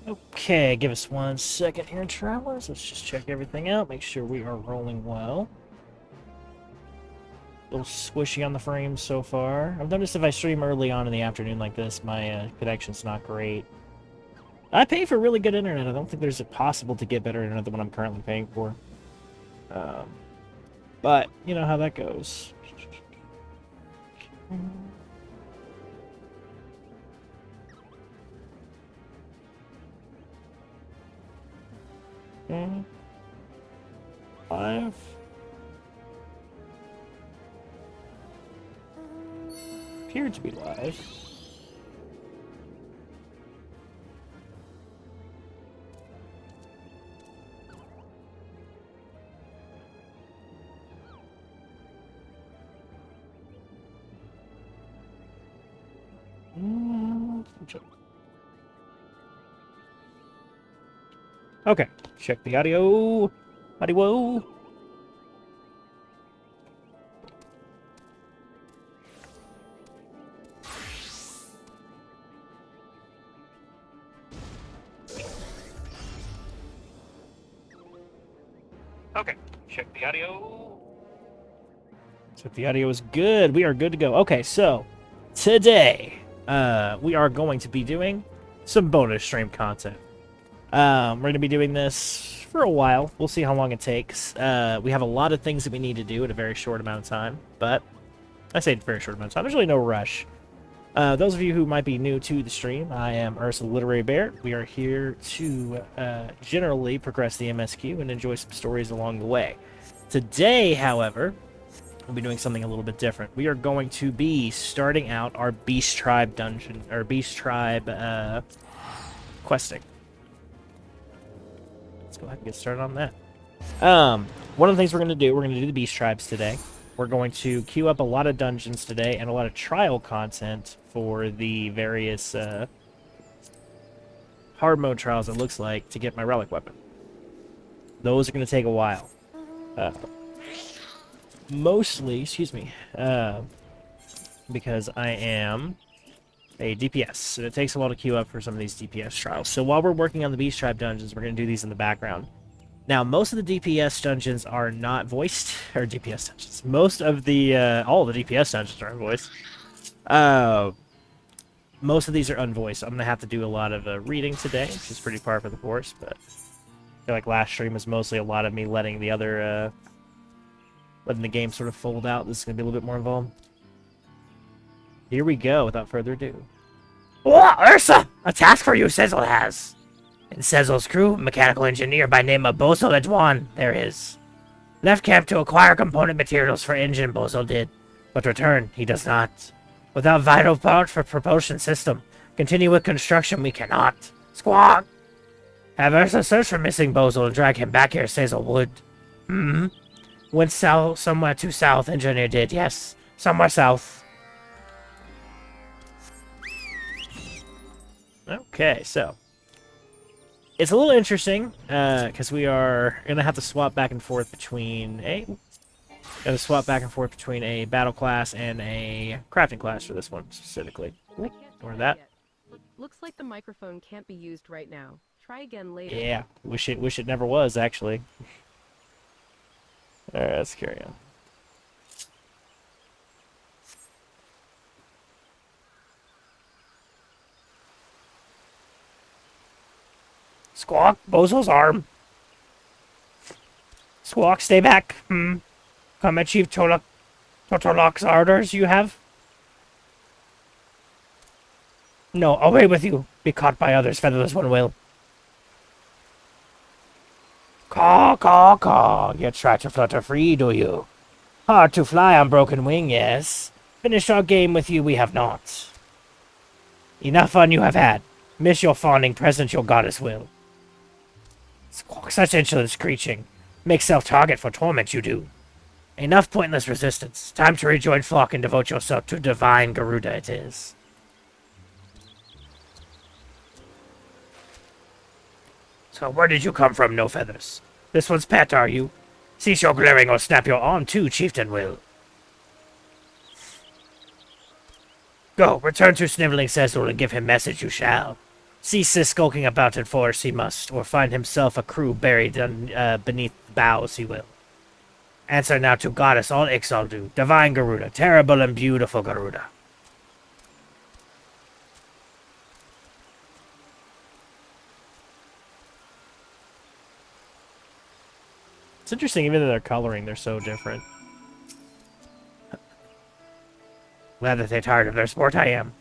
Okay, give us 1 second here, travelers. Let's just check everything out, make sure we are rolling well. A little squishy on the frames so far. I've noticed if I stream early on in the afternoon like this, my connection's not great. I pay for really good internet. I don't think there's a possible to get better internet than what I'm currently paying for. Um, but, you know how that goes. Okay. 5. Appeared to be live. Okay, check the audio. Audio. Okay, check the audio. So the audio is good. We are good to go. Okay, so today we are going to be doing some bonus stream content. We're going to be doing this for a while. We'll see how long it takes. We have a lot of things that we need to do in a very short amount of time, but I say very short amount of time. There's really no rush. Those of you who might be new to the stream, I am Ursa the Literary Bear. We are here to generally progress the MSQ and enjoy some stories along the way. Today, however, we'll be doing something a little bit different. We are going to be starting out our Beast Tribe dungeon, or Beast Tribe questing. Let's go ahead and get started on that. One of the things we're going to do the Beast Tribes today. We're going to queue up a lot of dungeons today and a lot of trial content for the various hard mode trials, it looks like, to get my relic weapon. Those are going to take a while. Mostly, excuse me, because I am a DPS, and it takes a while to queue up for some of these DPS trials. So while we're working on the Beast Tribe dungeons, we're going to do these in the background. Now, most of the DPS dungeons are not voiced, or DPS dungeons. Most of the, all of the DPS dungeons are unvoiced. Most of these are unvoiced. I'm going to have to do a lot of reading today, which is pretty par for the course, but I feel like last stream was mostly a lot of me letting the other, letting the game sort of fold out. This is going to be a little bit more involved. Here we go, without further ado. Oh, Ursa! A task for you, Sezel has. In Sezel's crew, mechanical engineer by name of Bozo Edwan, there is. Left camp to acquire component materials for engine, Bozo did. But return, he does not. Without vital parts for propulsion system, continue with construction we cannot. Squawk! Have Ursa search for missing Bozo and drag him back here, Sezel would. Went south, somewhere to south, engineer did, yes. Somewhere south. Okay, so it's a little interesting because we are gonna have to swap back and forth between a battle class and a crafting class for this one specifically. Or that. Looks like the microphone can't be used right now. Try again later. Yeah, wish it never was actually. All right, let's carry on. Squawk, Bozo's arm. Squawk, stay back. Come achieve Totolok's orders you have. No, away with you. Be caught by others, featherless one will. Caw, caw, caw. You try to flutter free, do you? Hard to fly on broken wing, yes. Finished our game with you, we have not. Enough fun you have had. Miss your fawning present, your goddess will. Squawk, such insolent screeching. Make self-target for torment, you do. Enough pointless resistance. Time to rejoin flock and devote yourself to divine Garuda it is. So where did you come from, No Feathers? This one's pet, are you? Cease your glaring or snap your arm too, chieftain will. Go, return to Sniveling Cecil and give him message you shall. Cease his skulking about in forest he must, or find himself a crew buried beneath boughs he will. Answer now to goddess all Ixal do, divine Garuda, terrible and beautiful Garuda. It's interesting, even in their coloring, they're so different. Glad that they're tired of their sport I am.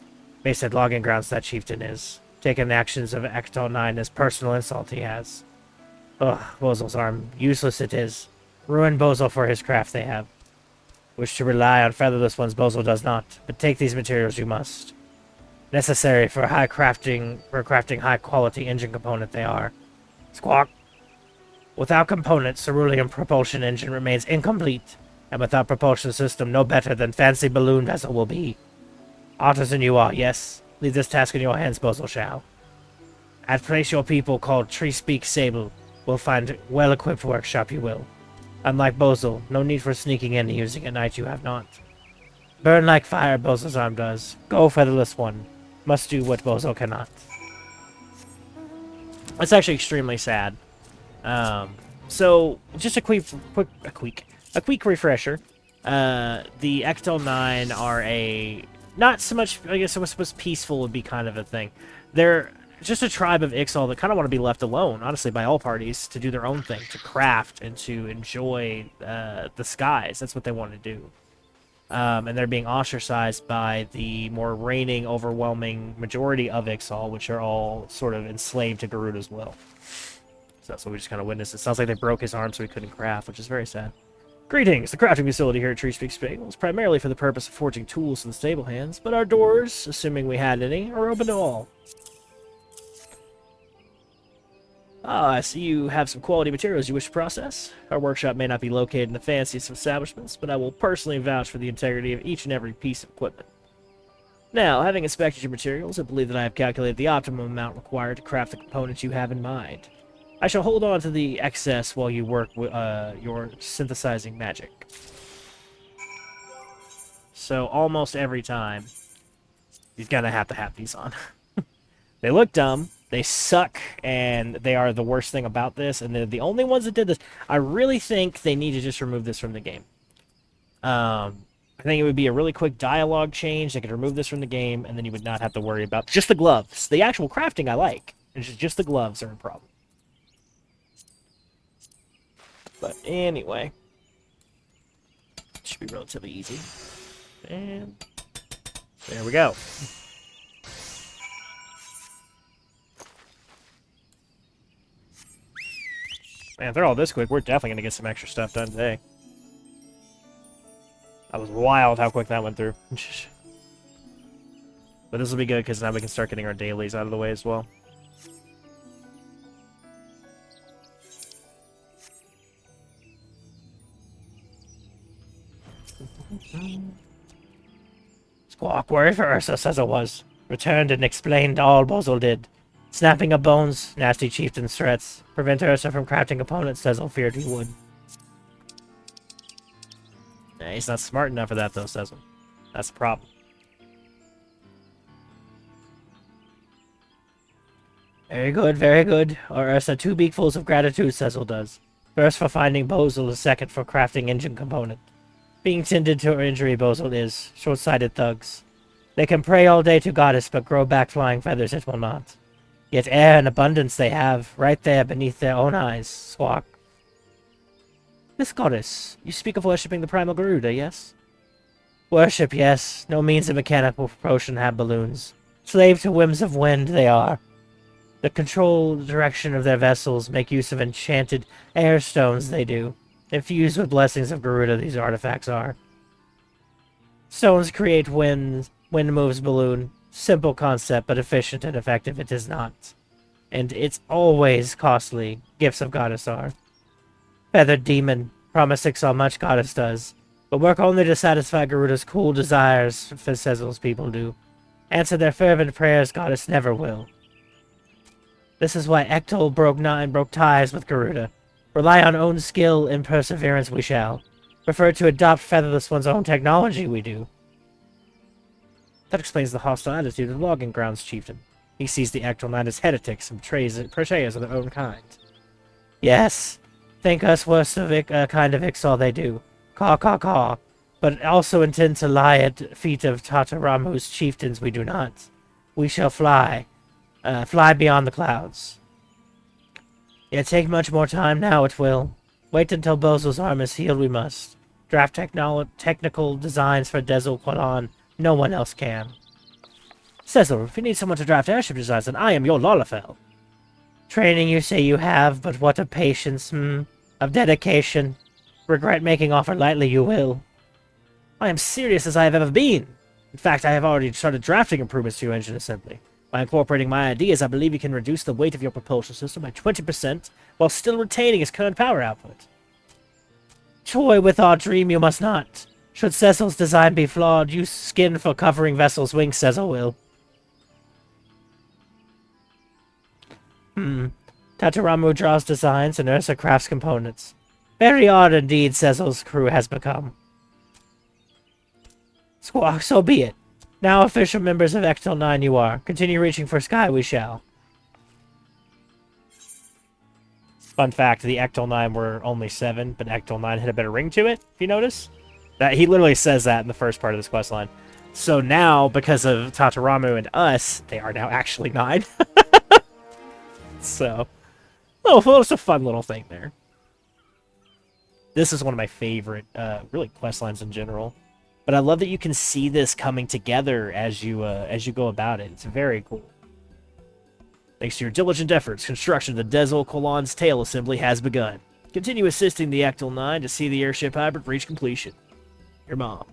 Based at logging grounds that chieftain is. Taking the actions of Ectal 9 as personal insult he has. Ugh, Bozel's arm. Useless it is. Ruin Bozel for his craft they have. Wish to rely on featherless ones Bozel does not, but take these materials you must. Necessary for crafting high quality engine component they are. Squawk. Without components, cerulean propulsion engine remains incomplete, and without propulsion system no better than fancy balloon vessel will be. Artisan you are, yes. Leave this task in your hands, Bozel shall. At place your people called Tree Speak Sable will find well-equipped workshop you will. Unlike Bozel, no need for sneaking in and using at night you have not. Burn like fire, Bozel's arm does. Go, featherless one. Must do what Bozel cannot. That's actually extremely sad. So just a quick refresher. The Ectel 9 are a not so much, I guess, I suppose peaceful would be kind of a thing. They're just a tribe of Ixal that kind of want to be left alone, honestly, by all parties, to do their own thing, to craft and to enjoy the skies. That's what they want to do. And they're being ostracized by the more reigning, overwhelming majority of Ixal, which are all sort of enslaved to Garuda's will. So that's what we just kind of witnessed. It sounds like they broke his arm so he couldn't craft, which is very sad. Greetings! The crafting facility here at Tree Speak Sable is primarily for the purpose of forging tools for the stable hands, but our doors, assuming we had any, are open to all. Ah, I see you have some quality materials you wish to process. Our workshop may not be located in the fanciest of establishments, but I will personally vouch for the integrity of each and every piece of equipment. Now, having inspected your materials, I believe that I have calculated the optimum amount required to craft the components you have in mind. I shall hold on to the excess while you work with your synthesizing magic. So almost every time, he's gonna have to have these on. They look dumb, they suck, and they are the worst thing about this, and they're the only ones that did this. I really think they need to just remove this from the game. I think it would be a really quick dialogue change. They could remove this from the game, and then you would not have to worry about just the gloves. The actual crafting I like. It's just the gloves are a problem. But anyway, should be relatively easy. And there we go. Man, if they're all this quick, we're definitely going to get some extra stuff done today. That was wild how quick that went through. But this will be good because now we can start getting our dailies out of the way as well. Squawk worried for Ursa says it was. Returned and explained all Bozel did. Snapping of bones, nasty chieftain's threats. Prevent Ursa from crafting opponents, Sezel feared he would. Yeah, he's not smart enough for that though, Sezel. That's the problem. Very good, very good. Or Ursa 2 beakfuls of gratitude, Sezel does. First for finding Bozel, the second for crafting engine component. Being tended to her injury, Bozel is. Short-sighted thugs. They can pray all day to goddess, but grow back flying feathers it will not. Yet air and abundance they have, right there beneath their own eyes, Squawk. This goddess, you speak of worshipping the primal Garuda, yes? Worship, yes. No means of mechanical propulsion have balloons. Slave to whims of wind they are. The control direction of their vessels make use of enchanted air stones they do. Infused with blessings of Garuda, these artifacts are. Stones create wind moves balloon. Simple concept, but efficient and effective it is not. And it's always costly, gifts of goddess are. Feathered demon, promise Ixal much goddess does, but work only to satisfy Garuda's cool desires, for Sezel's people do. Answer their fervent prayers, goddess never will. This is why Ectal broke ties with Garuda. Rely on own skill and perseverance we shall. Prefer to adopt featherless one's own technology we do. That explains the hostile attitude of the logging grounds, chieftain. He sees the Ecto 9 as heretics and portrayers of their own kind. Yes. Think us worse of kind of Ixal they do. Caw, caw, caw. But also intend to lie at feet of Tataramu's chieftains we do not. We shall fly. Fly beyond the clouds. It take much more time now, it will. Wait until Bozo's arm is healed, we must. Draft technical designs for Dezel Qualan. No one else can. Cecil, if you need someone to draft airship designs, then I am your Lalafell. Training you say you have, but what of patience, of dedication. Regret making offer lightly you will. I am serious as I have ever been. In fact, I have already started drafting improvements to your engine assembly. By incorporating my ideas, I believe you can reduce the weight of your propulsion system by 20% while still retaining its current power output. Toy with our dream you must not. Should Cecil's design be flawed, use skin for covering vessel's wings, Cecil will. Tataramu draws designs and Ursa crafts components. Very odd indeed Cecil's crew has become. Squawk, so be it. Now official members of Ectel 9 you are. Continue reaching for sky we shall. Fun fact, the Ectel 9 were only 7, but Ectel 9 had a better ring to it, if you notice. That he literally says that in the first part of this questline. So now, because of Tataramu and us, they are now actually 9. So, well, it's a fun little thing there. This is one of my favorite, really, quest lines in general. But I love that you can see this coming together as you go about it. It's very cool. Thanks to your diligent efforts, construction of the Dezel Qualan's tail assembly has begun. Continue assisting the Ectel 9 to see the airship hybrid reach completion. Your mom.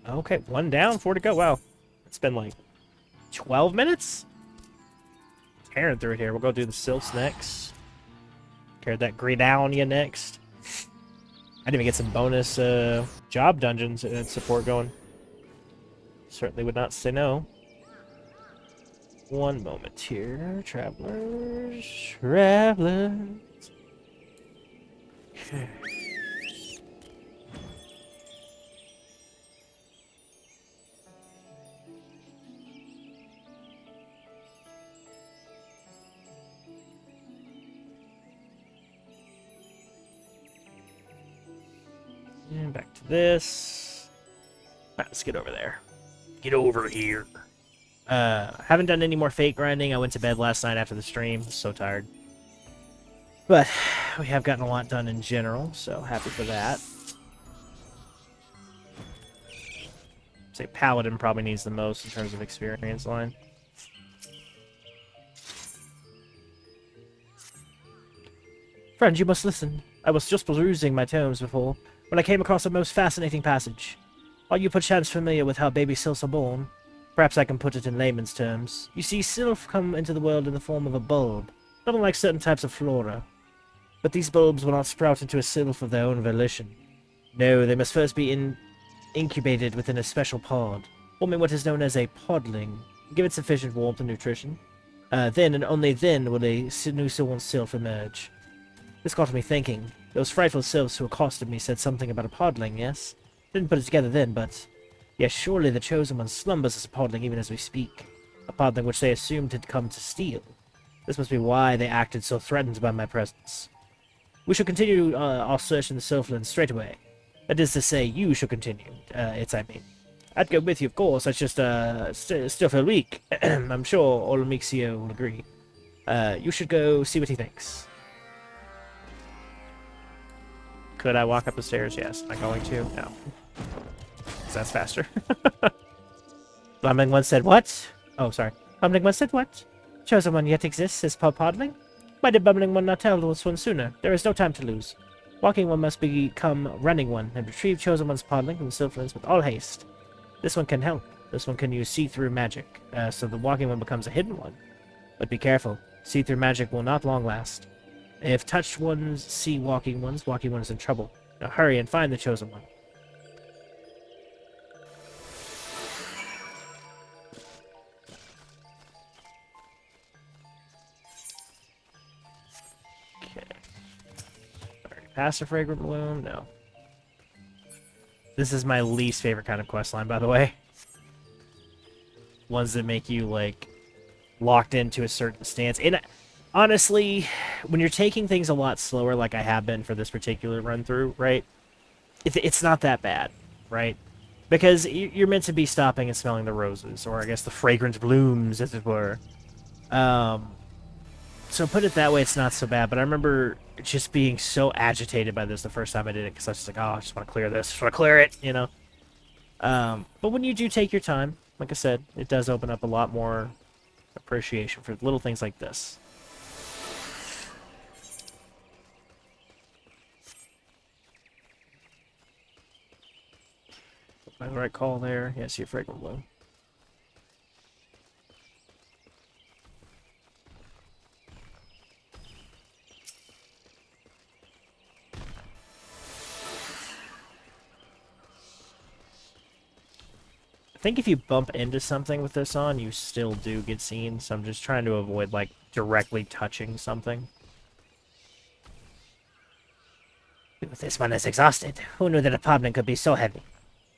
Okay, 1 down, 4 to go. Wow. It's been like 12 minutes? Tearing through it here. We'll go do the silts next. Carry that Greenownia next. I didn't even get some bonus job dungeons and support going. Certainly would not say no. One moment here. Travelers. Travelers. Okay. And back to this. Let's get over there. Get over here. Haven't done any more fate grinding. I went to bed last night after the stream. So tired. But we have gotten a lot done in general, so happy for that. Say Paladin probably needs the most in terms of experience line. Friend, you must listen. I was just perusing my tomes before, when I came across a most fascinating passage. Are you perchance familiar with how baby sylphs are born? Perhaps I can put it in layman's terms. You see, sylph come into the world in the form of a bulb, not unlike certain types of flora. But these bulbs will not sprout into a sylph of their own volition. No, they must first be incubated within a special pod, forming what is known as a podling. Give it sufficient warmth and nutrition. Then and only then will a new sylph emerge. This got me thinking. Those frightful sylphs who accosted me said something about a podling, yes? Didn't put it together then, but... Yes, surely the Chosen One slumbers as a podling even as we speak. A podling which they assumed had come to steal. This must be why they acted so threatened by my presence. We shall continue our search in the Sylphland straight away. That is to say, you shall continue. I mean. I'd go with you, of course. I just, still feel weak. I'm sure Olmixio will agree. You should go see what he thinks. Could I walk up the stairs? Yes. Am I going to? No. Because that's faster. Bumbling One said what? Oh, sorry. Bumbling One said what? Chosen One yet exists, says Podling? Why did Bumbling One not tell us one sooner? There is no time to lose. Walking One must become Running One and retrieve Chosen One's Podling from the Sylphlands with all haste. This one can help. This one can use see-through magic, so the Walking One becomes a hidden one. But be careful. See-through magic will not long last. If touched ones see Walking One is in trouble. Now hurry and find the Chosen One. Okay. Already passed the fragrant bloom? No. This is my least favorite kind of quest line, by the way. Ones that make you, like, locked into a certain stance. And honestly, when you're taking things a lot slower, like I have been for this particular run-through, right? It's not that bad, right? Because you're meant to be stopping and smelling the roses, or I guess the fragrant blooms, as it were. So put it that way, it's not so bad. But I remember just being so agitated by this the first time I did it, because I was just like, oh, I just want to clear this. I just want to clear it, you know? But when you do take your time, like I said, it does open up a lot more appreciation for little things like this. By the right call there. Yeah, see a fragrant bloom. I think if you bump into something with this on, you still do get seen, so I'm just trying to avoid, like, directly touching something. This one is exhausted. Who knew that a podman could be so heavy?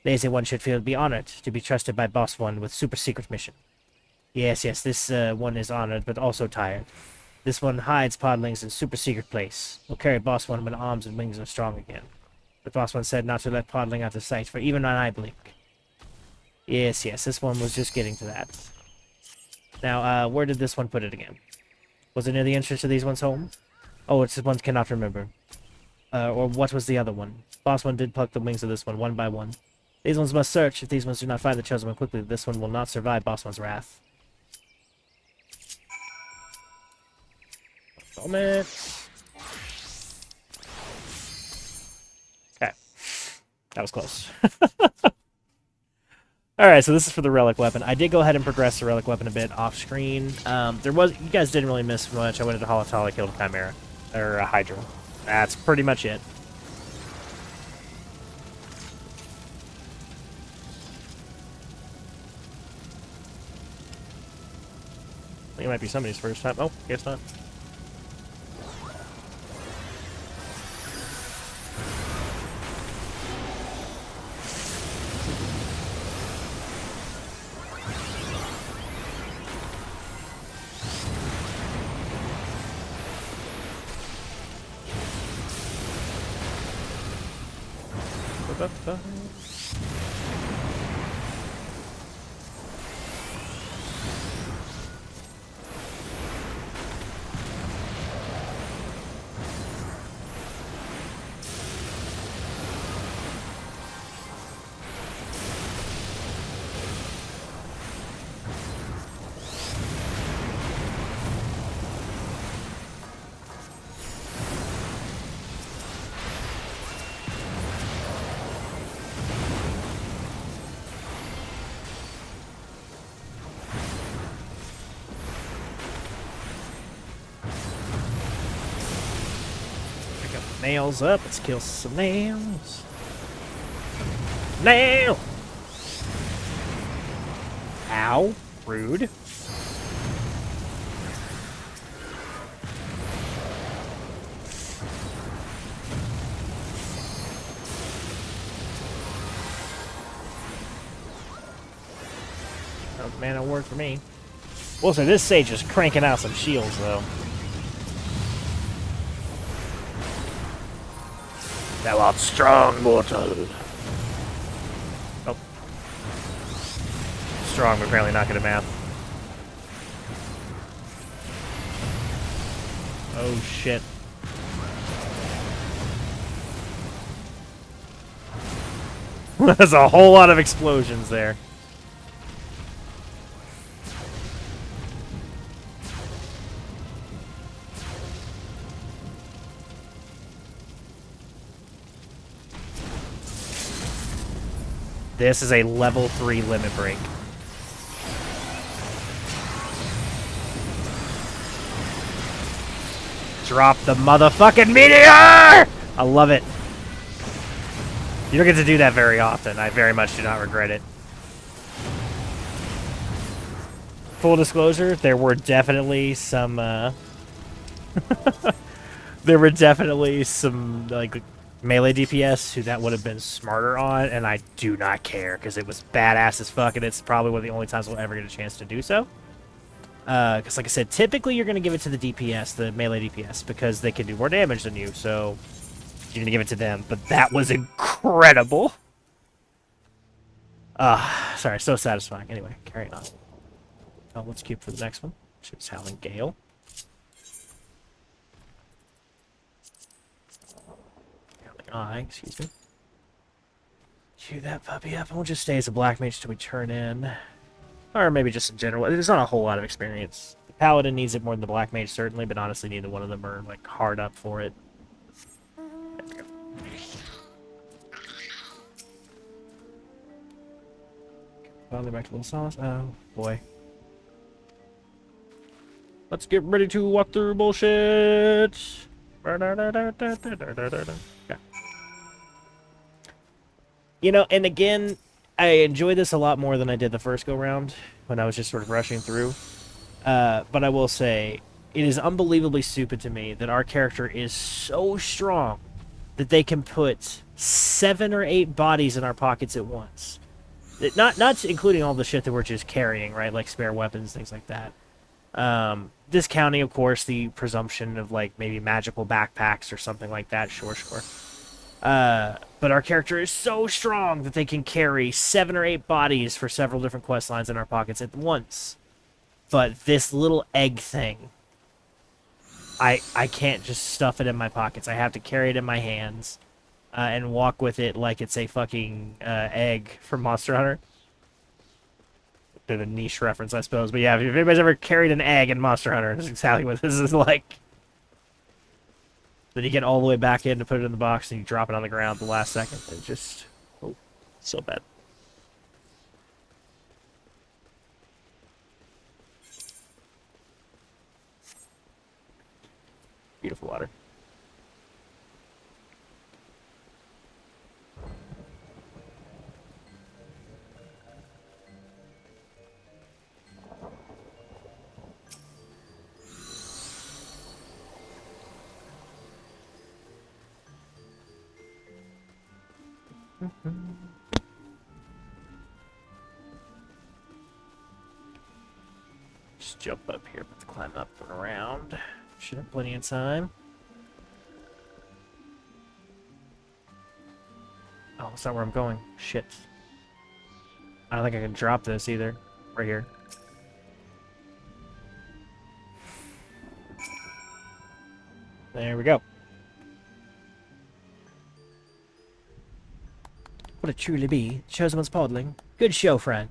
Lazy One should feel be honored to be trusted by Boss One with super secret mission. Yes, this one is honored, but also tired. This one hides podlings in super secret place. Will carry Boss One when arms and wings are strong again. But Boss One said not to let podling out of sight for even an eye blink. Yes, this one was just getting to that. Now, where did this one put it again? Was it near the entrance to these one's home? Oh, it's this one cannot remember. Or what was the other one? Boss One did pluck the wings of this one by one. These ones must search. If these ones do not find the chosen one quickly, this one will not survive Boss One's wrath. Moment. Okay. That was close. Alright, so this is for the relic weapon. I did go ahead and progress the relic weapon a bit off screen. You guys didn't really miss much. I went into Halatala, killed a Chimera. Or a Hydra. That's pretty much it. I think it might be somebody's first time. Oh, guess not. Nails up. Let's kill some nails. Nail! Ow. Rude. Oh, man, it'll work for me. Well, so this sage is cranking out some shields, though. Thou art strong, mortal. Oh. Strong, but apparently not good at math. Oh, shit. There's a whole lot of explosions there. This is a level 3 limit break. Drop the motherfucking meteor! I love it. You don't get to do that very often. I very much do not regret it. Full disclosure, there were definitely some, there were definitely some, like, melee DPS who that would have been smarter on, and I do not care because it was badass as fuck, and it's probably one of the only times we'll ever get a chance to do so. Because like I said, typically you're going to give it to the DPS, the melee DPS, because they can do more damage than you, so you're going to give it to them. But that was incredible. Sorry, so satisfying. Anyway, carrying on. Oh, let's queue for the next one, which is Howling Gale. Excuse me. Chew that puppy up, and we'll just stay as a black mage till we turn in. Or maybe just in general. There's not a whole lot of experience. The paladin needs it more than the black mage, certainly, but honestly neither one of them are, like, hard up for it. Finally back to little sauce. Oh, boy. Let's get ready to walk through bullshit! Okay. You know, and again, I enjoyed this a lot more than I did the first go-round, when I was just sort of rushing through. But I will say, it is unbelievably stupid to me that our character is so strong that they can put 7 or 8 bodies in our pockets at once. Not including all the shit that we're just carrying, right? Like spare weapons, things like that. Discounting, of course, the presumption of, like, maybe magical backpacks or something like that. Sure. But our character is so strong that they can carry 7 or 8 bodies for several different quest lines in our pockets at once. But this little egg thing, I can't just stuff it in my pockets. I have to carry it in my hands and walk with it like it's a fucking egg from Monster Hunter. Bit of a niche reference, I suppose. But yeah, if anybody's ever carried an egg in Monster Hunter, that's exactly what this is like. Then you get all the way back in to put it in the box, and you drop it on the ground at the last second. It's just... oh, so bad. Beautiful water. Just jump up here, but climb up and around. Should have plenty of time. Oh, that's not where I'm going. Shit. I don't think I can drop this either. Right here. There we go. Would it truly be? Chosen one's paddling. Good show, friend.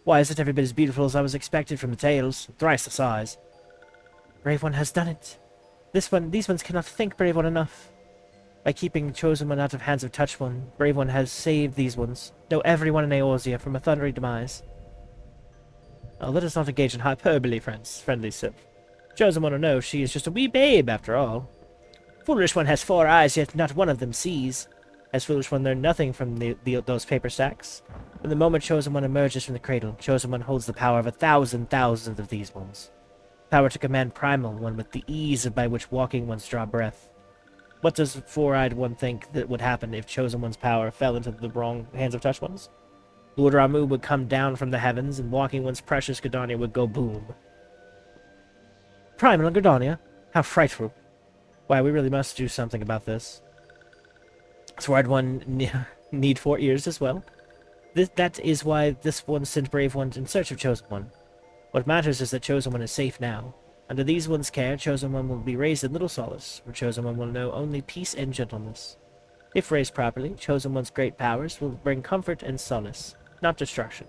Why is it every bit as beautiful as I was expected from the tales? Thrice the size. Brave one has done it. These ones cannot thank Brave One enough. By keeping Chosen One out of hands of Touch One, Brave One has saved these ones. No, everyone in Eorzea from a thundering demise. Oh, let us not engage in hyperbole, friendly sip. Chosen One will know she is just a wee babe, after all. Foolish One has 4 eyes, yet not one of them sees. As Foolish One learned nothing from those paper stacks. From the moment Chosen One emerges from the cradle, Chosen One holds the power of 1,000 thousands of these ones. Power to command Primal One with the ease by which walking ones draw breath. What does Four-Eyed One think that would happen if Chosen One's power fell into the wrong hands of Touch Ones? Lord Ramu would come down from the heavens, and Walking One's precious Gardania would go boom. Primal and Gardania? How frightful. Why, we really must do something about this. Four-Eyed One need 4 ears as well. That is why this one sent Brave One in search of Chosen One. What matters is that Chosen One is safe now. Under these one's care, Chosen One will be raised in little solace, where Chosen One will know only peace and gentleness. If raised properly, Chosen One's great powers will bring comfort and solace, not destruction.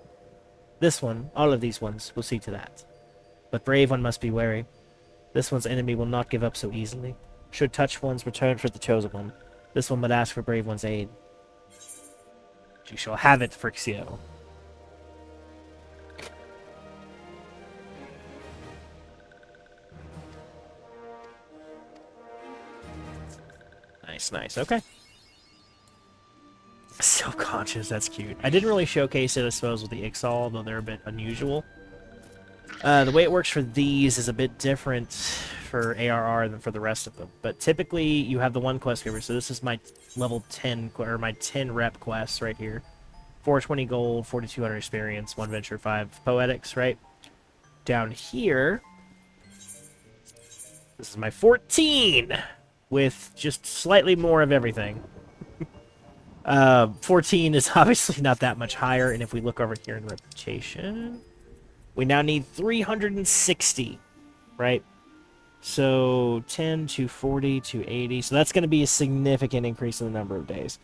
This one, all of these ones, will see to that. But Brave One must be wary. This one's enemy will not give up so easily. Should Touch One's return for the Chosen One, this one would ask for Brave One's aid. You shall have it, Frixio. Nice, okay. Self-conscious, that's cute. I didn't really showcase it, I suppose, with the Ixal, though they're a bit unusual. The way it works for these is a bit different for ARR than for the rest of them. But typically, you have the one quest giver. So this is my level 10, or my 10 rep quest right here. 420 gold, 4,200 experience, 1 venture, 5 poetics, right? Down here, this is my 14, with just slightly more of everything. 14 is obviously not that much higher, and if we look over here in reputation, we now need 360, right? So 10 to 40 to 80, so that's going to be a significant increase in the number of days.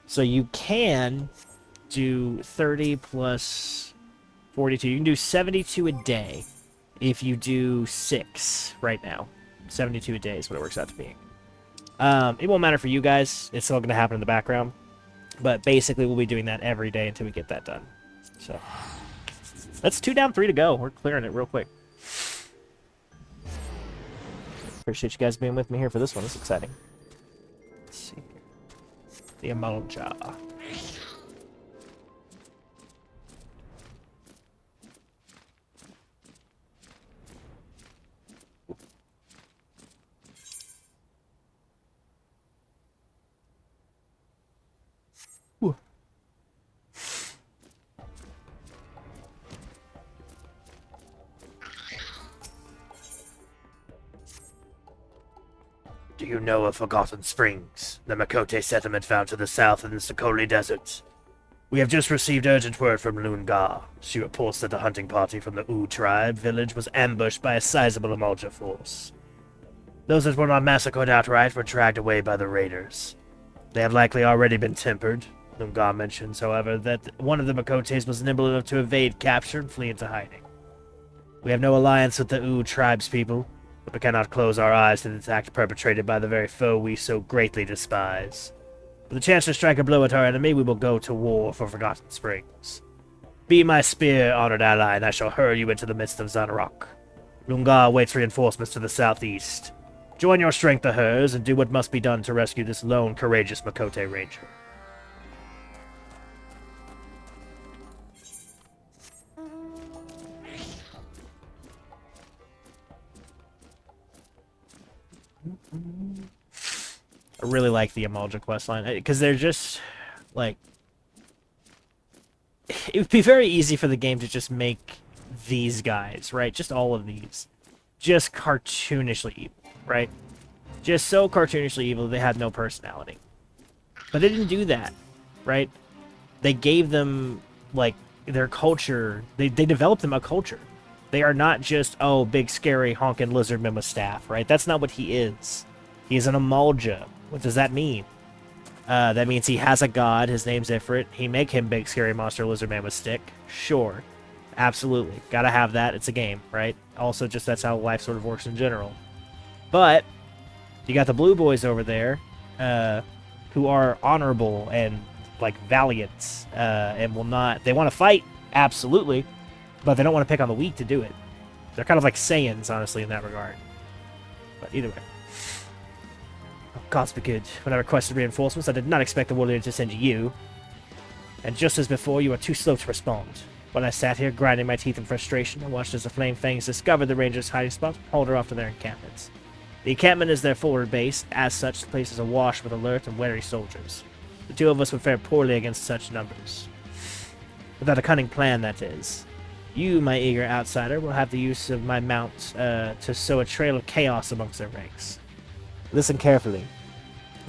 So you can do 30 plus 42. You can do 72 a day if you do 6 right now. 72 a day is what it works out to be. It won't matter for you guys. It's still going to happen in the background. But basically, we'll be doing that every day until we get that done. So that's 2 down, 3 to go. We're clearing it real quick. Appreciate you guys being with me here for this one. It's exciting. Let's see. The Amalja. Do you know of Forgotten Springs, the Makote settlement found to the south in the Sokoli Desert? We have just received urgent word from Lungar. She reports that the hunting party from the U tribe village was ambushed by a sizable Amalja force. Those that were not massacred outright were dragged away by the raiders. They have likely already been tempered. Lungar mentions, however, that one of the Makotes was nimble enough to evade capture and flee into hiding. We have no alliance with the U tribespeople, but we cannot close our eyes to this act perpetrated by the very foe we so greatly despise. With the chance to strike a blow at our enemy, we will go to war for Forgotten Springs. Be my spear, honored ally, and I shall hurl you into the midst of Zanarok. Lungar awaits reinforcements to the southeast. Join your strength to hers, and do what must be done to rescue this lone, courageous Makote ranger. I really like the Amalja questline, because they're just, like... It would be very easy for the game to just make these guys, right? Just all of these. Just cartoonishly evil, right? Just so cartoonishly evil they had no personality. But they didn't do that, right? They gave them, like, their culture. They developed them a culture. They are not just, oh, big, scary, honking lizard man with staff, right? That's not what he is. He is an Amalja. What does that mean? That means he has a god. His name's Ifrit. He make him big, scary monster lizard man with stick. Sure. Absolutely. Gotta have that. It's a game, right? Also, just that's how life sort of works in general. But you got the blue boys over there, who are honorable and, like, valiant, and will not... They want to fight, absolutely, but they don't want to pick on the weak to do it. They're kind of like Saiyans, honestly, in that regard. But either way. Gods be good. When I requested reinforcements, I did not expect the warrior to send you. And just as before, you are too slow to respond. When I sat here, grinding my teeth in frustration, I watched as the Flame Fangs discovered the Rangers' hiding spot and hauled her off to their encampments. The encampment is their forward base. As such, the place is awash with alert and wary soldiers. The two of us would fare poorly against such numbers. Without a cunning plan, that is. You, my eager outsider, will have the use of my mount to sow a trail of chaos amongst their ranks. Listen carefully.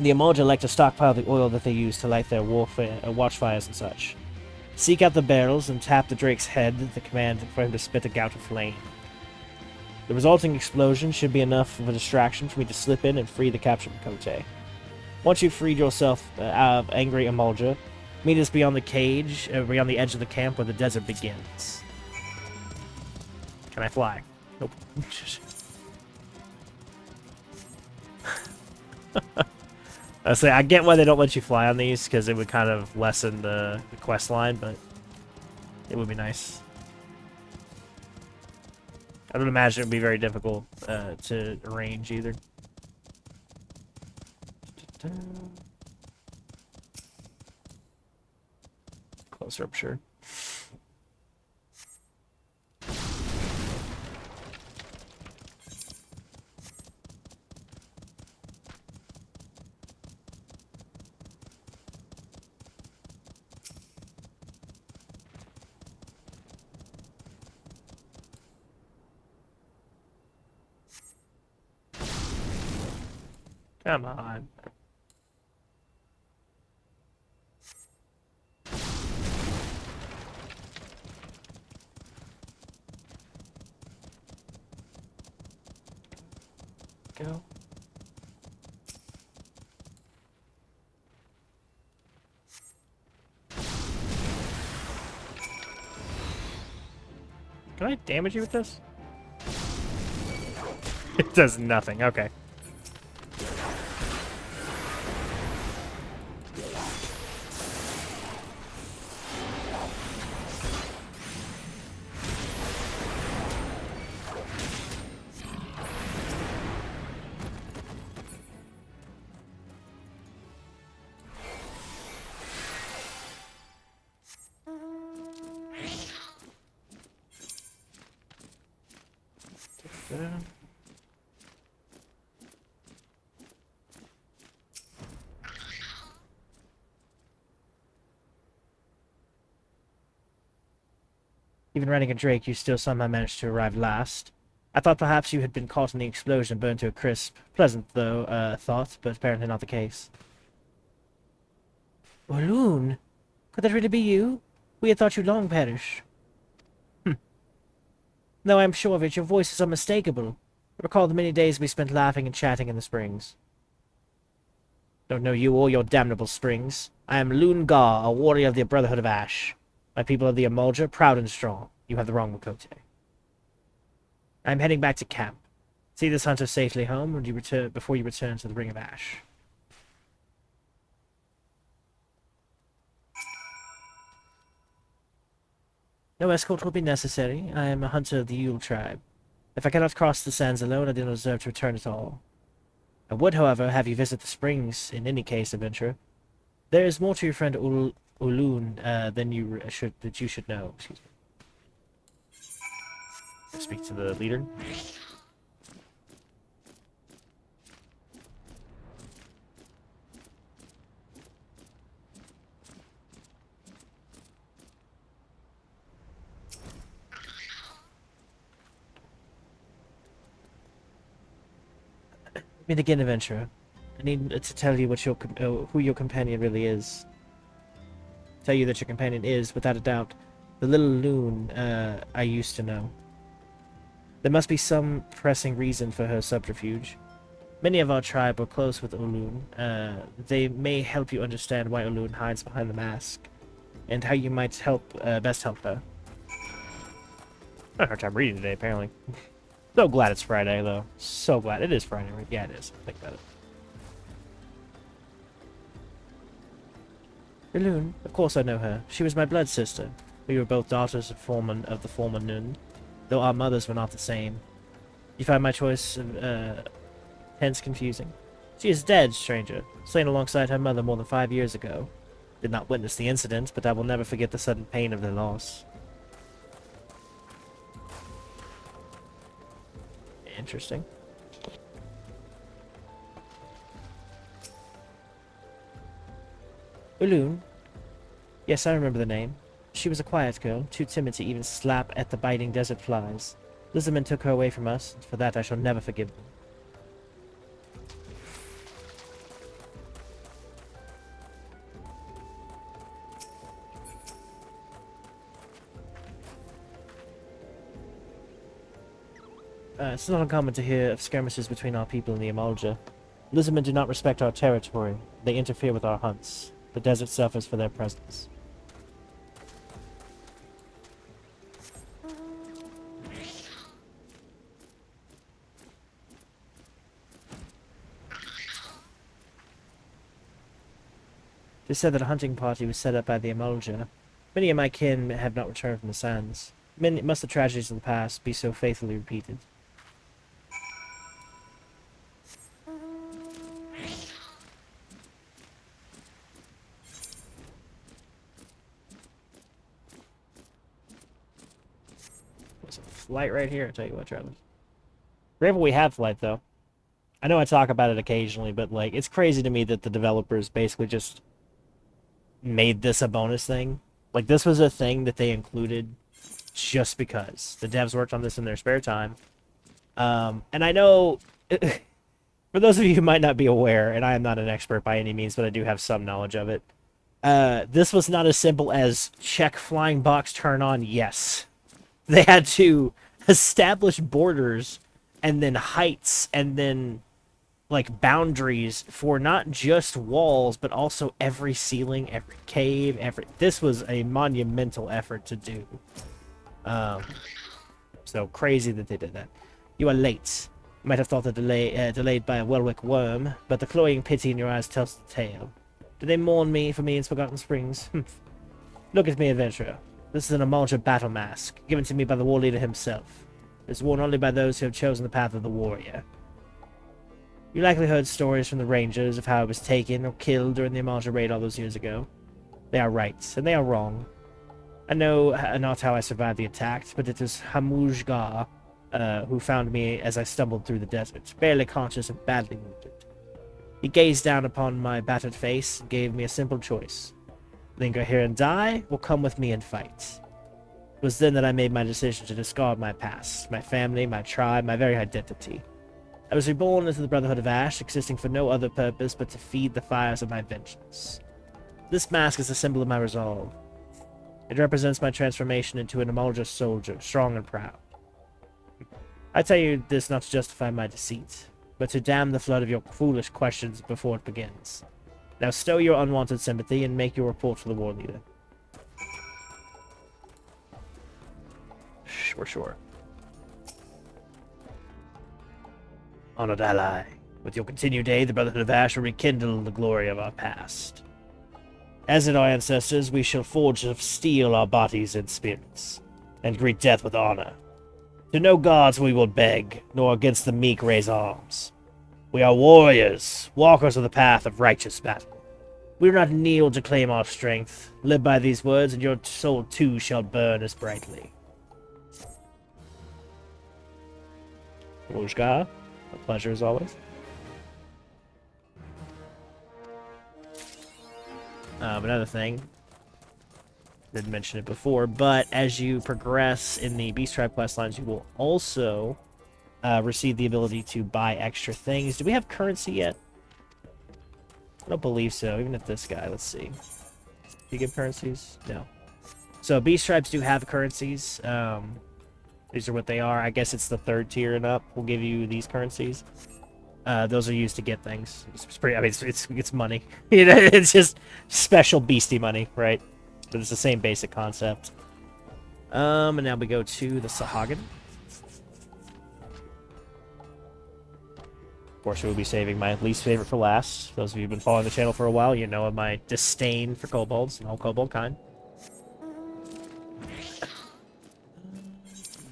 The Amalja like to stockpile the oil that they use to light their watchfires and such. Seek out the barrels and tap the Drake's head, the command for him to spit a gout of flame. The resulting explosion should be enough of a distraction for me to slip in and free the captured Makote. Once you've freed yourself out of angry Amalja, meet us beyond the cage, beyond the edge of the camp where the desert begins. Can I fly? Nope. I say I get why they don't let you fly on these, because it would kind of lessen the quest line, but it would be nice. I don't imagine it would be very difficult to arrange either. Closer up, sure. Come on. Go. Can I damage you with this? It does nothing. Okay. Even riding a drake, you still somehow managed to arrive last. I thought perhaps you had been caught in the explosion and burned to a crisp. Pleasant, though, thought, but apparently not the case. Walloon? Could that really be you? We had thought you long perished. No, I am sure of it. Your voice is unmistakable. Recall the many days we spent laughing and chatting in the springs. Don't know you or your damnable springs. I am Loon Gar, a warrior of the Brotherhood of Ash. My people are the Emulja, proud and strong. You have the wrong Makote. I am heading back to camp. See this hunter safely home before you return to the Ring of Ash. No escort will be necessary. I am a hunter of the Yule tribe. If I cannot cross the sands alone, I do not deserve to return at all. I would, however, have you visit the springs in any case, adventurer. There is more to your friend Ulun than you should know. Excuse me. Speak to the leader. Meet again, adventurer. I need to tell you what who your companion really is. Tell you that your companion is, without a doubt, the little loon I used to know. There must be some pressing reason for her subterfuge. Many of our tribe are close with Ulun. They may help you understand why Ulun hides behind the mask, and how you might best help her. I had a hard time reading today, apparently. So glad it's Friday, though. So glad. It is Friday, right? Yeah, it is. Think about it. Ulun, of course I know her. She was my blood sister. We were both daughters of the former Nun, though our mothers were not the same. You find my choice hence confusing. She is dead, stranger, slain alongside her mother more than 5 years ago. Did not witness the incident, but I will never forget the sudden pain of their loss. Interesting. Ulun? Yes, I remember the name. She was a quiet girl, too timid to even slap at the biting desert flies. Lizardmen took her away from us, and for that I shall never forgive them. It's not uncommon to hear of skirmishes between our people and the Emulja. Lizardmen do not respect our territory. They interfere with our hunts. The desert suffers for their presence. It is said that a hunting party was set up by the Emulja. Many of my kin have not returned from the sands. Must the tragedies of the past be so faithfully repeated? There's a flight right here, I'll tell you what, Travis. Grateful we have flight, though. I know I talk about it occasionally, but, like, it's crazy to me that the developers basically just made this a bonus thing. Like, this was a thing that they included just because. The devs worked on this in their spare time. And I know For those of you who might not be aware, and I am not an expert by any means, but I do have some knowledge of it, this was not as simple as check flying box turn on, yes. They had to establish borders and then heights and then like boundaries for not just walls but also every ceiling, every cave, this was a monumental effort to do. So crazy that they did that. You are late. You might have thought the delayed by a Welwick worm, but the cloying pity in your eyes tells the tale. Do they mourn me for me in Forgotten Springs? Look at me, adventurer. This is an Amalja battle mask, given to me by the war leader himself. It's worn only by those who have chosen the path of the warrior. You likely heard stories from the rangers of how I was taken or killed during the Amalja raid all those years ago. They are right, and they are wrong. I know not how I survived the attack, but it was Hamujgar who found me as I stumbled through the desert, barely conscious and badly wounded. He gazed down upon my battered face and gave me a simple choice. Linger here and die, or come with me and fight. It was then that I made my decision to discard my past, my family, my tribe, my very identity. I was reborn into the Brotherhood of Ash, existing for no other purpose but to feed the fires of my vengeance. This mask is a symbol of my resolve. It represents my transformation into an Amalja soldier, strong and proud. I tell you this not to justify my deceit, but to dam the flood of your foolish questions before it begins. Now stow your unwanted sympathy and make your report to the war leader. Sure. Honored ally, with your continued aid, the Brotherhood of Ash will rekindle the glory of our past. As did our ancestors, we shall forge of steel our bodies and spirits, and greet death with honor. To no gods we will beg, nor against the meek raise arms. We are warriors, walkers of the path of righteous battle. We do not kneel to claim our strength. Live by these words, and your soul too shall burn as brightly. Ujga, a pleasure as always. Another thing, didn't mention it before, but as you progress in the Beast Tribe quest lines, you will also receive the ability to buy extra things. Do we have currency yet? I don't believe so, even if this guy, let's see. Do you give currencies? No. So Beast Tribes do have currencies. These are what they are. I guess it's the 3rd tier and up will give you these currencies. Those are used to get things. It's pretty. I mean, it's money. You know, it's just special beastie money, right? But it's the same basic concept. And now we go to the Sahagin. Of course, we'll be saving my least favorite for last. Those of you who've been following the channel for a while, you know of my disdain for kobolds and all kobold kind.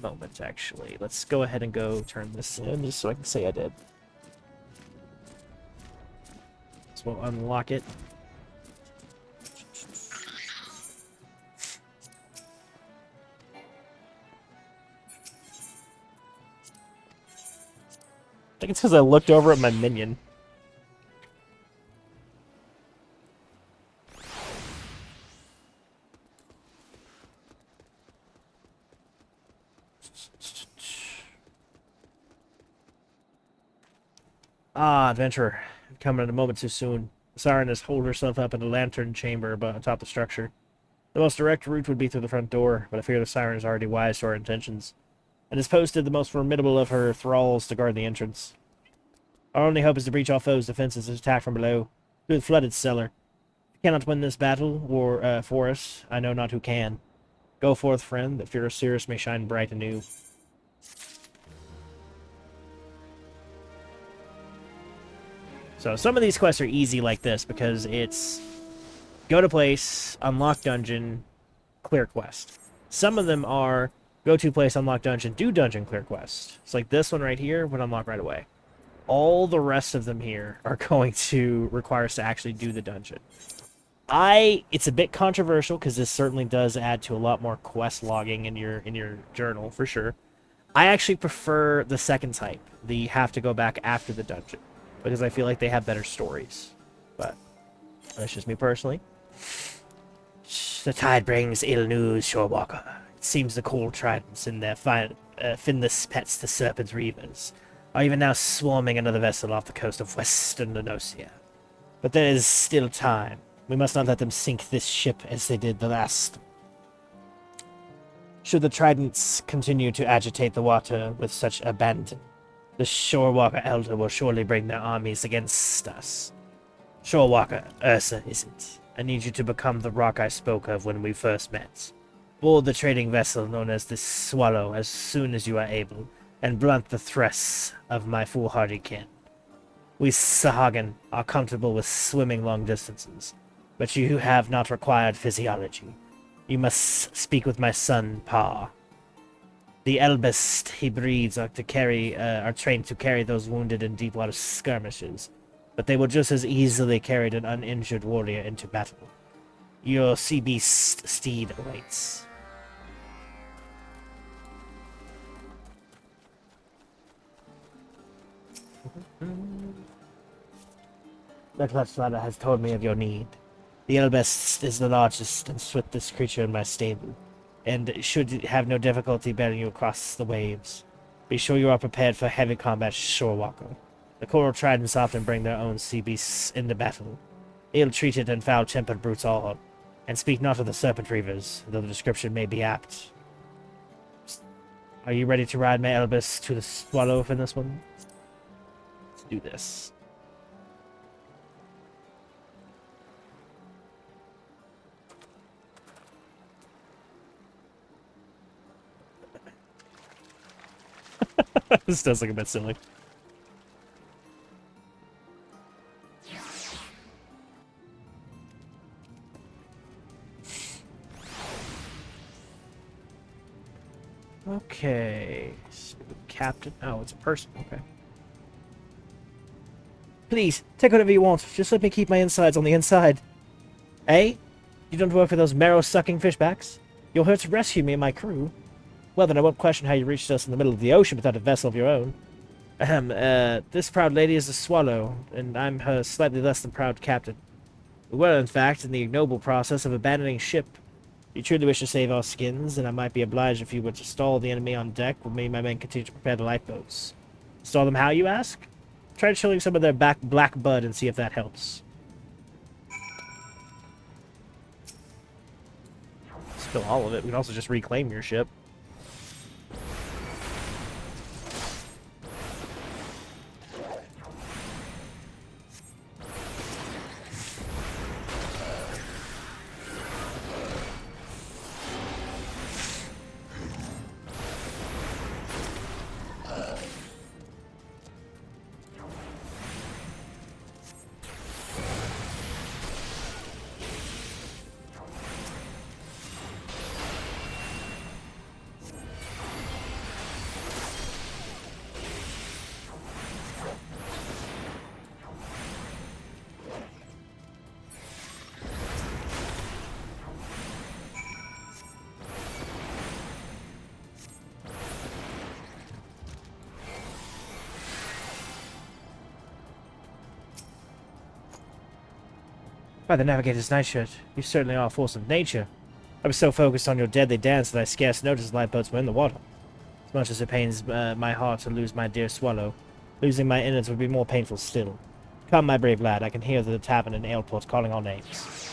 Moment, actually. Let's go ahead and go turn this in, just so I can say I did. So we'll unlock it. I think it's because I looked over at my minion. Ah, adventurer. Coming in a moment too soon. The siren has holed herself up in a lantern chamber atop the structure. The most direct route would be through the front door, but I fear the siren is already wise to our intentions, and has posted the most formidable of her thralls to guard the entrance. Our only hope is to breach all foes' defenses and attack from below, through the flooded cellar. If you cannot win this battle, or for us, I know not who can. Go forth, friend, that fear of Cirrus may shine bright anew. So some of these quests are easy like this because it's go to place, unlock dungeon, clear quest. Some of them are go to place, unlock dungeon, do dungeon, clear quest. It's like this one right here would unlock right away. All the rest of them here are going to require us to actually do the dungeon. It's a bit controversial because this certainly does add to a lot more quest logging in your journal for sure. I actually prefer the second type, the have to go back after the dungeon, because I feel like they have better stories. But that's just me personally. The tide brings ill news, Shorewalker. It seems the cold tridents in their finless pets, the serpent reavers, are even now swarming another vessel off the coast of western Nocia. But there is still time. We must not let them sink this ship as they did the last. Should the tridents continue to agitate the water with such abandon, the Shorewalker Elder will surely bring their armies against us. Shorewalker, Ursa is it? I need you to become the rock I spoke of when we first met. Board the trading vessel known as the Swallow as soon as you are able, and blunt the thrusts of my foolhardy kin. We Sahagin are comfortable with swimming long distances, but you have not required physiology. You must speak with my son, Pa. The eldest he breeds are trained to carry those wounded in deep water skirmishes, but they will just as easily carry an uninjured warrior into battle. Your sea beast steed awaits. The Clutchladder has told me of your need. The Elbest is the largest and swiftest creature in my stable, and should have no difficulty bearing you across the waves. Be sure you are prepared for heavy combat, Shorewalker. The coral tridents often bring their own sea beasts into battle. Ill-treated and foul-tempered brutes all, and speak not of the serpent reavers, though the description may be apt. Are you ready to ride my Elbest to the Swallow for this one? Let's do this. This does look a bit silly. Okay. Captain. Oh, it's a person. Okay. Please, take whatever you want. Just let me keep my insides on the inside. Eh? You don't work for those marrow-sucking fishbacks? You're here to rescue me and my crew. Well, then I won't question how you reached us in the middle of the ocean without a vessel of your own. This proud lady is a Swallow, and I'm her slightly less than proud captain. We were, in fact, in the ignoble process of abandoning ship. If you truly wish to save our skins, then I might be obliged if you were to stall the enemy on deck while me and my men continue to prepare the lifeboats. Stall them how, you ask? Try chilling some of their black blood and see if that helps. Spill all of it. We can also just reclaim your ship. By the Navigator's nightshirt, you certainly are a force of nature. I was so focused on your deadly dance that I scarce noticed the lifeboats were in the water. As much as it pains my heart to lose my dear Swallow, losing my innards would be more painful still. Come, my brave lad, I can hear the tavern and aleport calling our names.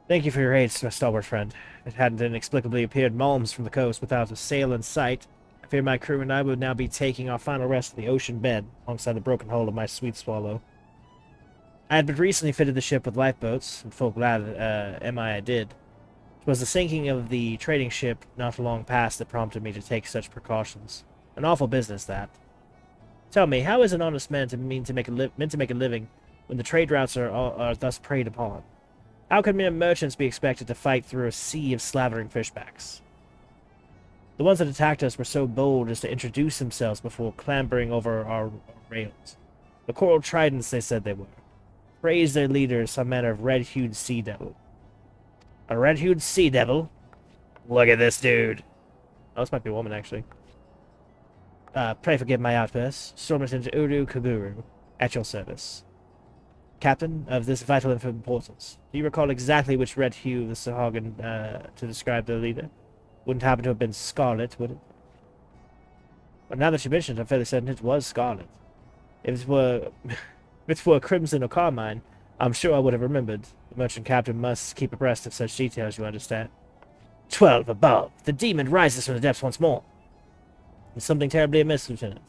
Thank you for your aid, my stalwart friend. It hadn't inexplicably appeared malms from the coast without a sail in sight. I fear my crew and I would now be taking our final rest in the ocean bed, alongside the broken hull of my sweet Swallow. I had but recently fitted the ship with lifeboats, and full glad I did. It was the sinking of the trading ship not long past that prompted me to take such precautions. An awful business, that. Tell me, how is an honest man meant to make a living when the trade routes are thus preyed upon? How can mere merchants be expected to fight through a sea of slavering fishbacks? The ones that attacked us were so bold as to introduce themselves before clambering over our rails. The coral tridents, they said they were. Praised their leader, some manner of red-hued sea devil. A red-hued sea devil? Look at this dude. Oh, this might be a woman, actually. Pray forgive my outburst. Stormington Uru Kaguru, at your service. Captain of this vital importance. Do you recall exactly which red hue the Sahagan to describe the leader? Wouldn't happen to have been scarlet, would it? But now that you mention it, I'm fairly certain it was scarlet. If it were, if it were crimson or carmine, I'm sure I would have remembered. The merchant captain must keep abreast of such details, you understand. 12 above. The demon rises from the depths once more. There's something terribly amiss, Lieutenant.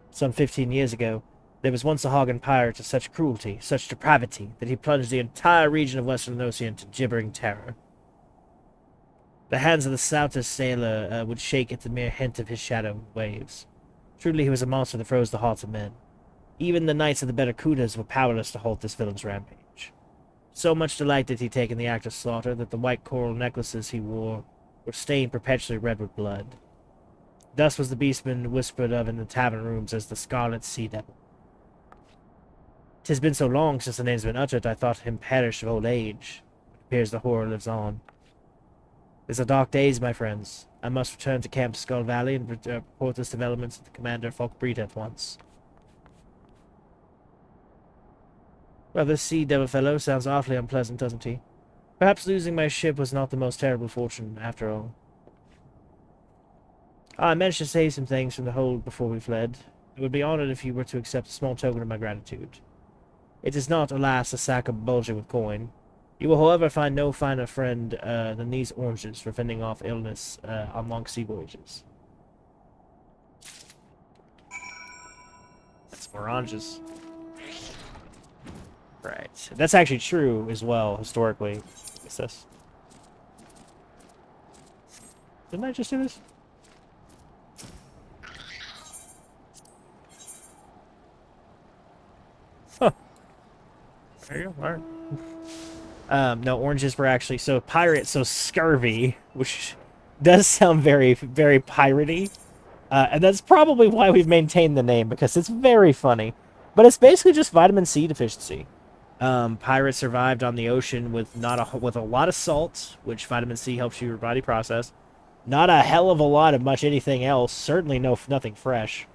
Some 15 years ago, there was once a Hagen pirate of such cruelty, such depravity, that he plunged the entire region of Western Ocean into gibbering terror. The hands of the stoutest sailor would shake at the mere hint of his shadow in waves. Truly he was a monster that froze the hearts of men. Even the knights of the better Kutas were powerless to halt this villain's rampage. So much delight did he take in the act of slaughter that the white coral necklaces he wore were stained perpetually red with blood. Thus was the beastman whispered of in the tavern rooms as the Scarlet Sea Devil. 'Tis been so long since the name's been uttered, I thought him perished of old age. It appears the horror lives on. These are dark days, my friends. I must return to Camp Skull Valley and report this development to the Commander Falkbreed at once. Well, this sea devil fellow sounds awfully unpleasant, doesn't he? Perhaps losing my ship was not the most terrible fortune, after all. I managed to save some things from the hold before we fled. I would be honored if you were to accept a small token of my gratitude. It is not, alas, a sack of bulging with coin. You will, however, find no finer friend than these oranges for fending off illness on long sea voyages. That's more oranges. Right. That's actually true as well, historically. What's this? Didn't I just do this? Huh. There you go. Alright. No, oranges were actually... So, pirate, so scurvy, which does sound very, very piratey. And that's probably why we've maintained the name, because it's very funny. But it's basically just vitamin C deficiency. Pirates survived on the ocean with with a lot of salt, which vitamin C helps your body process. Not a hell of a lot of much anything else. Certainly nothing fresh.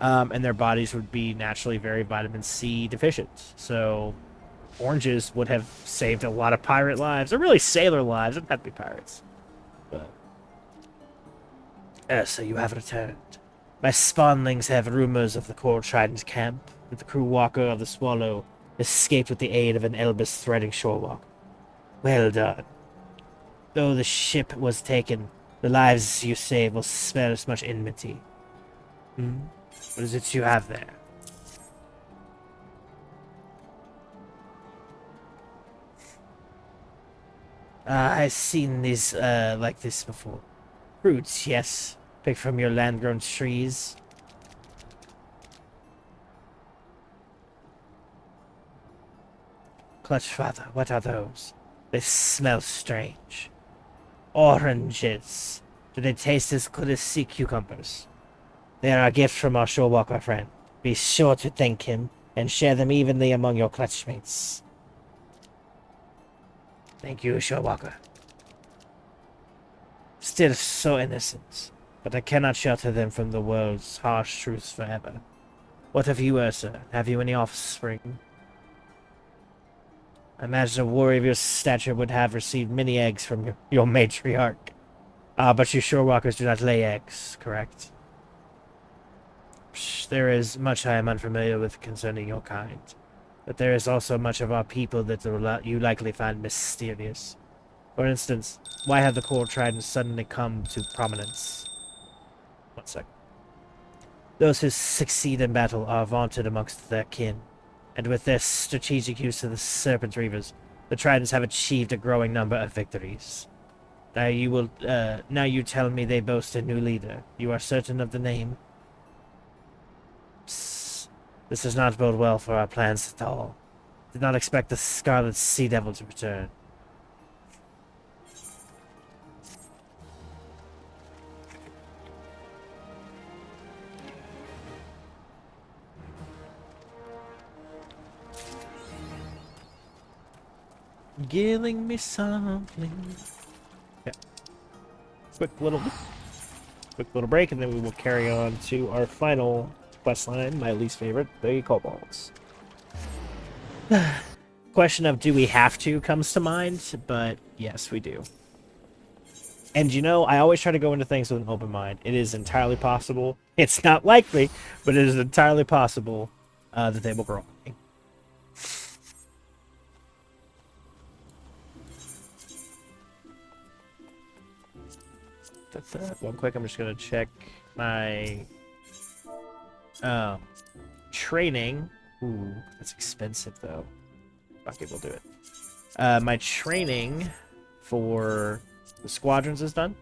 And their bodies would be naturally very vitamin C deficient. So, oranges would have saved a lot of pirate lives, or really sailor lives. It had to be pirates. But so you have returned. My spawnlings have rumors of the Coral Trident camp, that the crew walker of the Swallow escaped with the aid of an Elbis threading shorewalk. Well done. Though the ship was taken, the lives you save will spare us much enmity. What is it you have there? I've seen these, like this before. Fruits, yes. Picked from your land-grown trees. Clutch Father, what are those? They smell strange. Oranges. Do they taste as good as sea cucumbers? They are a gift from our shorewalker friend. Be sure to thank him, and share them evenly among your clutchmates. Thank you, shorewalker. Still so innocent, but I cannot shelter them from the world's harsh truths forever. What of you, Ursa? Have you any offspring? I imagine a warrior of your stature would have received many eggs from your matriarch. But you shorewalkers do not lay eggs, correct? Psh, there is much I am unfamiliar with concerning your kind. But there is also much of our people that you likely find mysterious. For instance, why have the Coral Trident suddenly come to prominence? 1 sec. Those who succeed in battle are vaunted amongst their kin. And with their strategic use of the Serpent Reavers, the Tridents have achieved a growing number of victories. Now you tell me they boast a new leader. You are certain of the name? Psst. This does not bode well for our plans at all. Did not expect the Scarlet Sea Devil to return. Killing me softly. Okay. Quick little break, and then we will carry on to our final quest line, my least favorite, the kobolds. Question of do we have to comes to mind, but yes, we do. And you know, I always try to go into things with an open mind. It is entirely possible. It's not likely, but it is entirely possible that they will grow on me. Real quick, I'm just going to check my training. Ooh, that's expensive, though. Okay, we'll do it. My training for the squadrons is done.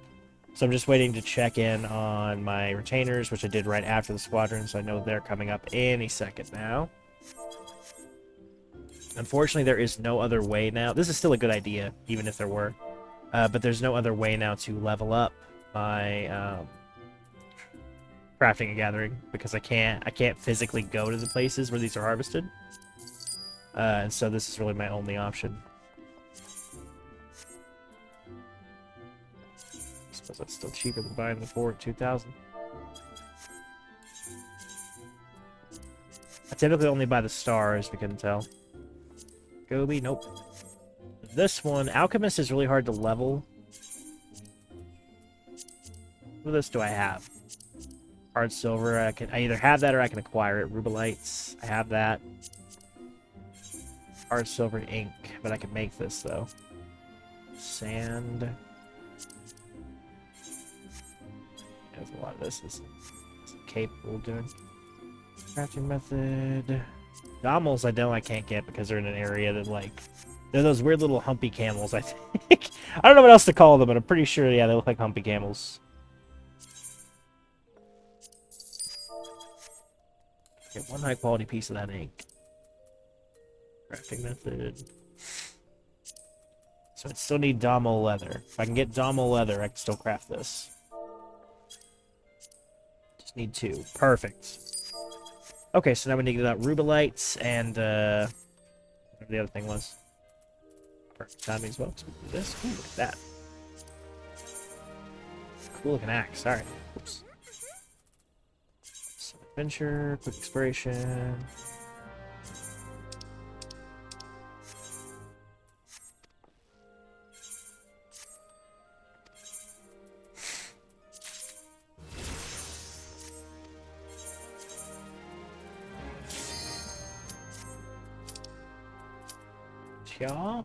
So I'm just waiting to check in on my retainers, which I did right after the squadrons. So I know they're coming up any second now. Unfortunately, there is no other way now. This is still a good idea, even if there were. But there's no other way now to level up my crafting and gathering because I can't physically go to the places where these are harvested. And so this is really my only option. I suppose that's still cheaper than buying the 4 at 2,000. I typically only buy the stars, if you couldn't tell. Gobi, nope. This one, Alchemist is really hard to level. What else do I have? Hard silver, I either have that or I can acquire it. Rubelites, I have that. Hard silver ink, but I can make this though. Sand. There's a lot of this is capable of doing. Crafting method. Dommels I can't get because they're in an area that like they're those weird little humpy camels, I think. I don't know what else to call them, but I'm pretty sure yeah, they look like humpy camels. Get one high quality piece of that ink. Crafting method. So I still need Dommel leather. If I can get Dommel leather, I can still craft this. Just need 2. Perfect. Okay, so now we need to get out Rubelites and whatever the other thing was. Perfect timing as well. So we can do this. Ooh, look at that. Cool looking axe. Alright. Oops. Some adventure, quick exploration. Yeah.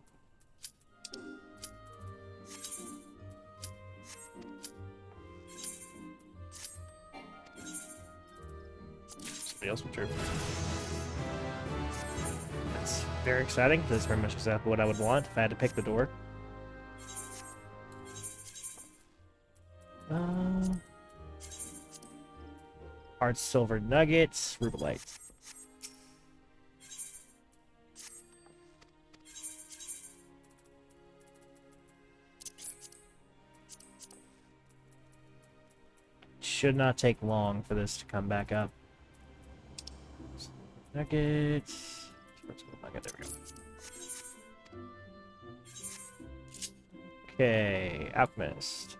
Somebody else will trip. That's very exciting. That's very much exactly what I would want if I had to pick the door. Hard silver nuggets, rubelites. Should not take long for this to come back up. Nuggets. Nugget, there we go. Okay, Alchemist.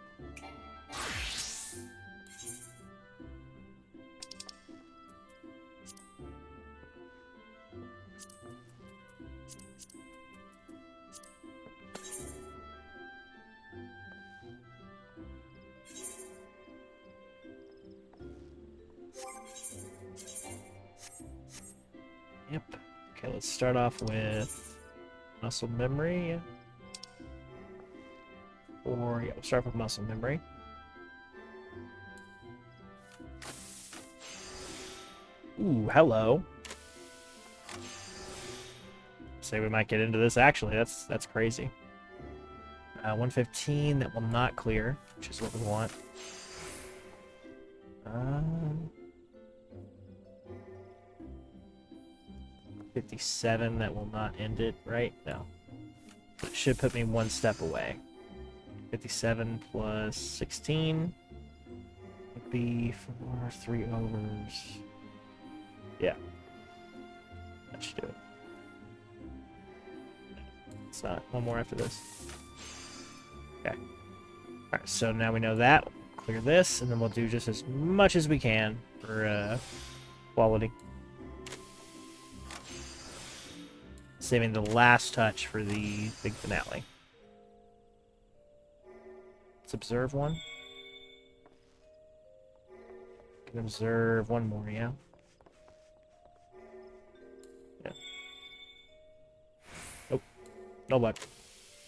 Yep. Okay, let's start off with muscle memory. Or, yeah, we'll start with muscle memory. Ooh, hello. Say we might get into this actually. That's crazy. 115, that will not clear, which is what we want. 57, that will not end it, right? No. It should put me 1 step away. 57 plus 16 would be 3 overs. Yeah. That should do it. It's not. One more after this. Okay. Alright, so now we know that. Clear this, and then we'll do just as much as we can for quality. Saving the last touch for the big finale. Let's observe one. Can observe one more, yeah? Yeah. Nope. No luck.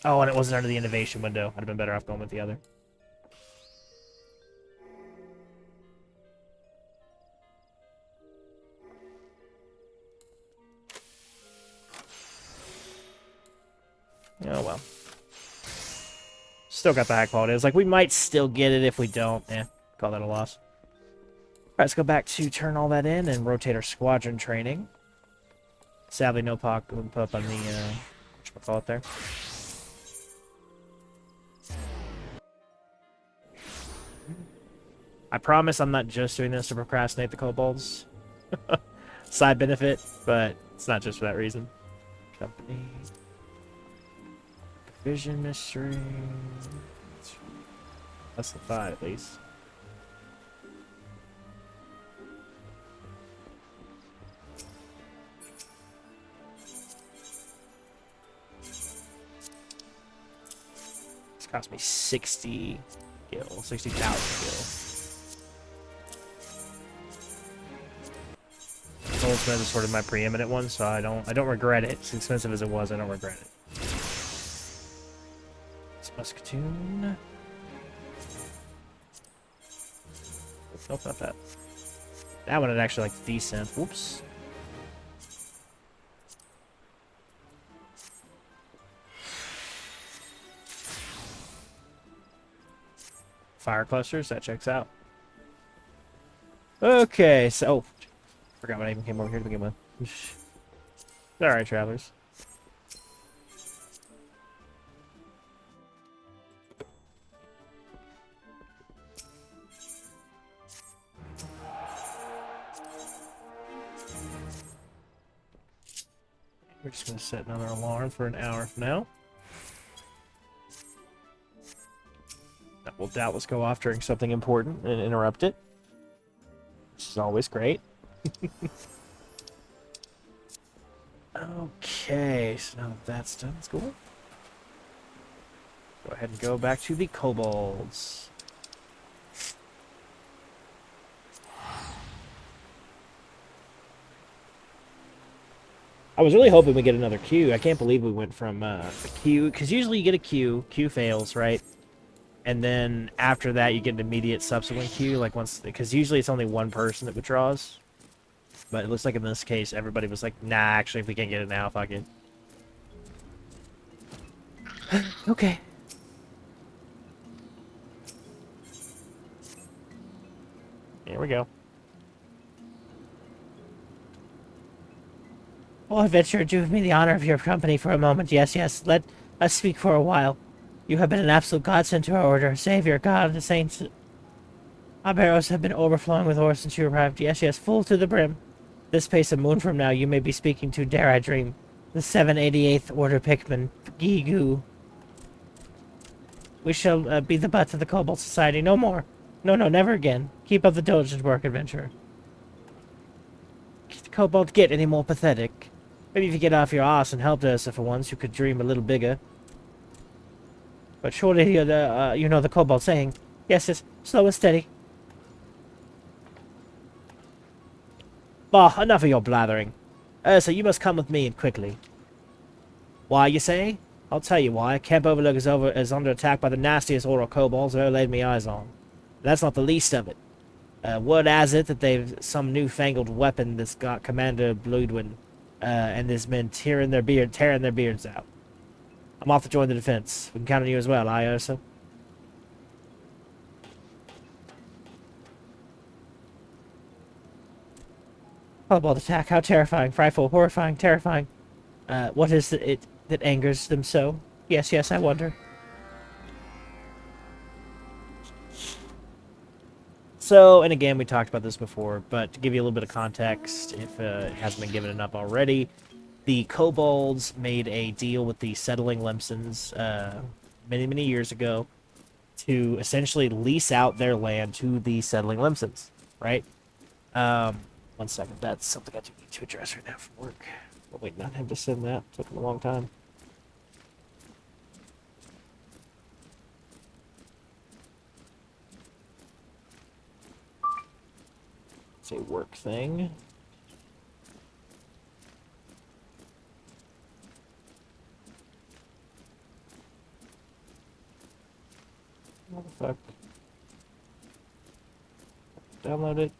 Oh, and it wasn't under the innovation window. I'd have been better off going with the other. Oh, well. Still got the high quality. I was like, we might still get it if we don't. Eh, call that a loss. Alright, let's go back to turn all that in and rotate our squadron training. Sadly, no pop up on the, whatchamacallit there. I promise I'm not just doing this to procrastinate the kobolds. Side benefit, but it's not just for that reason. Company. Vision mystery. That's the 5 at least. This cost me 60 gil, 60,000 gil. Goldsmith is sort of my preeminent one, so I don't regret it. As expensive as it was, I don't regret it. It's Muscatoon. Nope, not that. That one I'd actually like decent. Whoops. Fire clusters, that checks out. Okay, so... Oh, forgot when I even came over here to begin with. Alright, travelers. We're just going to set another alarm for an hour from now. That will doubtless go off during something important and interrupt it. Which is always great. Okay, so now that that's done, that's cool. Go ahead and go back to the kobolds. I was really hoping we get another Q. I can't believe we went from a Q, because usually you get a Q fails, right? And then after that you get an immediate subsequent Q, like once, because usually it's only one person that withdraws. But it looks like in this case everybody was like, nah, actually if we can't get it now, fuck it. Okay. Here we go. Oh, adventurer, do me the honor of your company for a moment. Yes, yes, let us speak for a while. You have been an absolute godsend to our order. Savior, God of the saints. Our barrows have been overflowing with ore since you arrived. Yes, yes, full to the brim. This pace a moon from now, you may be speaking to, dare I dream, the 788th Order Pickman, Gigu. We shall be the butt of the Cobalt Society. No more. No, no, never again. Keep up the diligent work, adventurer. Can the Cobalt get any more pathetic? Maybe if you get off your ass and helped us for once, you could dream a little bigger. But surely you're the, you know the Cobalt saying. Yes, yes, slow and steady. Bah, enough of your blathering. Ursa, you must come with me, and quickly. Why, you say? I'll tell you why. Camp Overlook is under attack by the nastiest order of kobolds I've ever laid my eyes on. That's not the least of it. Word has it that they've some newfangled weapon that's got Commander Bloodwin and his men tearing their beards out. I'm off to join the defense. We can count on you as well, aye, Ursa? Cobalt attack, how terrifying, frightful, horrifying, terrifying. What is it that angers them so? Yes, yes, I wonder. So, and again, we talked about this before, but to give you a little bit of context, if it hasn't been given enough already, the kobolds made a deal with the settling Limsons many, many years ago to essentially lease out their land to the settling Limsons, right? 1 second. That's something I do need to address right now from work. Oh, wait, not him to send that. Took him a long time. It's a work thing. What the fuck? Download it.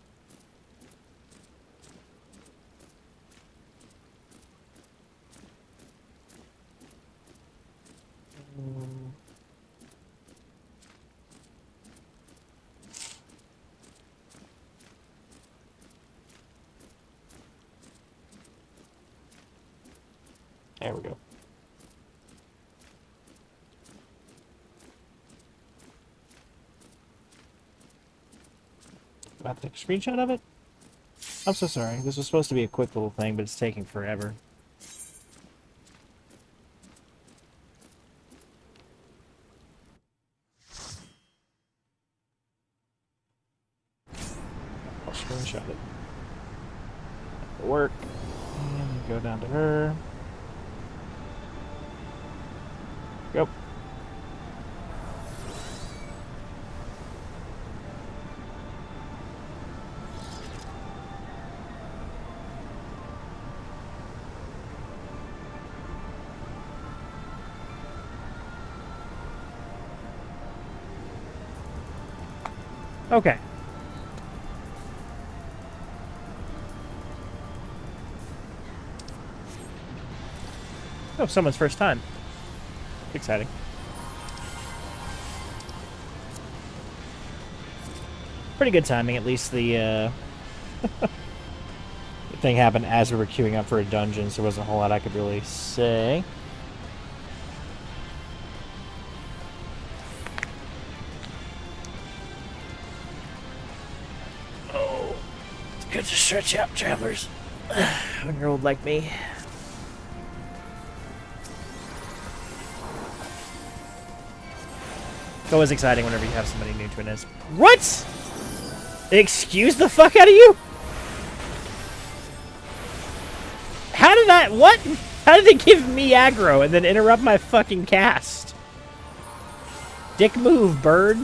There we go. Do I have to take a screenshot of it? I'm so sorry. This was supposed to be a quick little thing, but it's taking forever. I'll screenshot it. It'll work. And go down to her. Go. Okay. Oh, someone's first time. Exciting. Pretty good timing, at least the thing happened as we were queuing up for a dungeon, so there wasn't a whole lot I could really say. Oh, it's good to stretch out, travelers. When you're old like me. It's always exciting whenever you have somebody new to an NS. What? Excuse the fuck out of you? How did that... What? How did they give me aggro and then interrupt my fucking cast? Dick move, bird.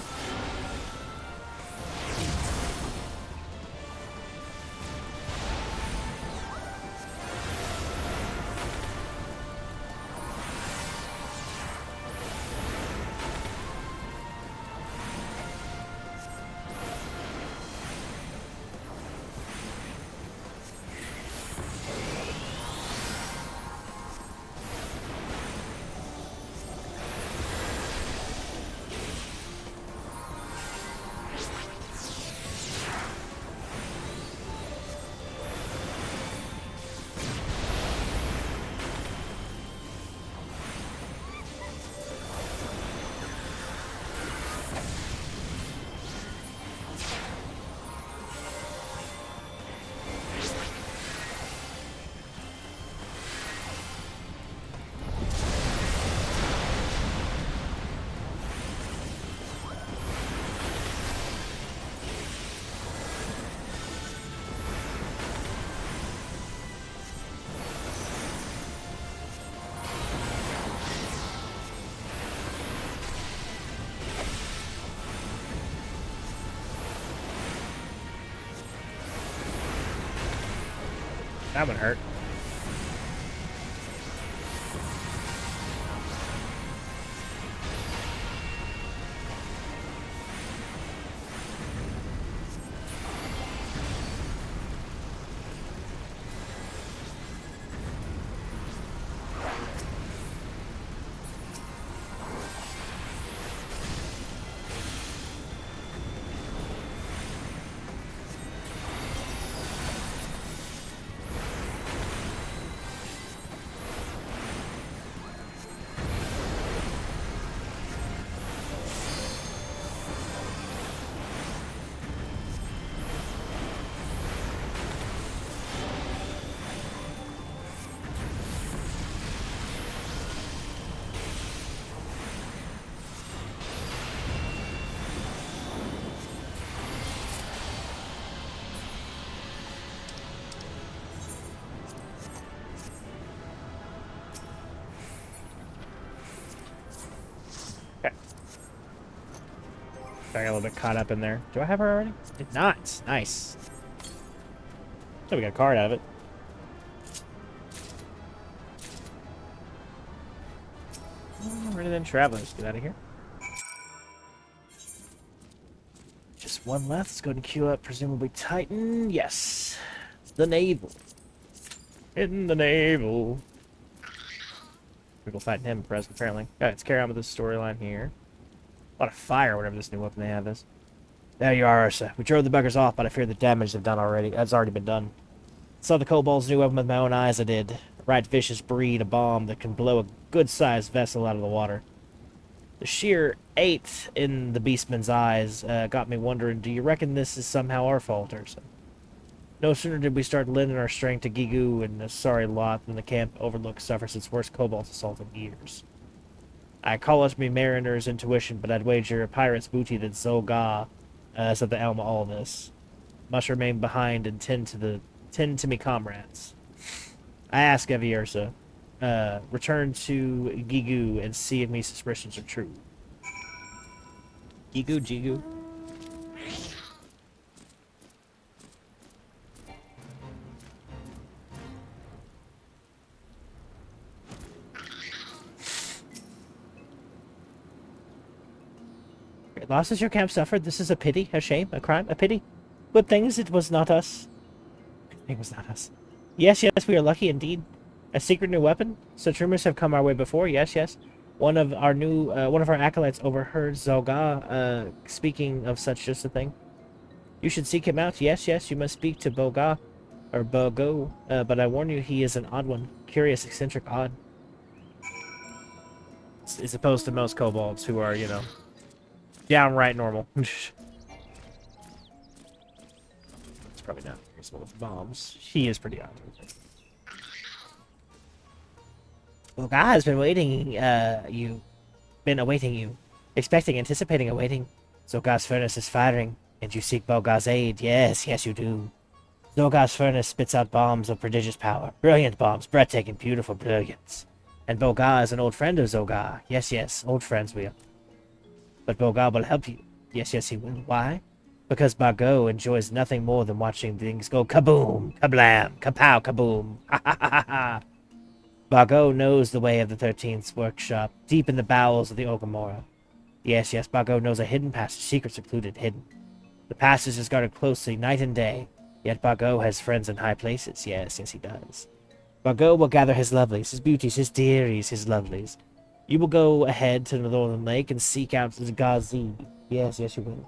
That would hurt. I got a little bit caught up in there. Do I have her already? Did not. Nice. So we got a card out of it. Where did them travelers get out of here? Just one left. Let's go and queue up, presumably Titan. Yes. The naval. In the naval. People fighting him present, apparently. Alright, let's carry on with this storyline here. A lot of fire, whatever this new weapon they have is. There you are, Ursa. We drove the buggers off, but I fear the damage they've done already. That's already been done. Saw the kobolds' new weapon with my own eyes, I did. A right vicious breed, a bomb that can blow a good-sized vessel out of the water. The sheer hate in the beastman's eyes got me wondering, do you reckon this is somehow our fault, Ursa? No sooner did we start lending our strength to Gigu and a sorry lot than the camp overlook suffers its worst cobalt assault in years. I call it me mariner's intuition, but I'd wager a pirate's booty that Zolga is at the helm of all this. Must remain behind and tend to me comrades. I ask Evie Ursa, return to Gigu and see if me suspicions are true. Gigu. Losses your camp suffered. This is a pity, a shame, a crime, a pity. Good things it was not us. It was not us. Yes, we are lucky indeed. A secret new weapon? Such rumors have come our way before. Yes. One of our acolytes overheard Zolga speaking of such just a thing. You should seek him out. Yes, you must speak to Boga or Bogo. But I warn you, he is an odd one. Curious, eccentric, odd. As opposed to most kobolds who are, downright normal. It's probably not reasonable with bombs. He is pretty odd. Boga has been awaiting you. Expecting, anticipating, awaiting. Zolga's furnace is firing, and you seek Boga's aid. Yes, you do. Zolga's furnace spits out bombs of prodigious power. Brilliant bombs, breathtaking, beautiful brilliance. And Boga is an old friend of Zolga. Yes, old friends we are. But Boga will help you. Yes, he will. Why? Because Bago enjoys nothing more than watching things go kaboom, kablam, kapow, kaboom. Ha ha ha ha. Bago knows the way of the 13th workshop, deep in the bowels of the Ogamora. Yes, Bago knows a hidden passage, secret secluded, hidden. The passage is guarded closely, night and day, yet Bago has friends in high places. Yes, he does. Bago will gather his lovelies, his beauties, his dearies, his lovelies. You will go ahead to the Northern Lake and seek out the Gazi. Yes, you will.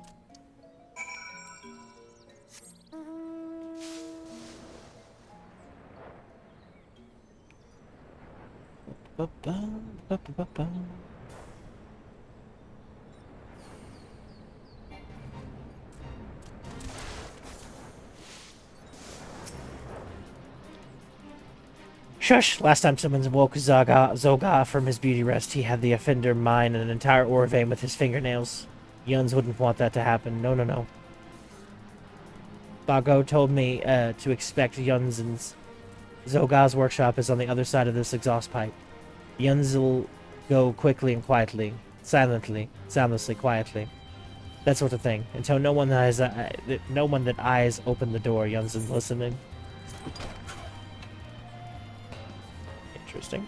Shush! Last time someone woke Zolga from his beauty rest, he had the offender mine an entire ore vein with his fingernails. Yuns wouldn't want that to happen. No. Bago told me to expect Yuns, and Zolga's workshop is on the other side of this exhaust pipe. Yuns will go quickly and quietly, soundlessly, quietly. That sort of thing. Until no one that eyes open the door, Yuns is listening. Interesting.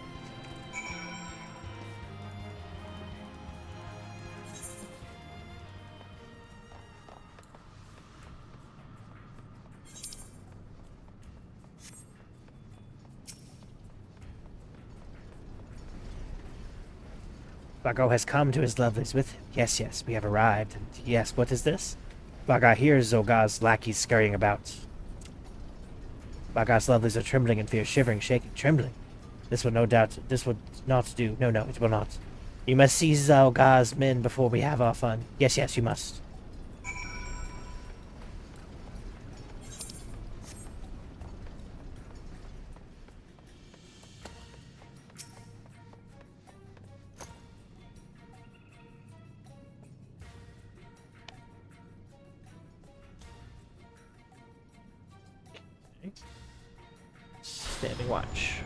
Bago has come to his lovelies with him. Yes, we have arrived. And yes, what is this? Baga hears Zolga's lackeys scurrying about. Baga's lovelies are trembling in fear, shivering, shaking, trembling. This will not do. No, it will not. You must seize Zolga's men before we have our fun. Yes, you must. Standing watch.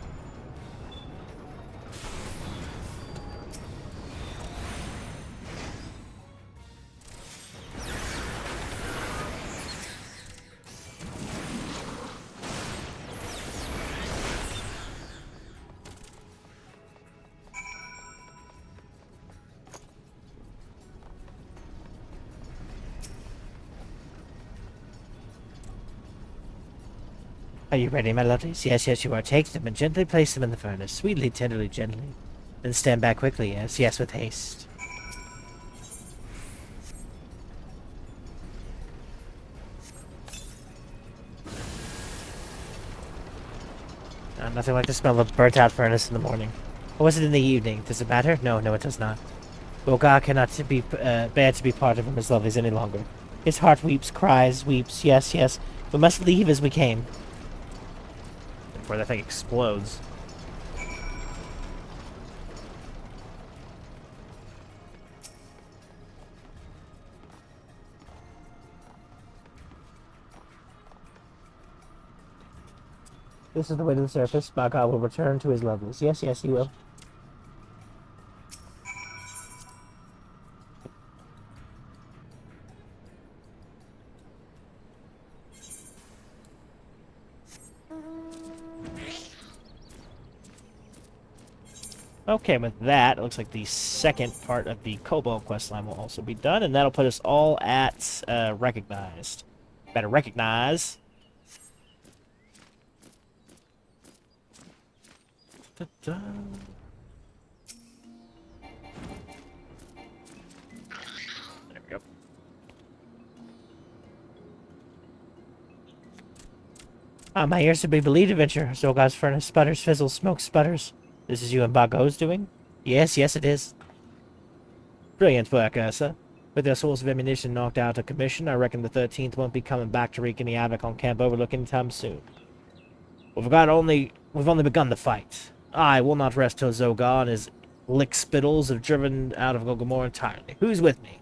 Are you ready, my lovelies? Yes, yes, you are. Take them and gently place them in the furnace. Sweetly, tenderly, gently. Then stand back quickly. Yes, yes, with haste. Nothing like the smell of burnt-out furnace in the morning. Or was it in the evening? Does it matter? No, no, it does not. Bogar cannot bear to be part of him as lovelies any longer. His heart weeps, cries, weeps. Yes, yes. We must leave as we came. Before that thing explodes. This is the way to the surface. Bogar will return to his lovelies. Yes, yes, he will. Okay, with that, it looks like the second part of the Cobalt quest line will also be done, and that'll put us all at recognized. Better recognize. Da-da. There we go. My ears to be believed, adventure. Zolgar's furnace sputters, fizzles, smoke sputters. This is you and Bago's doing? Yes, yes, it is. Brilliant work, Ursa. With their source of ammunition knocked out of commission, I reckon the 13th won't be coming back to wreak any havoc on Camp Overlook anytime soon. We've only begun the fight. I will not rest till Zogar and his lick spittles have driven out of Gogomor entirely. Who's with me?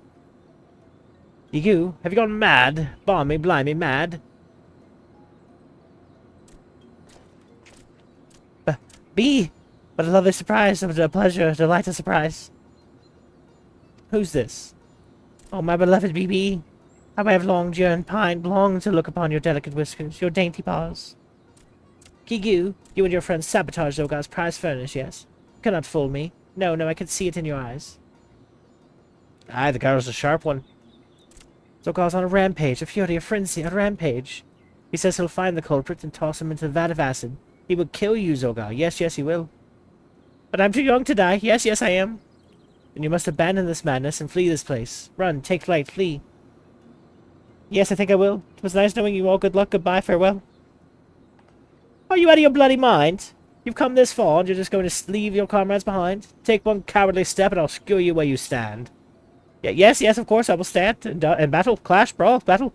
You? Have you gone mad? Balmy, blimey, mad? B! What a lovely surprise, a pleasure, a delight, a surprise. Who's this? Oh, my beloved BB. How I have longed, yearned, pined, longed to look upon your delicate whiskers, your dainty paws. Kigu, you and your friends sabotaged Zogar's prize furnace, yes? You cannot fool me. No, no, I can see it in your eyes. Aye, the girl's a sharp one. Zogar's on a rampage, a fury, a frenzy, a rampage. He says he'll find the culprit and toss him into the vat of acid. He will kill you, Zogar. Yes, yes, he will. But I'm too young to die. Yes, yes, I am. Then you must abandon this madness and flee this place. Run, take flight, flee. Yes, I think I will. It was nice knowing you all. Good luck, goodbye, farewell. Are you out of your bloody mind? You've come this far and you're just going to leave your comrades behind? Take one cowardly step and I'll skewer you where you stand. Yes, yes, of course I will stand and battle, clash, brawl, battle.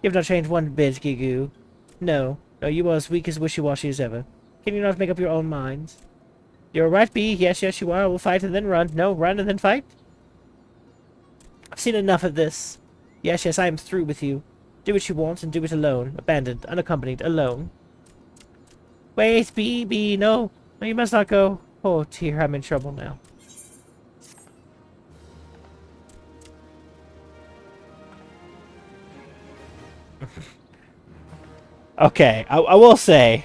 You have not changed one bit, Gigu. No, no, you are as weak as wishy-washy as ever. Can you not make up your own minds? You're right, B. Yes, yes, you are. We'll fight and then run. No, run and then fight. I've seen enough of this. Yes, yes, I am through with you. Do what you want and do it alone. Abandoned, unaccompanied, alone. Wait, B, no. No, you must not go. Oh, dear, I'm in trouble now. Okay, I will say,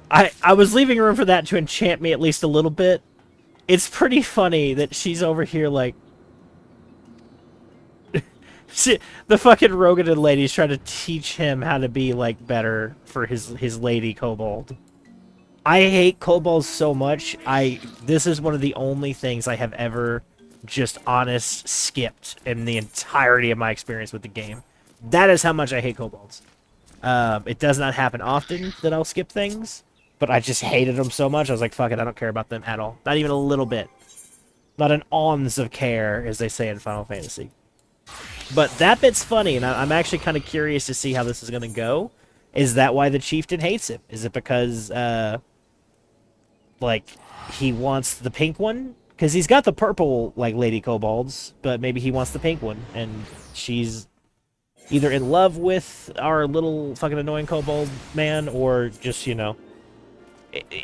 I was leaving room for that to enchant me at least a little bit. It's pretty funny that she's over here like... the fucking Rogadin lady's trying to teach him how to be, like, better for his lady kobold. I hate kobolds so much, this is one of the only things I have ever just honest skipped in the entirety of my experience with the game. That is how much I hate kobolds. It does not happen often that I'll skip things, but I just hated them so much, I was like, fuck it, I don't care about them at all. Not even a little bit. Not an ounce of care, as they say in Final Fantasy. But that bit's funny, and I'm actually kind of curious to see how this is going to go. Is that why the chieftain hates him? Is it because, like, he wants the pink one? Because he's got the purple, like, lady kobolds, but maybe he wants the pink one, and she's either in love with our little fucking annoying kobold man, or just, you know,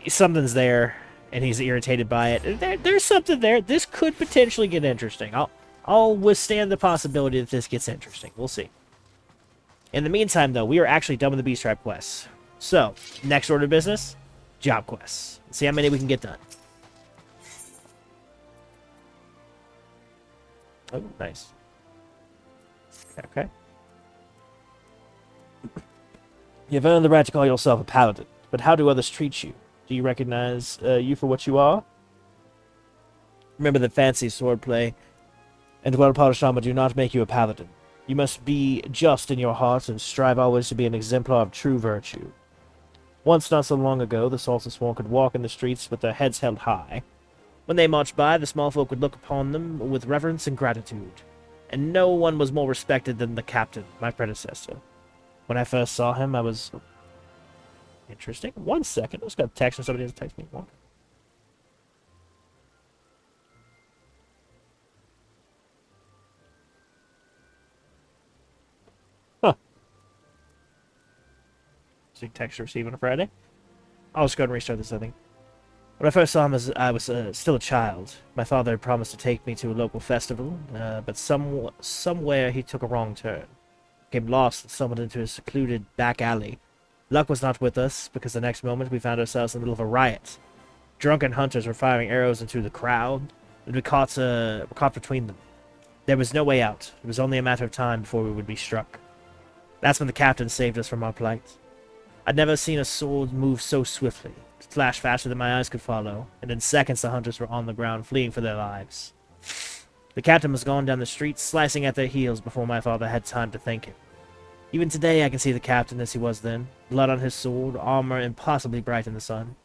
something's there, and he's irritated by it. There's something there. This could potentially get interesting. I'll withstand the possibility that this gets interesting. We'll see. In the meantime, though, we are actually done with the Beast Tribe quests. So, next order of business, job quests. Let's see how many we can get done. Oh, nice. Okay. You've earned the right to call yourself a paladin, but how do others treat you? Do you recognize you for what you are? Remember that fancy swordplay and well-polished armor do not make you a paladin. You must be just in your heart and strive always to be an exemplar of true virtue. Once, not so long ago, the Sultan Sworn could walk in the streets with their heads held high. When they marched by, the small folk would look upon them with reverence and gratitude. And no one was more respected than the captain, my predecessor. When I first saw him, I was... Interesting. 1 second. I just got a text and somebody has text me. What? Huh. See text to receive on a Friday. I'll just go ahead and restart this, I think. When I first saw him, I was still a child. My father had promised to take me to a local festival, but somewhere he took a wrong turn. Became lost and stumbled into a secluded back alley. Luck was not with us, because the next moment we found ourselves in the middle of a riot. Drunken hunters were firing arrows into the crowd, and we were caught between them. There was no way out. It was only a matter of time before we would be struck. That's when the captain saved us from our plight. I'd never seen a sword move so swiftly. It flashed faster than my eyes could follow, and in seconds the hunters were on the ground, fleeing for their lives. The captain was gone down the street, slicing at their heels before my father had time to thank him. Even today I can see the captain as he was then, blood on his sword, armor impossibly bright in the sun.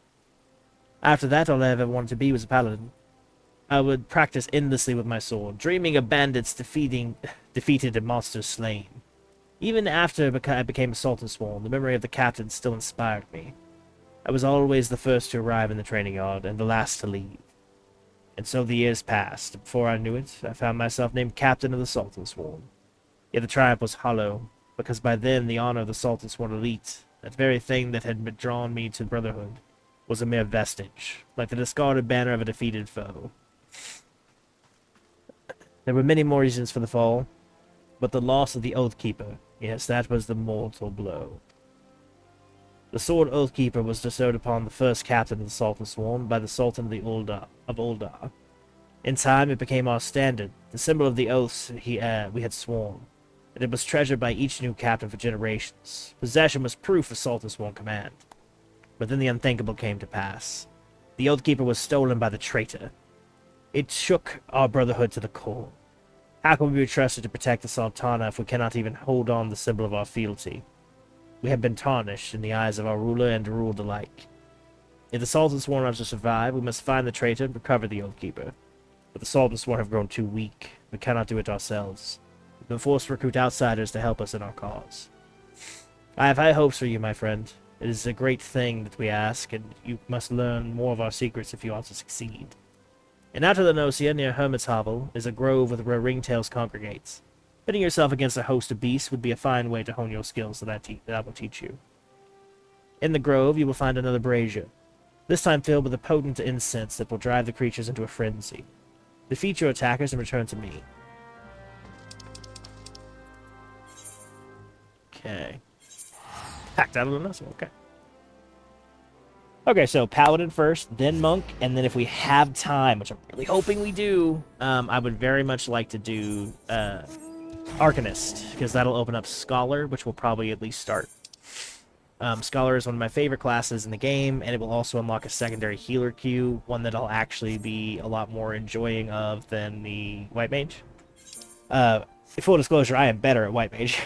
After that, all I ever wanted to be was a paladin. I would practice endlessly with my sword, dreaming of bandits defeated and monsters slain. Even after I became a Sultan Sworn, the memory of the captain still inspired me. I was always the first to arrive in the training yard, and the last to leave. And so the years passed, and before I knew it, I found myself named Captain of the Sultan Sworn. Yet the triumph was hollow, because by then the honor of the Sultan Sworn elite, that very thing that had drawn me to brotherhood, was a mere vestige, like the discarded banner of a defeated foe. There were many more reasons for the fall, but the loss of the Oathkeeper, yes, that was the mortal blow. The sword Oathkeeper was bestowed upon the first captain of the Sultan Sworn by the Sultan of Uldar. In time, it became our standard, the symbol of the oaths we had sworn, and it was treasured by each new captain for generations. Possession was proof of Sultan Sworn command. But then the unthinkable came to pass. The Oathkeeper was stolen by the traitor. It shook our brotherhood to the core. How can we be trusted to protect the Sultana if we cannot even hold on the symbol of our fealty? We have been tarnished in the eyes of our ruler and ruled alike. If the Sultan Sworn are to survive, we must find the traitor and recover the Oathkeeper. But the Sultan Sworn have grown too weak. We cannot do it ourselves. We've been forced to recruit outsiders to help us in our cause. I have high hopes for you, my friend. It is a great thing that we ask, and you must learn more of our secrets if you are to succeed. In Atalanossia, near Hermit's Hovel, is a grove where ringtails congregate. Pitting yourself against a host of beasts would be a fine way to hone your skills that I will teach you. In the grove, you will find another brazier, this time filled with a potent incense that will drive the creatures into a frenzy. Defeat your attackers and return to me. Okay. Packed out of the muscle, okay. Okay, so Paladin first, then Monk, and then if we have time, which I'm really hoping we do, I would very much like to do Arcanist, because that'll open up Scholar, which will probably at least start. Scholar is one of my favorite classes in the game, and it will also unlock a secondary healer queue, one that I'll actually be a lot more enjoying of than the White Mage. Full disclosure, I am better at White Mage.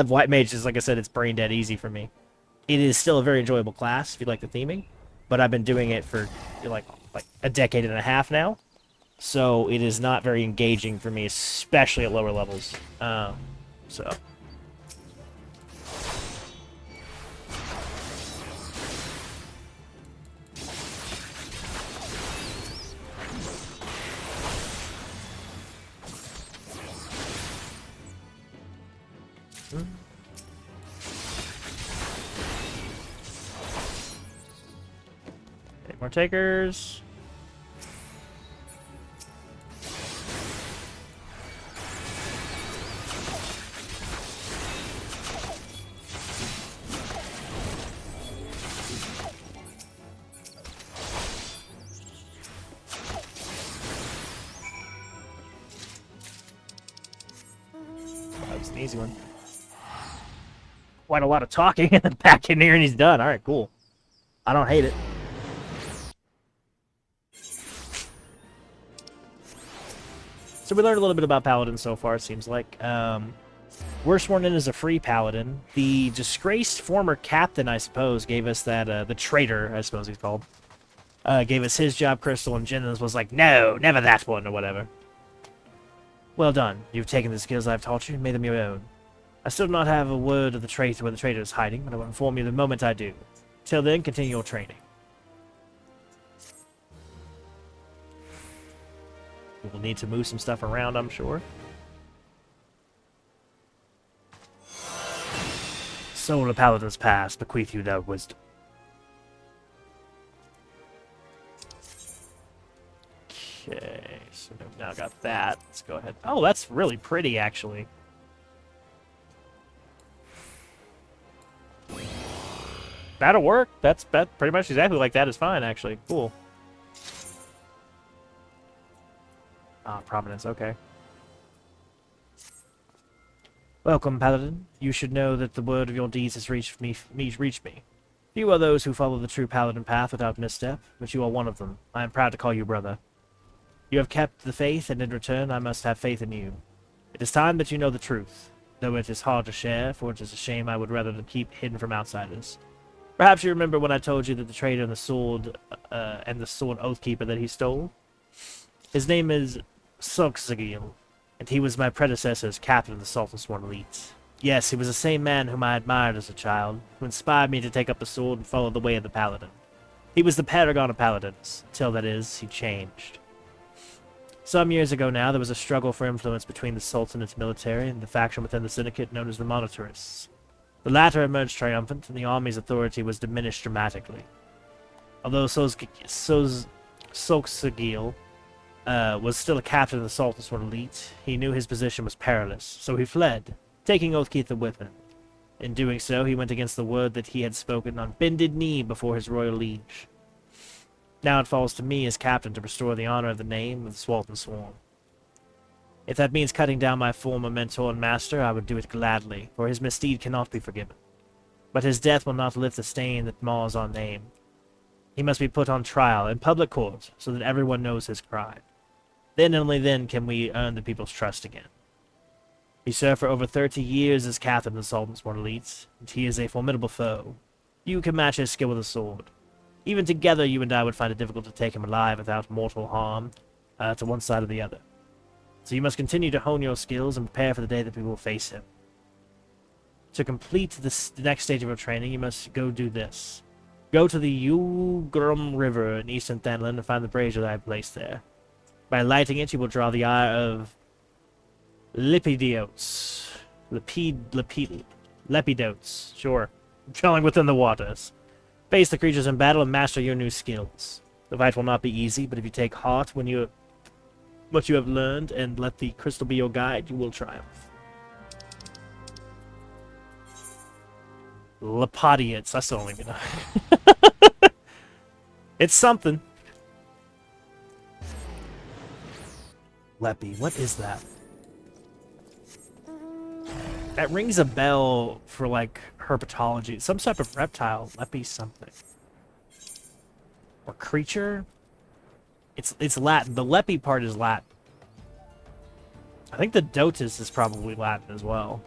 White Mage is, like I said, it's brain dead easy for me. It is still a very enjoyable class if you like the theming, but I've been doing it for like a decade and a half now, so it is not very engaging for me, especially at lower levels. So. More takers. That was an easy one. quite a lot of talking and then back in here and he's done. All right, cool. I don't hate it. So we learned a little bit about paladins so far, it seems like. We're sworn in as a free paladin. The disgraced former captain, I suppose, gave us that, the traitor, I suppose he's called, gave us his job crystal, and Jennings was like, no, never that one, or whatever. Well done. You've taken the skills I've taught you and made them your own. I still do not have a word of the traitor where the traitor is hiding, but I will inform you the moment I do. Till then, continue your training. We will need to move some stuff around, I'm sure. Soul of Paladin's past, bequeath you their wisdom. Okay, so we've now got that. Let's go ahead. Oh, that's really pretty, actually. That'll work. That pretty much exactly like that is fine, actually. Cool. Ah, Providence, okay. Welcome, Paladin. You should know that the word of your deeds has reached me. Few are those who follow the true Paladin path without misstep, but you are one of them. I am proud to call you brother. You have kept the faith, and in return I must have faith in you. It is time that you know the truth, though it is hard to share, for it is a shame I would rather than keep hidden from outsiders. Perhaps you remember when I told you that the traitor and the sword Oathkeeper that he stole? His name is Sulksagil, and he was my predecessor as captain of the Sultan's Sworn Elite. Yes, he was the same man whom I admired as a child, who inspired me to take up the sword and follow the way of the Paladin. He was the paragon of paladins, until, that is, he changed. Some years ago now, there was a struggle for influence between the Sultan and his military and the faction within the syndicate known as the Monetarists. The latter emerged triumphant, and the army's authority was diminished dramatically. Although Sulksagil was still a captain of the Sultan's Sworn Elite, he knew his position was perilous, so he fled, taking Oathkeeper with him. In doing so, he went against the word that he had spoken on bended knee before his royal liege. Now it falls to me as captain to restore the honor of the name of the Sultan Sworn. If that means cutting down my former mentor and master, I would do it gladly, for his misdeed cannot be forgiven. But his death will not lift the stain that mars our name. He must be put on trial in public court, so that everyone knows his crime. Then and only then can we earn the people's trust again. He served for over 30 years as captain of the Sultan's Sworn Elite, and he is a formidable foe. You can match his skill with a sword. Even together, you and I would find it difficult to take him alive without mortal harm to one side or the other. So you must continue to hone your skills and prepare for the day that we will face him. To complete the next stage of your training, you must go do this. Go to the Ugrum River in eastern Thanlin and find the brazier that I have placed there. By lighting it, you will draw the eye of Lepidotes. Lepidotes, sure. Dwelling within the waters. Face the creatures in battle and master your new skills. The fight will not be easy, but if you take heart what you have learned and let the crystal be your guide, you will triumph. Lepidiots, I still don't even know. It's something. Lepi, what is that? That rings a bell for, like, herpetology. Some type of reptile. Lepi something. Or creature? It's Latin. The Lepi part is Latin. I think the Dotus is probably Latin as well.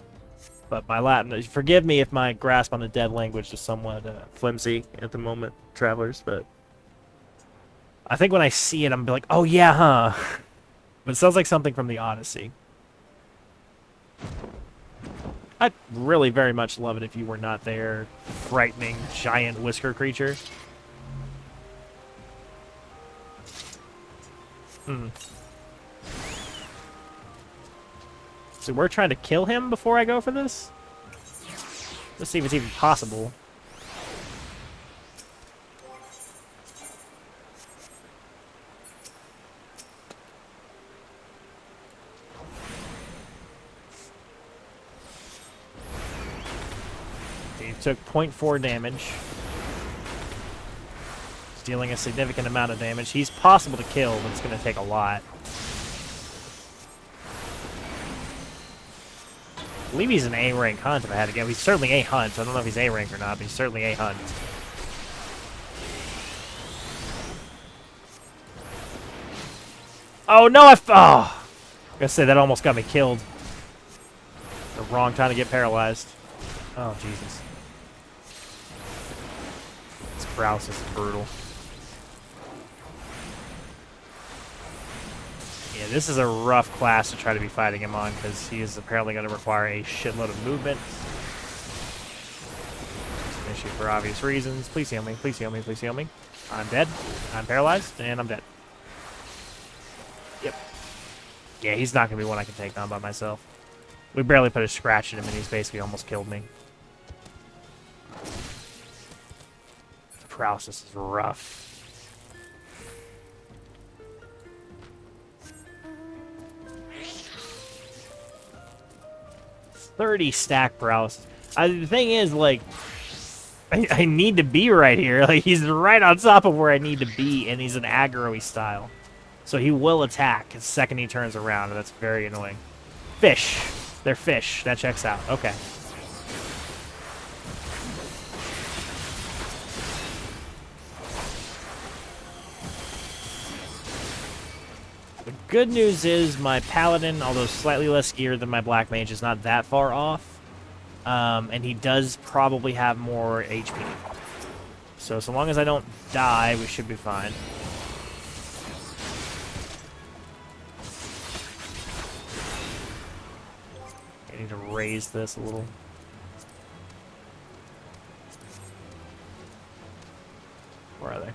But my Latin... Forgive me if my grasp on a dead language is somewhat flimsy at the moment, travelers, but... I think when I see it, I'm like, oh yeah, huh? But it sounds like something from the Odyssey. I'd really very much love it if you were not there. Frightening, giant whisker creature. So we're trying to kill him before I go for this? Let's see if it's even possible. He took 0.4 damage. He's dealing a significant amount of damage. He's possible to kill, but it's going to take a lot. I believe he's an A rank hunt if I had to go. He's certainly A hunt. I don't know if he's A rank or not, but he's certainly A hunt. Oh no! I gotta say that almost got me killed. The wrong time to get paralyzed. Oh Jesus! This paralysis is brutal. Yeah, this is a rough class to try to be fighting him on because he is apparently going to require a shitload of movement. It's an issue for obvious reasons. Please heal me, please heal me, please heal me. I'm dead. I'm paralyzed, and I'm dead. Yep. Yeah, he's not going to be one I can take on by myself. We barely put a scratch in him, and he's basically almost killed me. The paralysis is rough. 30 stack paralysis. The thing is, like, I need to be right here. Like, he's right on top of where I need to be, and he's an aggro-y style. So he will attack the second he turns around, and that's very annoying. Fish. They're fish. That checks out. Okay. The good news is my paladin, although slightly less geared than my black mage, is not that far off. And he does probably have more HP. So long as I don't die, we should be fine. I need to raise this a little. Where are they?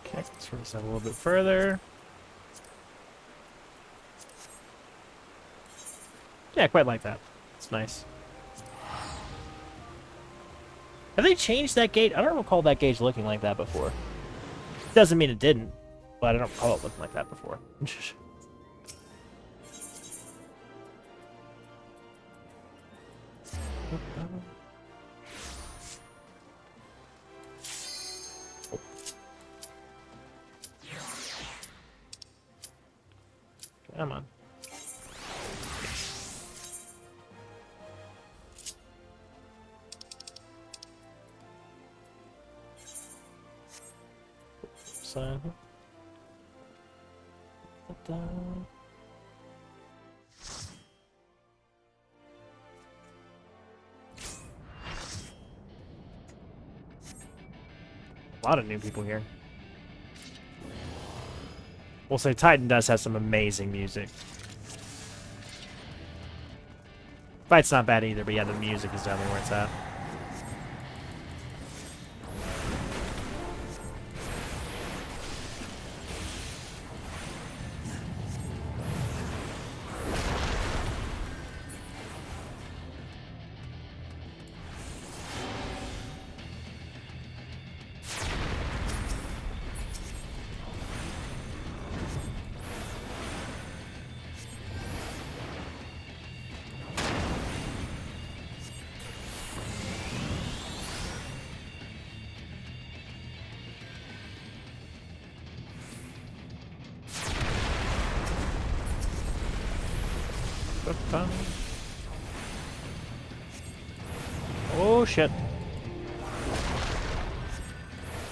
Okay, let's raise that a little bit further. Yeah, quite like that. It's nice. Have they changed that gate? I don't recall that gauge looking like that before. Doesn't mean it didn't, but I don't recall it looking like that before. Come on. A lot of new people here. We'll say Titan does have some amazing music. Fight's not bad either, but yeah, the music is definitely where it's at. Oh shit.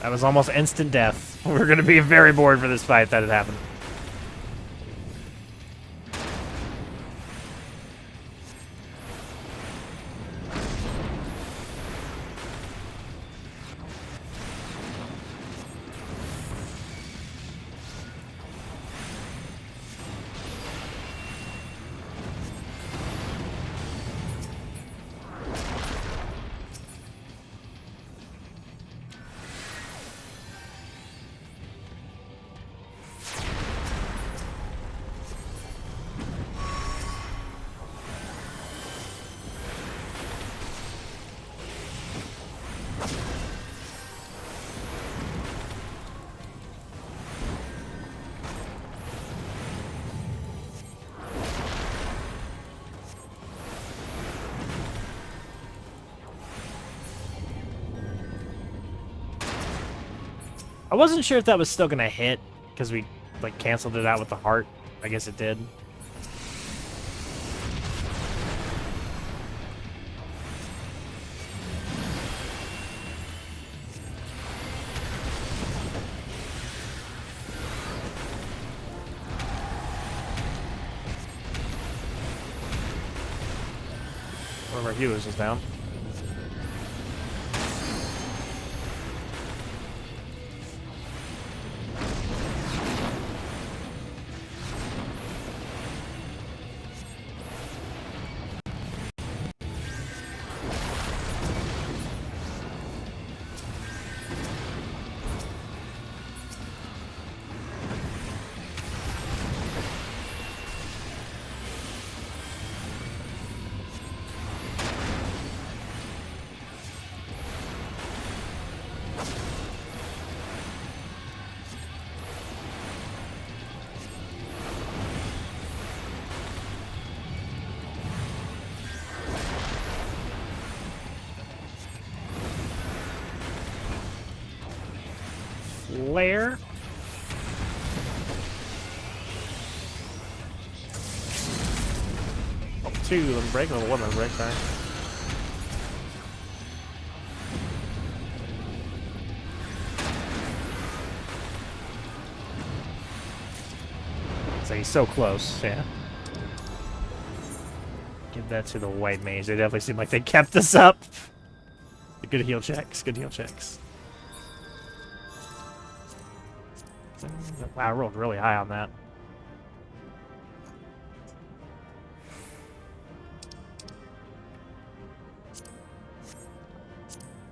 That was almost instant death. We're gonna be very bored for this fight that had happened. I wasn't sure if that was still gonna hit, because we, like, canceled it out with the heart. I guess it did. One of our healers is down. Flare. Oh, 2 of them break, or 1 of them break, sorry. So he's so close, yeah. Give that to the white mage. They definitely seem like they kept us up. Good heal checks, good heal checks. Wow, I rolled really high on that.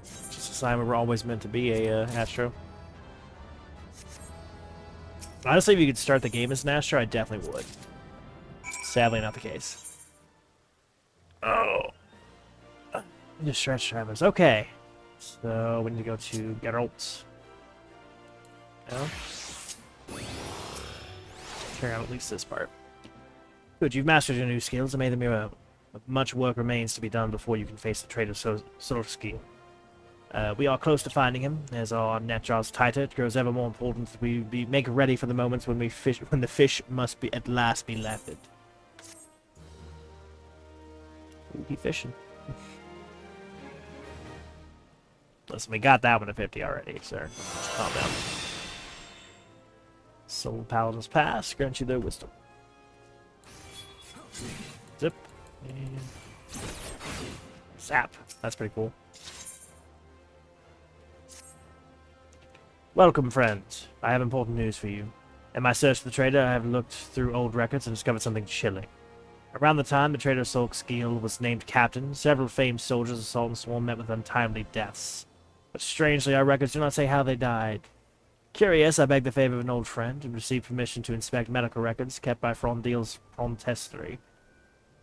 Just a sign we were always meant to be a Astro. Honestly, if you could start the game as an Astro, I definitely would. Sadly, not the case. Oh. Just stretch drivers. Okay. So, we need to go to Geralt. No? Carry out at least this part. Good, you've mastered your new skills and made them your own. But much work remains to be done before you can face the traitor Sorski. We are close to finding him. As our net draws tighter, it grows ever more important that we make ready for the moments when when the fish must be at last be landed. Ooh, he fishing. Listen, we got that one at 50 already, sir. Just calm down. Soul Paladin's Pass, grant you their wisdom. Zip. And zap. That's pretty cool. Welcome, friends. I have important news for you. In my search for the traitor, I have looked through old records and discovered something chilling. Around the time the traitor Solskeel was named captain, several famed soldiers of Sultan Swarm met with untimely deaths. But strangely, our records do not say how they died. Curious, I begged the favor of an old friend and received permission to inspect medical records kept by Frondil's Prontestery.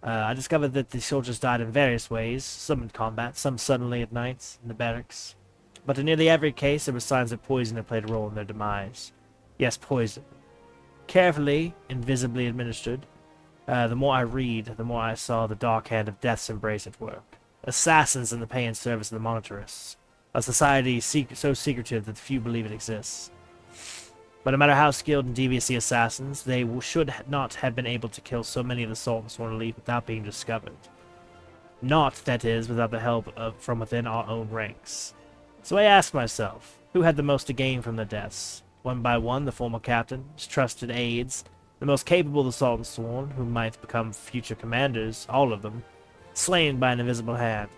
I discovered that the soldiers died in various ways, some in combat, some suddenly at night in the barracks. But in nearly every case, there were signs that poison had played a role in their demise. Yes, poison. Carefully, invisibly administered. The more I read, the more I saw the dark hand of death's embrace at work. Assassins in the pay and service of the Monitorists. A society so secretive that few believe it exists. But no matter how skilled and devious the assassins, they should not have been able to kill so many of the Sultan Sworn Elite without being discovered. Not, that is, without the help from within our own ranks. So I asked myself, who had the most to gain from the deaths? One by one, the former captain, his trusted aides, the most capable of the Sultan Sworn, who might become future commanders, all of them, slain by an invisible hand.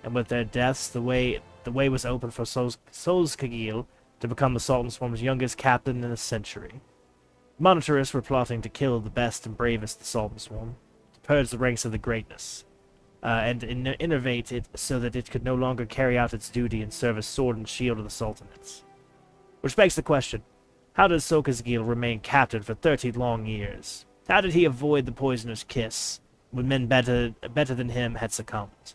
And with their deaths, the way was open for Solskagil to become the Sultan Swarm's youngest captain in a century. Monitorists were plotting to kill the best and bravest of the Sultan Swarm, to purge the ranks of the greatness, and innovate it so that it could no longer carry out its duty and serve as sword and shield of the Sultanates. Which begs the question, how did Solskagil remain captain for 30 long years? How did he avoid the poisoner's kiss, when men better than him had succumbed?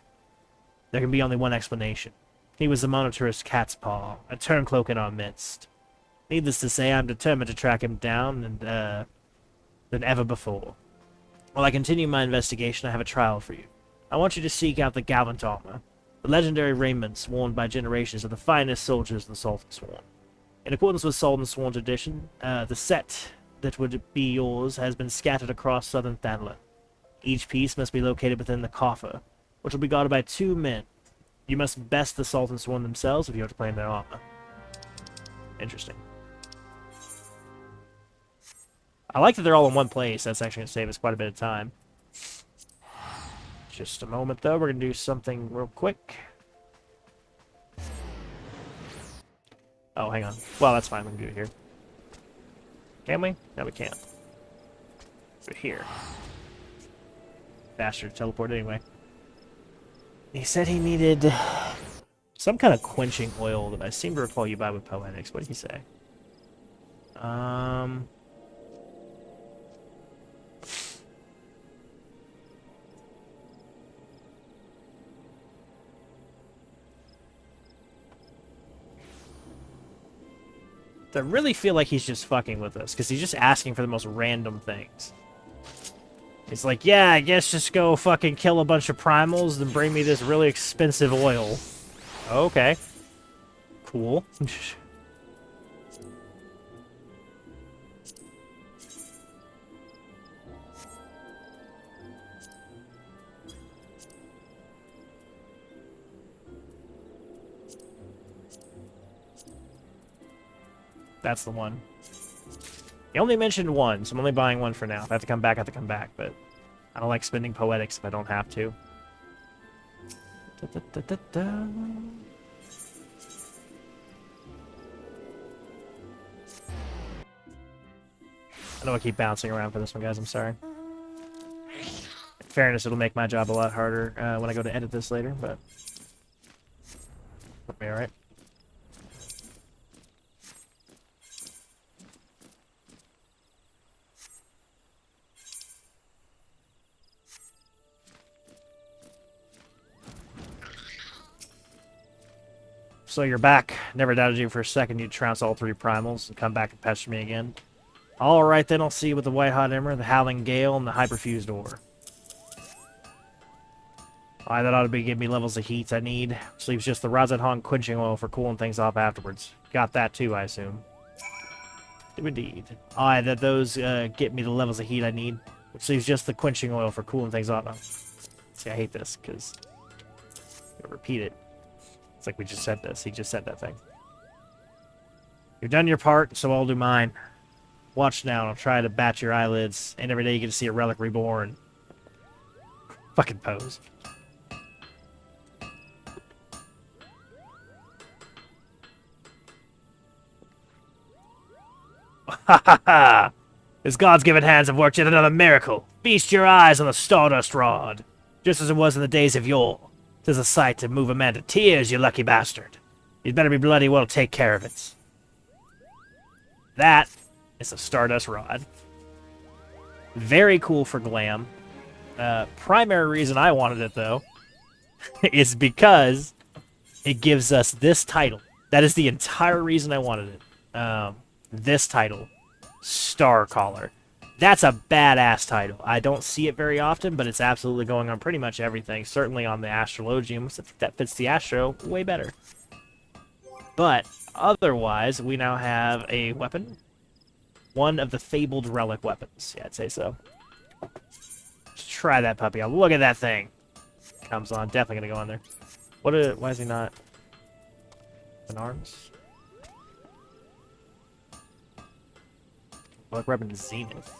There can be only one explanation. He was the Monitorist cat's paw, a turncloak in our midst. Needless to say, I'm determined to track him down than ever before. While I continue my investigation, I have a trial for you. I want you to seek out the gallant armor, the legendary raiments worn by generations of the finest soldiers of the Sultan Swarm. In accordance with Salt and Sworn tradition, the set that would be yours has been scattered across southern Thanla. Each piece must be located within the coffer, which will be guarded by 2 men. You must best the Salt and Sworn themselves if you have to claim their armor. Interesting. I like that they're all in one place. That's actually going to save us quite a bit of time. Just a moment, though. We're going to do something real quick. Oh, hang on. Well, that's fine. We can do it here. Can we? No, we can't. Do it here. Bastard teleport anyway. He said he needed some kind of quenching oil that I seem to recall you buy with Poetics. What did he say? I really feel like he's just fucking with us, because he's just asking for the most random things. He's like, yeah, I guess just go fucking kill a bunch of primals and bring me this really expensive oil. Okay. Cool. That's the one. He only mentioned one, so I'm only buying one for now. If I have to come back, I have to come back, but I don't like spending Poetics if I don't have to. I know I keep bouncing around for this one, guys. I'm sorry. In fairness, it'll make my job a lot harder when I go to edit this later, but it'll be alright. So you're back. Never doubted you for a second you'd trounce all 3 primals and come back and pester me again. Alright then, I'll see you with the White Hot Emmer, the Howling Gale, and the Hyperfused Ore. Alright, that ought to be giving me levels of heat I need. Which leaves just the Razadhan quenching oil for cooling things off afterwards. Got that too, I assume. Do indeed. Alright, that those get me the levels of heat I need. Which leaves just the quenching oil for cooling things off. Oh. See, I hate this, because... repeat it. It's like we just said this. He just said that thing. You've done your part, so I'll do mine. Watch now, and I'll try to bat your eyelids. Ain't every day you get to see a relic reborn. Fucking pose. Ha ha ha! His God's given hands have worked yet another miracle. Feast your eyes on the Stardust Rod. Just as it was in the days of yore. 'Tis a sight to move a man to tears, you lucky bastard. You'd better be bloody well take care of it. That is a Stardust Rod. Very cool for glam. Primary reason I wanted it, though, is because it gives us this title. That is the entire reason I wanted it. This title. Star Caller. That's a badass title. I don't see it very often, but it's absolutely going on pretty much everything. Certainly on the Astrologium, that fits the Astro way better. But otherwise, we now have a weapon. One of the fabled relic weapons. Yeah, I'd say so. Let's try that puppy. Look at that thing. Comes on. Definitely going to go on there. Why is he not in arms? Relic weapon Zenith.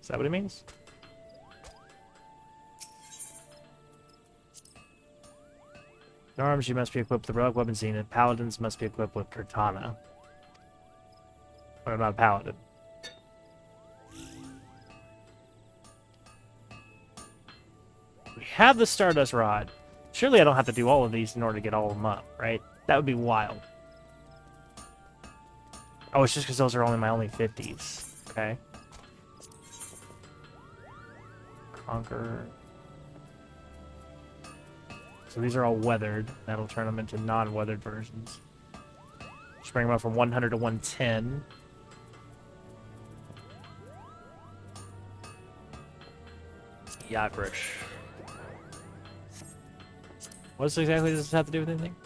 Is that what it means? In arms, you must be equipped with the relic weapon Zenith. Paladins must be equipped with Cortana. But I'm not a paladin. We have the Stardust Rod. Surely I don't have to do all of these in order to get all of them up, right? That would be wild. Oh, it's just because those are only my only 50s. Okay. Conquer. So these are all weathered. That'll turn them into non-weathered versions. Just bring them up from 100 to 110. Yakrish. What exactly does this have to do with anything?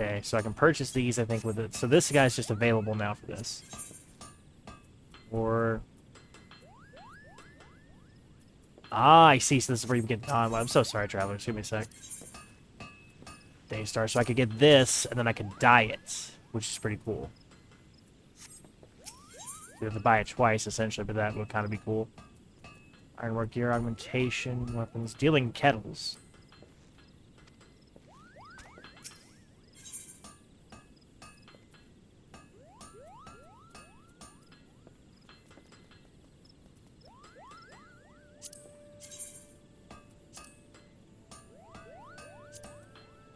Okay, so I can purchase these, I think, with it. So this guy's just available now for this. Or... Ah, I see. So this is where you get... Oh, I'm so sorry, travelers. Give me a sec. Daystar. So I could get this, and then I could dye it, which is pretty cool. You have to buy it twice, essentially, but that would kind of be cool. Ironwork gear, augmentation, weapons, dealing kettles.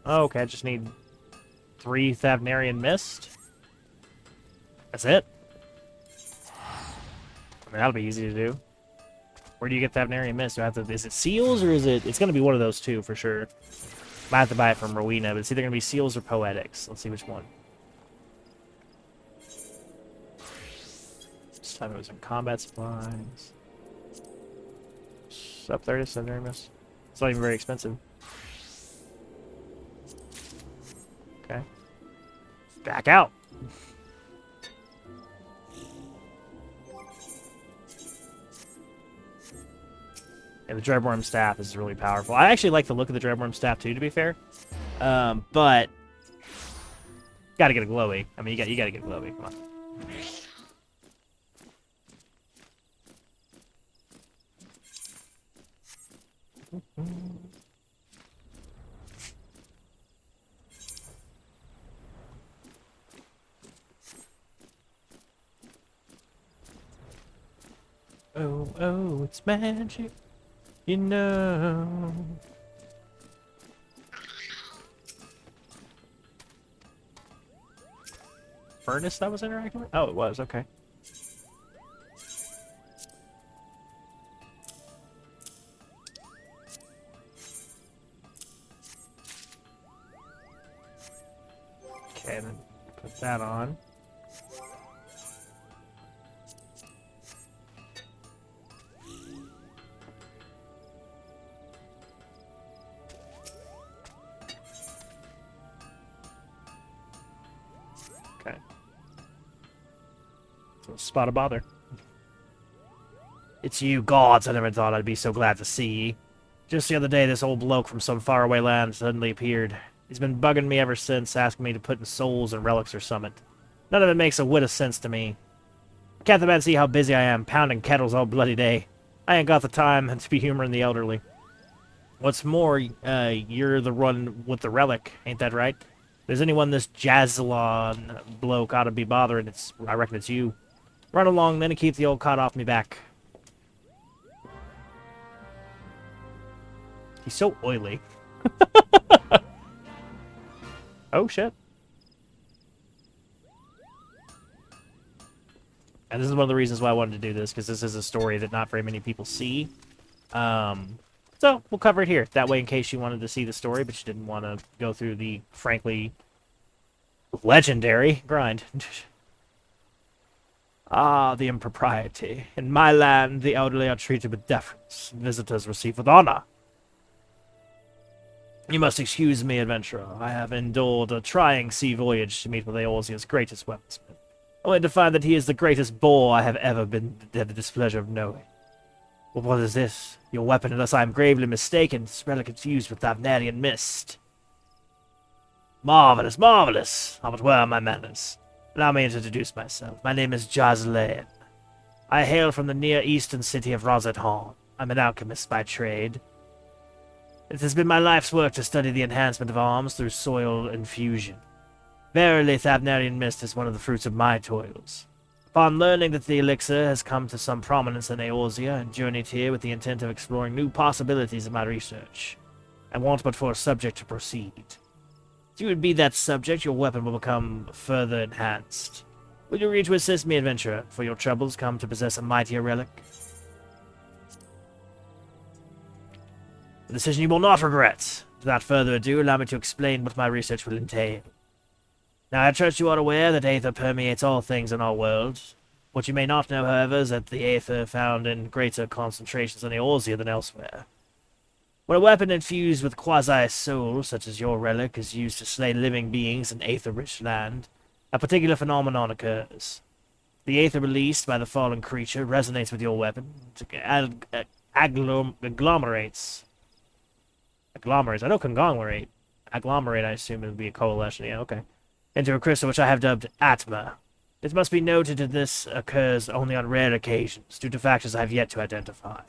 Oh, okay, I just need 3 Thavnarian Mist. That's it. I mean, that'll be easy to do. Where do you get Thavnarian Mist? Do I have to, is it seals or is it... It's going to be one of those two for sure. Might have to buy it from Rowena, but it's either going to be seals or poetics. Let's see which one. This time it was in combat supplies. Up there it is, Thavnarian Mist. It's not even very expensive. Okay. Back out. And the Dreadworm Staff is really powerful. I actually like the look of the Dreadworm Staff too, to be fair. But gotta get a glowy. I mean, you gotta get a glowy. Come on. Oh, oh, it's magic, you know. Furnace that was interacting with? Oh, it was, okay. Okay, then put that on. Okay. So spot a bother. It's you gods, I never thought I'd be so glad to see ye. Just the other day, this old bloke from some faraway land suddenly appeared. He's been bugging me ever since, asking me to put in souls and relics or summit. None of it makes a whit of sense to me. Can't the man see how busy I am, pounding kettles all bloody day? I ain't got the time to be humoring the elderly. What's more, you're the one with the relic, ain't that right? If there's anyone this Jazzalon bloke ought to be bothering, I reckon it's you. Run along then and keep the old cod off me back. He's so oily. Oh, shit. And this is one of the reasons why I wanted to do this, because this is a story that not very many people see. So, we'll cover it here. That way, in case you wanted to see the story, but you didn't want to go through the, frankly, legendary grind. Ah, the impropriety. In my land, the elderly are treated with deference. Visitors receive with honor. You must excuse me, adventurer. I have endured a trying sea voyage to meet with Eorzea's greatest weaponsmith, only to find that he is the greatest bore I have ever been had the displeasure of knowing. But what is this? Your weapon, unless I am gravely mistaken, is relic infused with Thavnarian mist. Marvelous, marvelous! Ah, but where are my manners? Allow me to introduce myself. My name is Jazlain. I hail from the near eastern city of Rosethan. I'm an alchemist by trade. It has been my life's work to study the enhancement of arms through soil infusion. Verily, Thavnarian mist is one of the fruits of my toils. Upon learning that the elixir has come to some prominence in Eorzea, I journeyed here with the intent of exploring new possibilities of my research. I want but for a subject to proceed. If you would be that subject, your weapon will become further enhanced. Will you agree to assist me, adventurer, for your troubles come to possess a mightier relic? A decision you will not regret. Without further ado, allow me to explain what my research will entail. Now, I trust you are aware that Aether permeates all things in our world. What you may not know, however, is that the Aether found in greater concentrations in Eorzea than elsewhere. When a weapon infused with quasi-soul, such as your relic, is used to slay living beings in aether-rich land, a particular phenomenon occurs. The aether released by the fallen creature resonates with your weapon, agglomerates. Agglomerates. I know conglomerate. Agglomerate, I assume, would be a coalition. Yeah, okay. Into a crystal which I have dubbed Atma. It must be noted that this occurs only on rare occasions, due to factors I have yet to identify.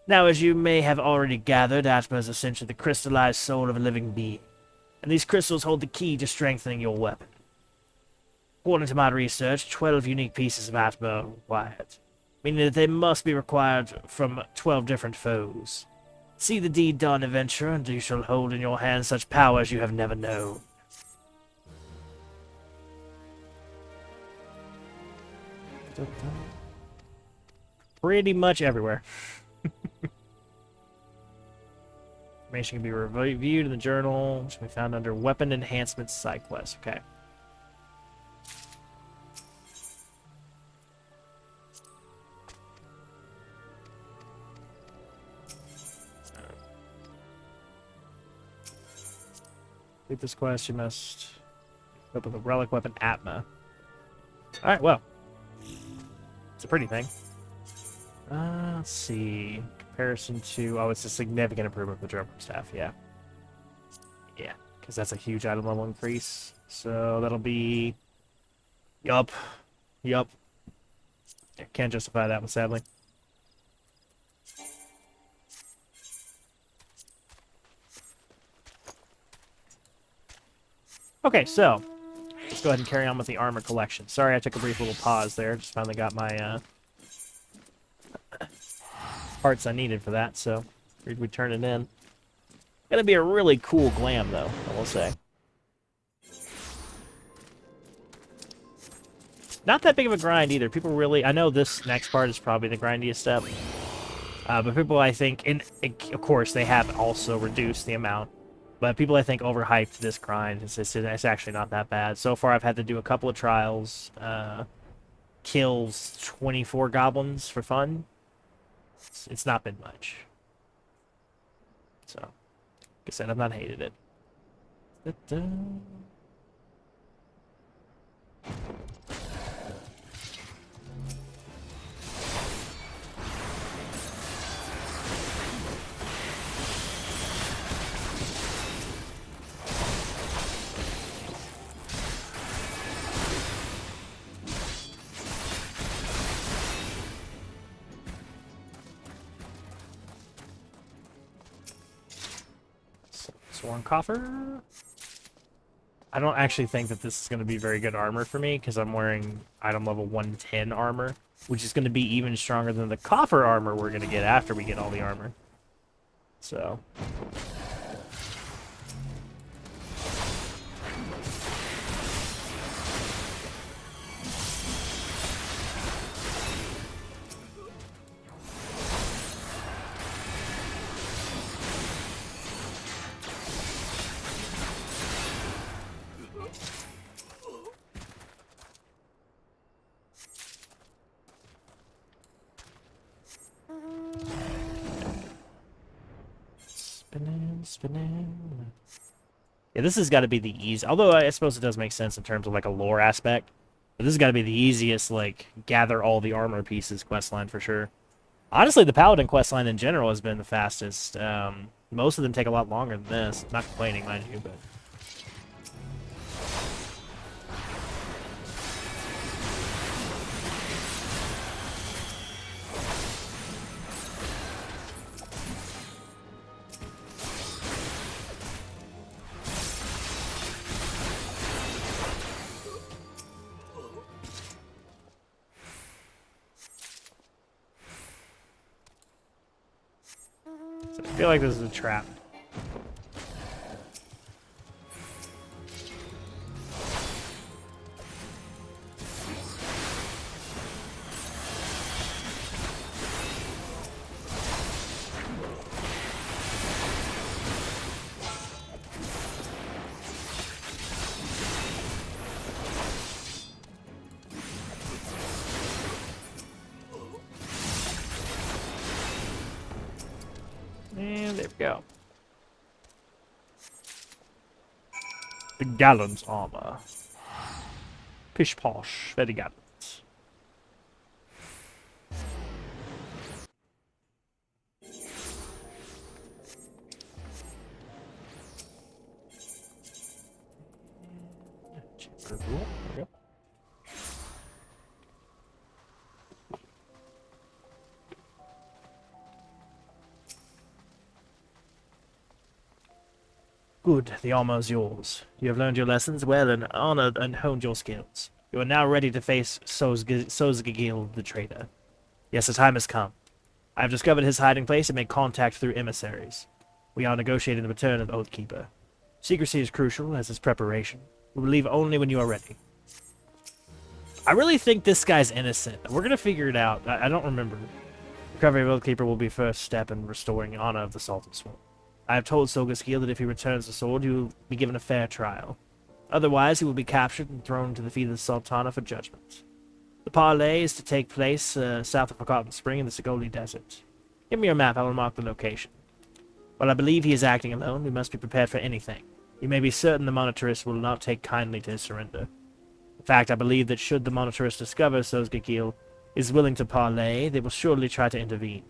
Now, as you may have already gathered, Atma is essentially the crystallized soul of a living being, and these crystals hold the key to strengthening your weapon. According to my research, 12 unique pieces of Atma are required, meaning that they must be required from 12 different foes. See the deed done, adventurer, and you shall hold in your hands such power as you have never known. Pretty much everywhere. Information can be reviewed in the journal, which can be found under Weapon Enhancement Side Quest. Okay. Complete this quest, you must open the relic weapon Atma. Alright, well. It's a pretty thing. Let's see. Comparison to... Oh, it's a significant improvement with the Drum Staff, yeah. Yeah, because that's a huge item level increase. So that'll be... Yup. Yup. Can't justify that one, sadly. Okay, so... Let's go ahead and carry on with the armor collection. Sorry I took a brief little pause there. Just finally got my, parts I needed for that, so figured we'd turn it in. Gonna be a really cool glam, though, I will say. Not that big of a grind, either. People really... I know this next part is probably the grindiest step. But people, I think... And, of course, they have also reduced the amount. But people, I think, overhyped this grind. It's actually not that bad. So far, I've had to do a couple of trials. Kills 24 goblins for fun. It's not been much. So, like I said, I've not hated it. Da-da. Sworn Coffer. I don't actually think that this is going to be very good armor for me, because I'm wearing item level 110 armor, which is going to be even stronger than the coffer armor we're going to get after we get all the armor. So... Spinning. Yeah, this has got to be the easy. Although I suppose it does make sense in terms of like a lore aspect. But this has got to be the easiest, like, gather all the armor pieces questline for sure. Honestly, the Paladin questline in general has been the fastest. Most of them take a lot longer than this. Not complaining, mind you, but... I feel like this is a trap. And there we go. The gallant armor. Pish posh, very gallant. There we go. Good, the armor is yours. You have learned your lessons well and honored and honed your skills. You are now ready to face Sozgigil the traitor. Yes, the time has come. I have discovered his hiding place and made contact through emissaries. We are negotiating the return of Oathkeeper. Secrecy is crucial, as is preparation. We will leave only when you are ready. I really think this guy's innocent. We're gonna figure it out. I don't remember. Recovery of Oathkeeper will be first step in restoring honor of the Salted Sword. I have told Sozgigil that if he returns the sword, he will be given a fair trial. Otherwise, he will be captured and thrown to the feet of the Sultana for judgment. The parley is to take place south of Forgotten Spring in the Sigoli Desert. Give me your map, I will mark the location. While I believe he is acting alone, we must be prepared for anything. You may be certain the Monitorists will not take kindly to his surrender. In fact, I believe that should the Monitorists discover Sozgigil is willing to parley, they will surely try to intervene.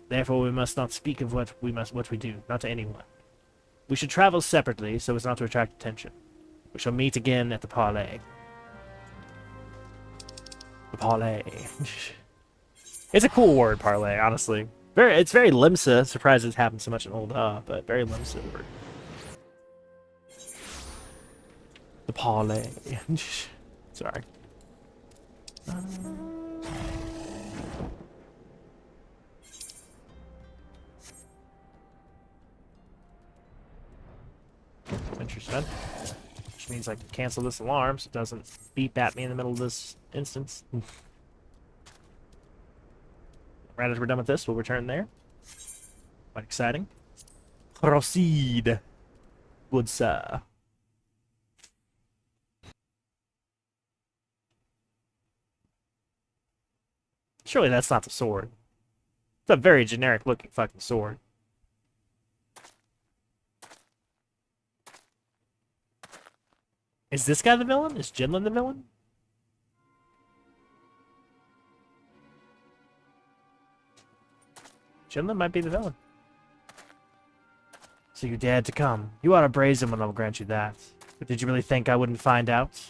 Therefore, we must not speak of what we do, not to anyone. We should travel separately so as not to attract attention. We shall meet again at the parley. The parley. It's a cool word, parley, honestly. It's very Limsa. Surprised it's happened so much in Old but very Limsa word. The parley. Sorry. Interesting. Which means I can cancel this alarm so it doesn't beep at me in the middle of this instance. Right as we're done with this, we'll return there. Quite exciting. Proceed. Good sir. Surely that's not the sword. It's a very generic looking fucking sword. Is this guy the villain? Is Jinlin the villain? Jinlin might be the villain. So you dared to come. You are a brazen one, I'll grant you that. But did you really think I wouldn't find out?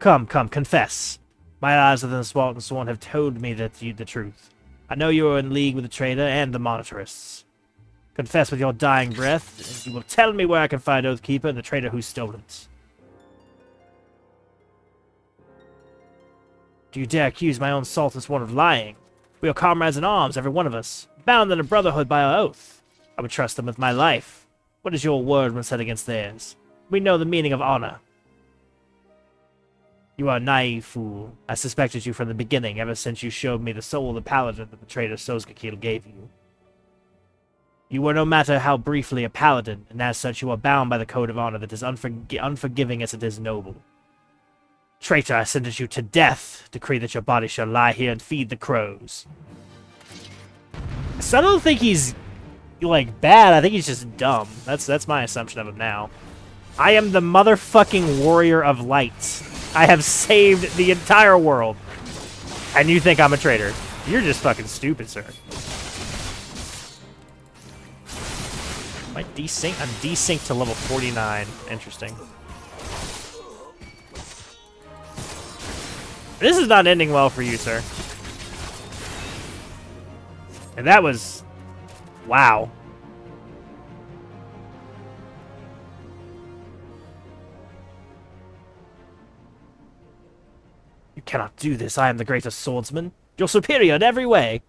Come, confess. My eyes within the Swallow Sworn have told me that the truth. I know you are in league with the traitor and the Monitorists. Confess with your dying breath, and you will tell me where I can find Oathkeeper and the traitor who stole it. Do you dare accuse my own Salted Sworn of lying? We are comrades in arms, every one of us, bound in a brotherhood by our oath. I would trust them with my life. What is your word when set against theirs? We know the meaning of honor. You are a naive fool. I suspected you from the beginning, ever since you showed me the soul of the paladin that the traitor Sozgigil gave you. You were no matter how briefly a paladin, and as such you are bound by the code of honor that is unforgiving as it is noble. Traitor, I sentence you to death. Decree that your body shall lie here and feed the crows. So I don't think he's, like, bad. I think he's just dumb. That's my assumption of him now. I am the motherfucking warrior of light. I have saved the entire world. And you think I'm a traitor. You're just fucking stupid, sir. Am I desync? I'm desynced to level 49. Interesting. This is not ending well for you, sir. And that was... wow. You cannot do this. I am the greatest swordsman. You're superior in every way.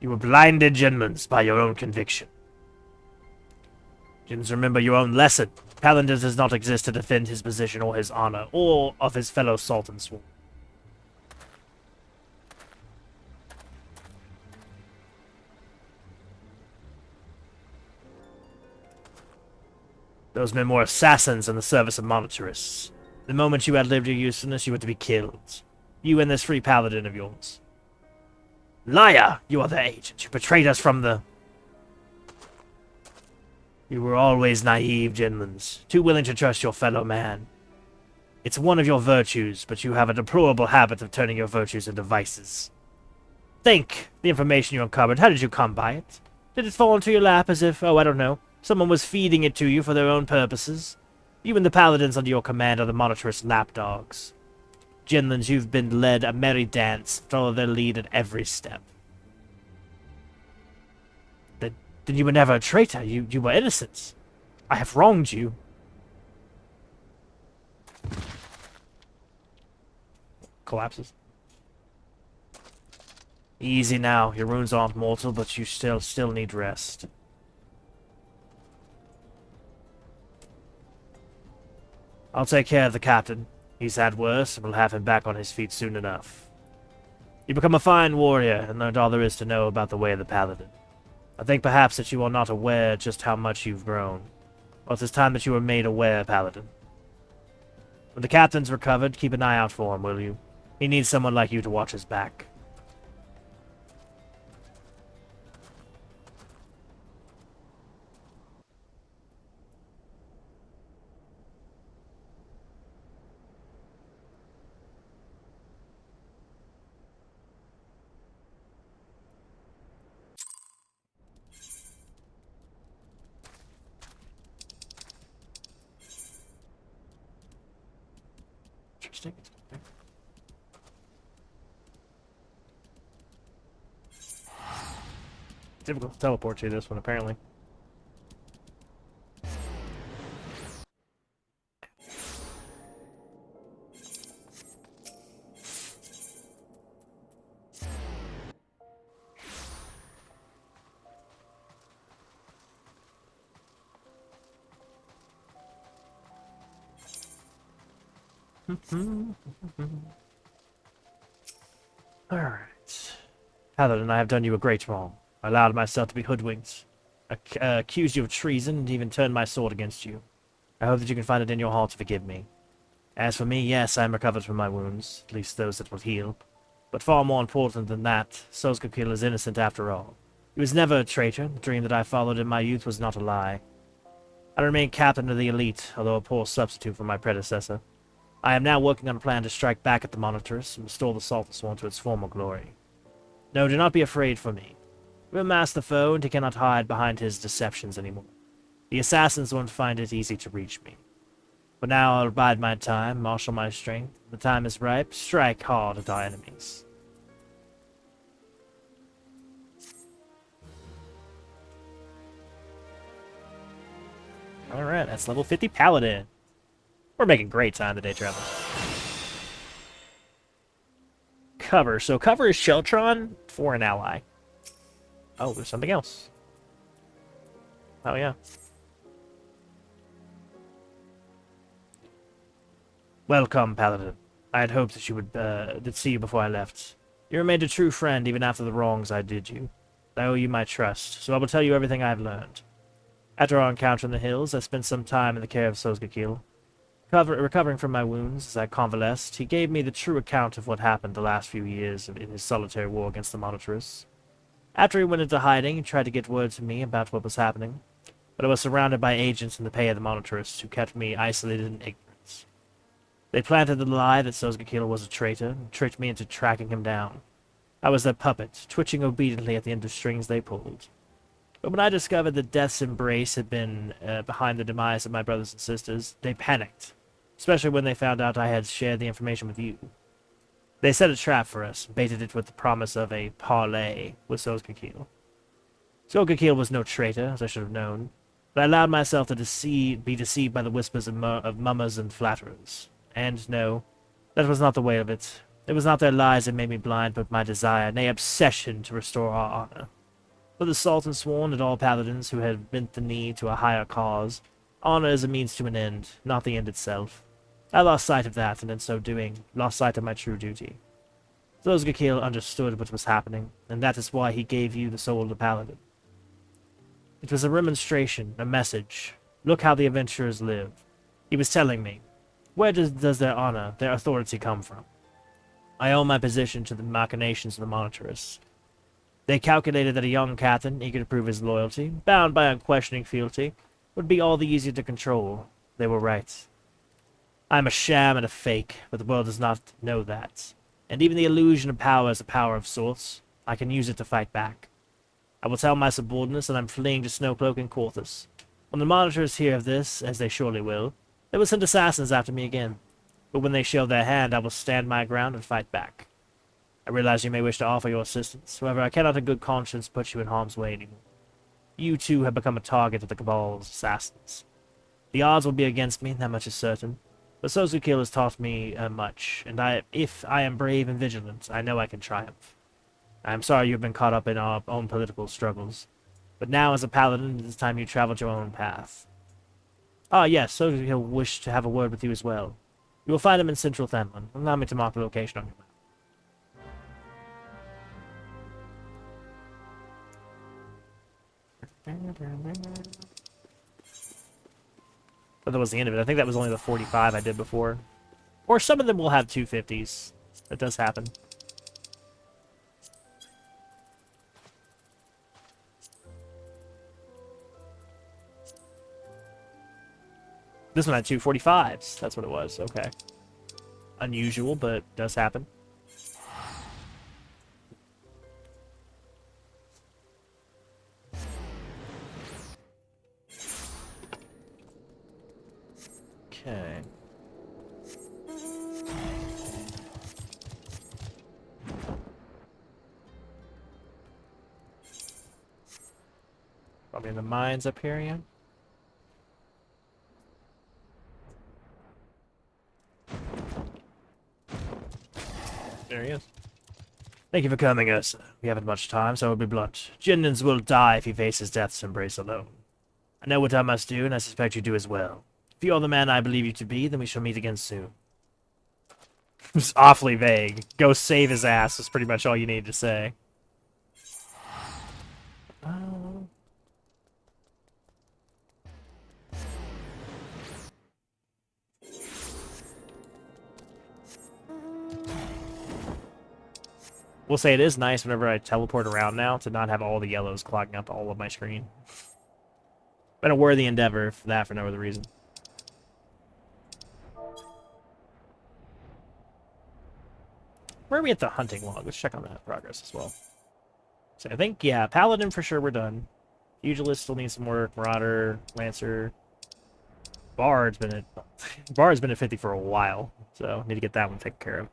You were blinded, Jinmans, by your own conviction. Jins, remember your own lesson. Paladin does not exist to defend his position or his honor, or of his fellow Sultan Sworn. Those men were assassins in the service of Monitorists. The moment you outlived your usefulness, you were to be killed. You and this free paladin of yours. Liar! You are the agent. You betrayed us from the... You were always naive, Jinlins, too willing to trust your fellow man. It's one of your virtues, but you have a deplorable habit of turning your virtues into vices. Think! The information you uncovered, how did you come by it? Did it fall into your lap as if, oh, I don't know, someone was feeding it to you for their own purposes? You and the paladins under your command are the monitorist lapdogs. Jinlins, you've been led a merry dance, follow their lead at every step. Then you were never a traitor. You were innocent. I have wronged you. Collapses. Easy now. Your wounds aren't mortal, but you still need rest. I'll take care of the captain. He's had worse, and we'll have him back on his feet soon enough. You become a fine warrior, and learned all there is to know about the way of the paladin. I think perhaps that you are not aware just how much you've grown. Well, it is time that you were made aware, paladin. When the captain's recovered, keep an eye out for him, will you? He needs someone like you to watch his back. Interesting. Difficult to teleport to this one, apparently. Alright. Paladin, I have done you a great wrong. I allowed myself to be hoodwinked, accused you of treason, and even turned my sword against you. I hope that you can find it in your heart to forgive me. As for me, yes, I am recovered from my wounds, at least those that will heal. But far more important than that, Sozgakil is innocent after all. He was never a traitor. The dream that I followed in my youth was not a lie. I remain captain of the elite, although a poor substitute for my predecessor. I am now working on a plan to strike back at the Monitress and restore the Salton Sworn to its former glory. No, do not be afraid for me. We will mask the foe, and he cannot hide behind his deceptions anymore. The assassins won't find it easy to reach me. But now I'll bide my time, marshal my strength. When the time is ripe, strike hard at our enemies. Alright, that's level 50 Paladin. We're making great time today, traveler. Cover. So cover is Sheltron for an ally. Oh, there's something else. Oh, yeah. Welcome, Paladin. I had hoped that you would see you before I left. You remained a true friend even after the wrongs I did you. I owe you my trust, so I will tell you everything I have learned. After our encounter in the hills, I spent some time in the care of Sozgakil. Recovering from my wounds as I convalesced, he gave me the true account of what happened the last few years in his solitary war against the Monitress. After he went into hiding, he tried to get word to me about what was happening, but I was surrounded by agents in the pay of the Monitress who kept me isolated in ignorance. They planted the lie that Sozgakil was a traitor and tricked me into tracking him down. I was their puppet, twitching obediently at the end of strings they pulled. But when I discovered that Death's embrace had been behind the demise of my brothers and sisters, they panicked. Especially when they found out I had shared the information with you. They set a trap for us, baited it with the promise of a parley with Sozgakil. Sozgakil was no traitor, as I should have known, but I allowed myself to be deceived by the whispers of mummers and flatterers. And no, that was not the way of it. It was not their lies that made me blind, but my desire, nay, obsession to restore our honor. For the Salton Sworn and all paladins who had bent the knee to a higher cause, honor is a means to an end, not the end itself. I lost sight of that, and in so doing, lost sight of my true duty. Sozgakil understood what was happening, and that is why he gave you the soul of the paladin. It was a remonstration, a message. Look how the adventurers live. He was telling me, where does their honor, their authority come from? I owe my position to the machinations of the Monitress. They calculated that a young captain, eager to prove his loyalty, bound by unquestioning fealty, would be all the easier to control. They were right. I am a sham and a fake, but the world does not know that. And even the illusion of power is a power of sorts. I can use it to fight back. I will tell my subordinates that I'm fleeing to Snowcloak and Quarthus. When the monitors hear of this, as they surely will, they will send assassins after me again. But when they show their hand, I will stand my ground and fight back. I realize you may wish to offer your assistance. However, I cannot in good conscience put you in harm's way anymore. You, too, have become a target of the Cabal's assassins. The odds will be against me, that much is certain. But Sozukil has taught me much, and if I am brave and vigilant, I know I can triumph. I am sorry you have been caught up in our own political struggles. But now, as a paladin, it is time you traveled your own path. Ah, yes, Sozukil wished to have a word with you as well. You will find him in central Thenlan. Allow me to mark the location on your map. But that was the end of it. I think that was only the 45 I did before. Or some of them will have 250s. That does happen. This one had 245s. That's what it was. Okay. Unusual, but does happen. Okay. Probably in the mines up here, yeah? There he is. Thank you for coming, Ursa. We haven't much time, so I will be blunt. Jennings will die if he faces death's embrace alone. I know what I must do, and I suspect you do as well. If you are the man I believe you to be, then we shall meet again soon. It's awfully vague. Go save his ass is pretty much all you need to say. We'll say it is nice whenever I teleport around now to not have all the yellows clogging up all of my screen. Been a worthy endeavor for that for no other reason. Where are we at the hunting log? Let's check on that progress as well. So I think, yeah, Paladin for sure we're done. Pugilist still needs some work. Marauder, Lancer. Bard's been at 50 for a while, so need to get that one taken care of.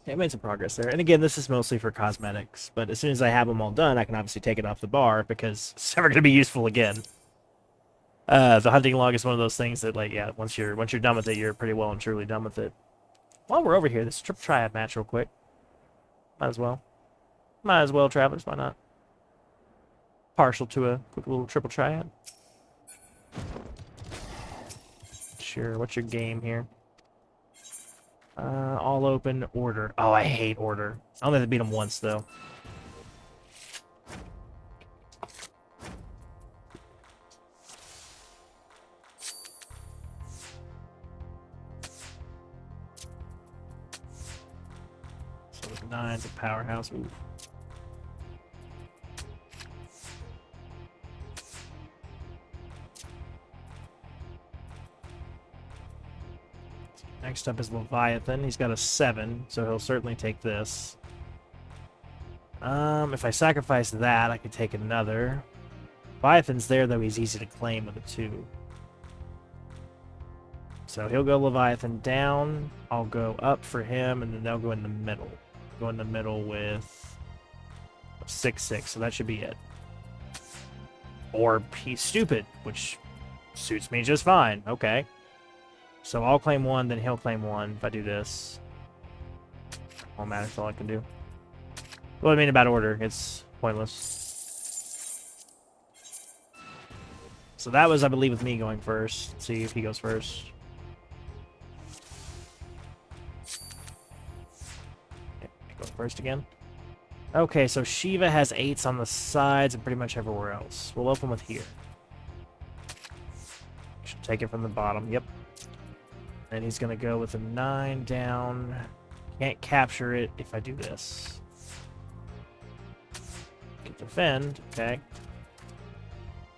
Yeah, I made some progress there. And again, this is mostly for cosmetics, but as soon as I have them all done, I can obviously take it off the bar because it's never going to be useful again. The hunting log is one of those things that, like, yeah, once you're done with it, you're pretty well and truly done with it. While we're over here, this triple triad match real quick. Might as well. Might as well, travelers. Why not? Partial to a quick little triple triad. Sure. What's your game here? All open, order. Oh, I hate order. I only have to beat them once, though. So with 9's a powerhouse. Ooh. Next up is Leviathan. He's got a 7, so he'll certainly take this. If I sacrifice that, I could take another. Leviathan's there, though he's easy to claim with a 2. So he'll go Leviathan down. I'll go up for him, and then they'll go in the middle. Go in the middle with 6/6, so that should be it. Or he's stupid, which suits me just fine. Okay. So I'll claim 1, then he'll claim 1 if I do this. Won't matter, that's all I can do. What I mean about order, it's pointless. So that was, I believe, with me going first. Let's see if he goes first. Okay, go first again. Okay, so Shiva has 8s on the sides and pretty much everywhere else. We'll open with here. Should take it from the bottom, yep. And he's going to go with a 9 down Can't capture it if I do this. Get defend, okay.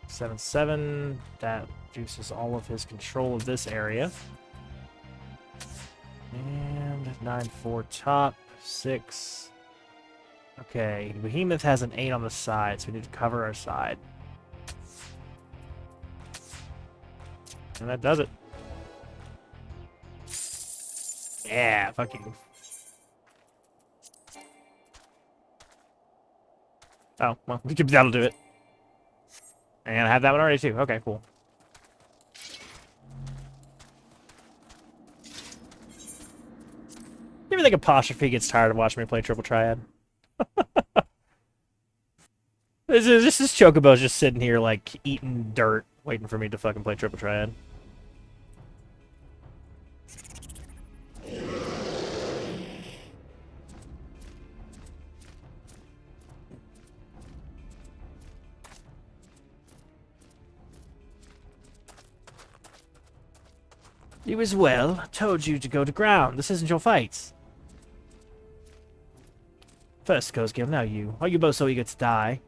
7-7, that reduces all of his control of this area. And 9-4 top, 6. Okay, Behemoth has an 8 on the side, so we need to cover our side. And that does it. Yeah, fuck you. Oh, well, that'll do it. And I have that one already, too. Okay, cool. You ever think Apostrophe gets tired of watching me play Triple Triad? This Chocobo's just sitting here, like, eating dirt, waiting for me to fucking play Triple Triad. You as well. I told you to go to ground. This isn't your fight. First goes Gil, now you. Are you both so eager to die?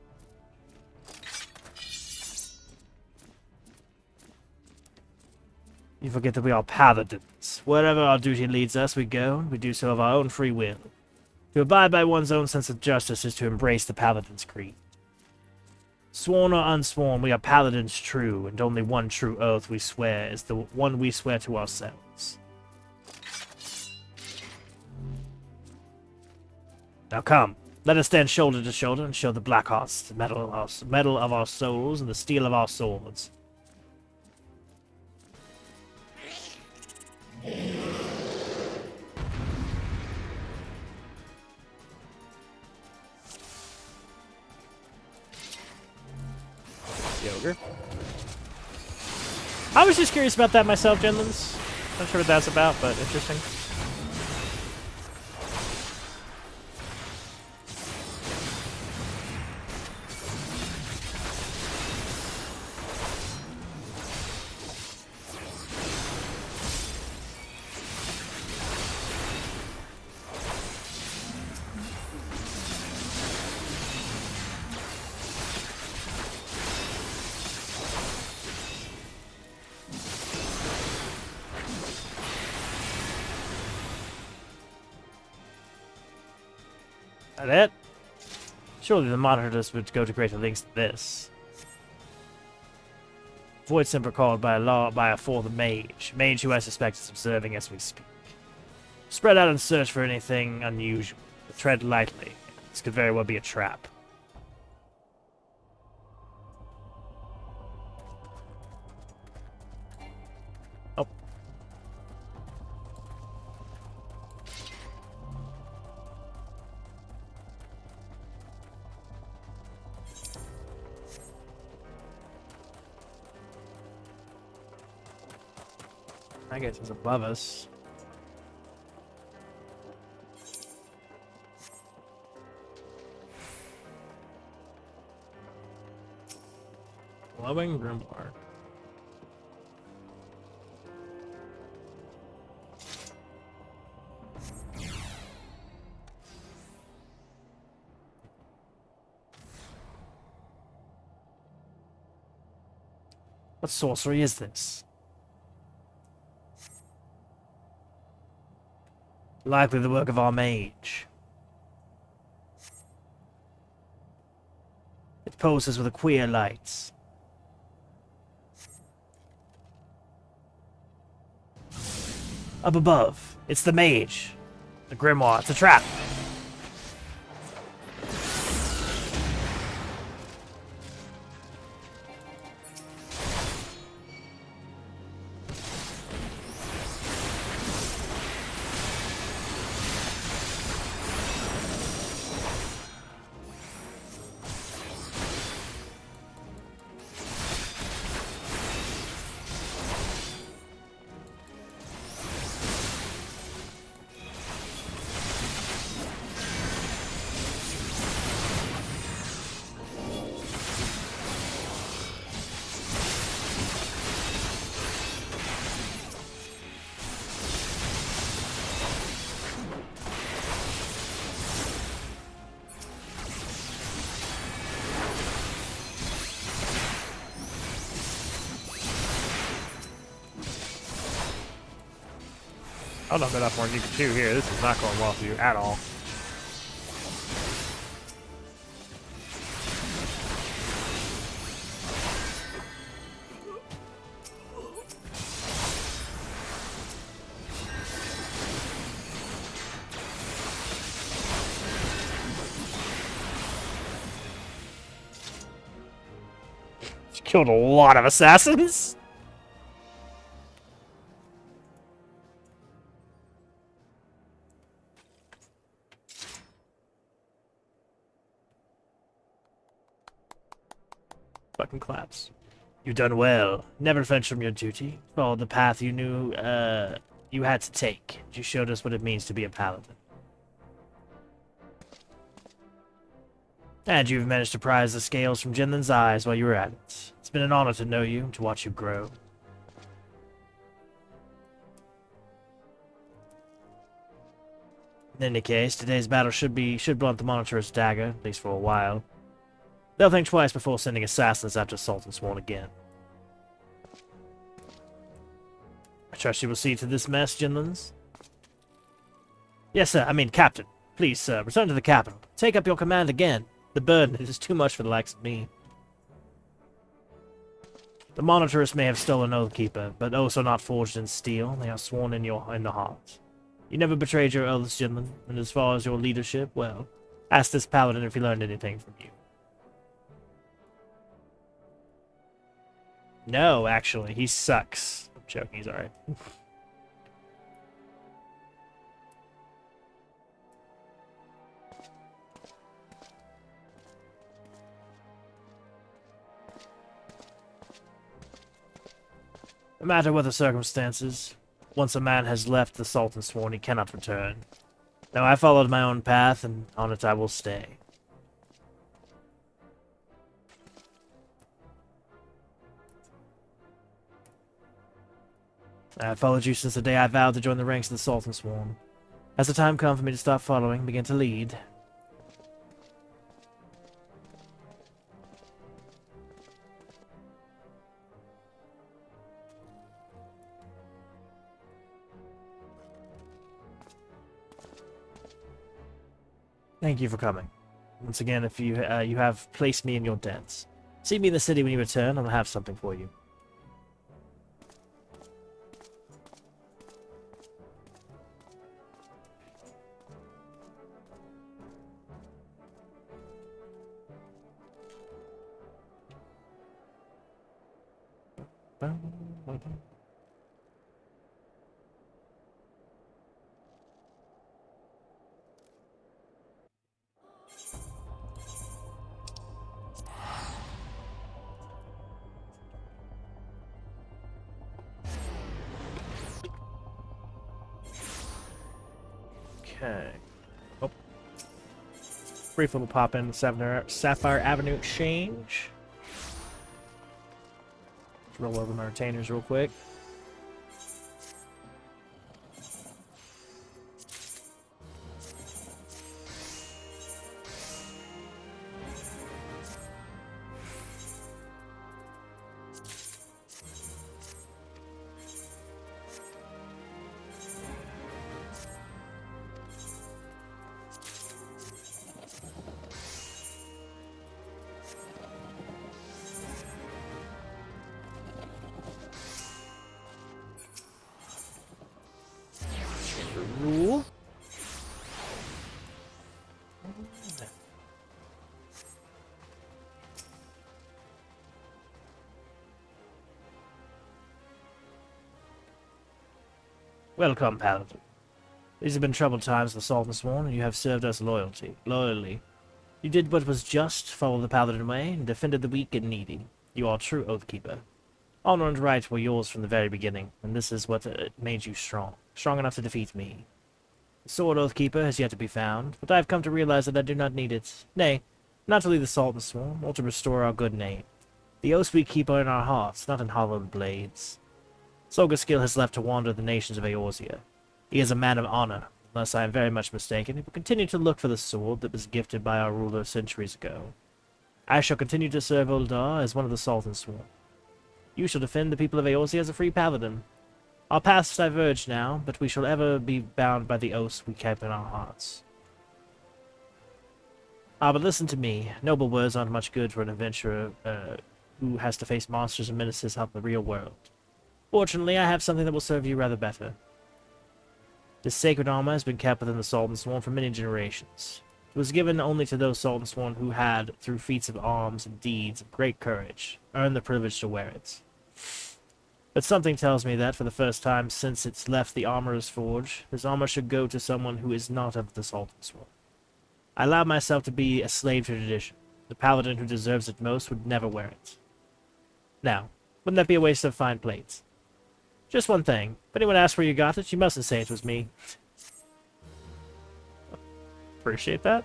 You forget that we are paladins. Wherever our duty leads us, we go, and we do so of our own free will. To abide by one's own sense of justice is to embrace the paladin's creed. Sworn or unsworn, we are paladins true, and only one true oath we swear is the one we swear to ourselves. Now come, let us stand shoulder to shoulder and show the Black Hearts the metal of our souls and the steel of our swords. Yoger. I was just curious about that myself, gentlemen. Not sure what that's about, but interesting. That? Surely the monitors would go to greater lengths than this. Void Semper called by a fourth mage. Mage who I suspect is observing as we speak. Spread out and search for anything unusual. But tread lightly. This could very well be a trap. Oh. I guess it's above us. Glowing Grimoire. What sorcery is this? Likely the work of our mage. It pulses with a queer light. Up above, it's the mage. The grimoire, it's a trap. I don't know enough more than you can chew here. This is not going well for you at all. Killed a lot of assassins. Fucking claps. You've done well. Never flinch from your duty. Followed the path you knew you had to take. You showed us what it means to be a paladin. And you've managed to prize the scales from Jinlin's eyes while you were at it. It's been an honor to know you, to watch you grow. In any case, today's battle should blunt the Monitor's dagger, at least for a while. They'll think twice before sending assassins after Sultan Sworn again. I trust you will see to this mess, Jinlins? Yes, sir. I mean, Captain. Please, sir, return to the capital. Take up your command again. The burden is too much for the likes of me. The Monitorists may have stolen Oathkeeper, but also not forged in steel. They are sworn in the heart. You never betrayed your oaths, Jinlin, and as far as your leadership, well, ask this paladin if he learned anything from you. No, actually, he sucks. I'm joking, he's alright. No matter what the circumstances, once a man has left the Sultan Sworn, he cannot return. Now I followed my own path, and on it I will stay. I have followed you since the day I vowed to join the ranks of the Sultan Sworn. Has the time come for me to stop following and begin to lead? Thank you for coming. Once again, if you have placed me in your debts. See me in the city when you return, I'll have something for you. Okay. Oh. Brief little pop in the Sapphire Avenue Exchange. Let's roll over my retainers real quick. Rule. Welcome, Paladin. These have been troubled times for the Sultan Sworn, and you have served us loyally. You did what was just, followed the Paladin way, and defended the weak and needy. You are a true Oathkeeper. Honor and right were yours from the very beginning, and this is what made you strong. Strong enough to defeat me. The sword Oathkeeper has yet to be found, but I have come to realize that I do not need it. Nay, not to lead the Sultan Sworn, or to restore our good name. The oaths we keep are in our hearts, not in hollowed blades. Solgaskill has left to wander the nations of Eorzea. He is a man of honor. Unless I am very much mistaken, he will continue to look for the sword that was gifted by our ruler centuries ago. I shall continue to serve Uldar as one of the Sultan Sworn. You shall defend the people of Eorzea as a free paladin. Our paths diverge now, but we shall ever be bound by the oaths we keep in our hearts. Ah, but listen to me. Noble words aren't much good for an adventurer who has to face monsters and menaces out in the real world. Fortunately, I have something that will serve you rather better. This sacred armor has been kept within the Salt and Sworn for many generations. It was given only to those Salt and Sworn who had, through feats of arms and deeds of great courage, earned the privilege to wear it. But something tells me that, for the first time since it's left the armorer's forge, this armor should go to someone who is not of the Salt and Sworn. I allowed myself to be a slave to tradition. The paladin who deserves it most would never wear it. Now, wouldn't that be a waste of fine plates? Just one thing. If anyone asks where you got it, you mustn't say it was me. Appreciate that.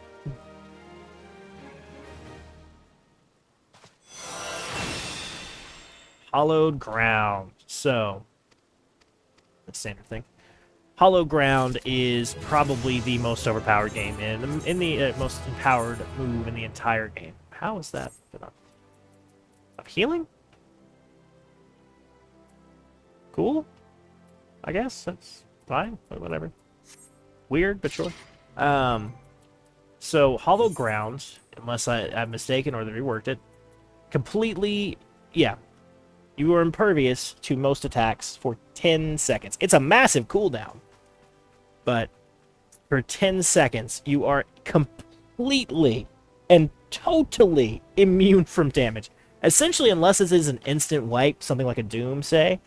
Hallowed Ground. So, the standard thing. Hallowed Ground is probably the most overpowered game in the most empowered move in the entire game. How is that? Of healing? Cool. I guess that's fine. Or whatever. Weird, but sure. So Hallowed Ground, unless I'm mistaken or they reworked it, completely, yeah. You are impervious to most attacks for 10 seconds. It's a massive cooldown. But for 10 seconds, you are completely and totally immune from damage. Essentially, unless this is an instant wipe, something like a Doom, say,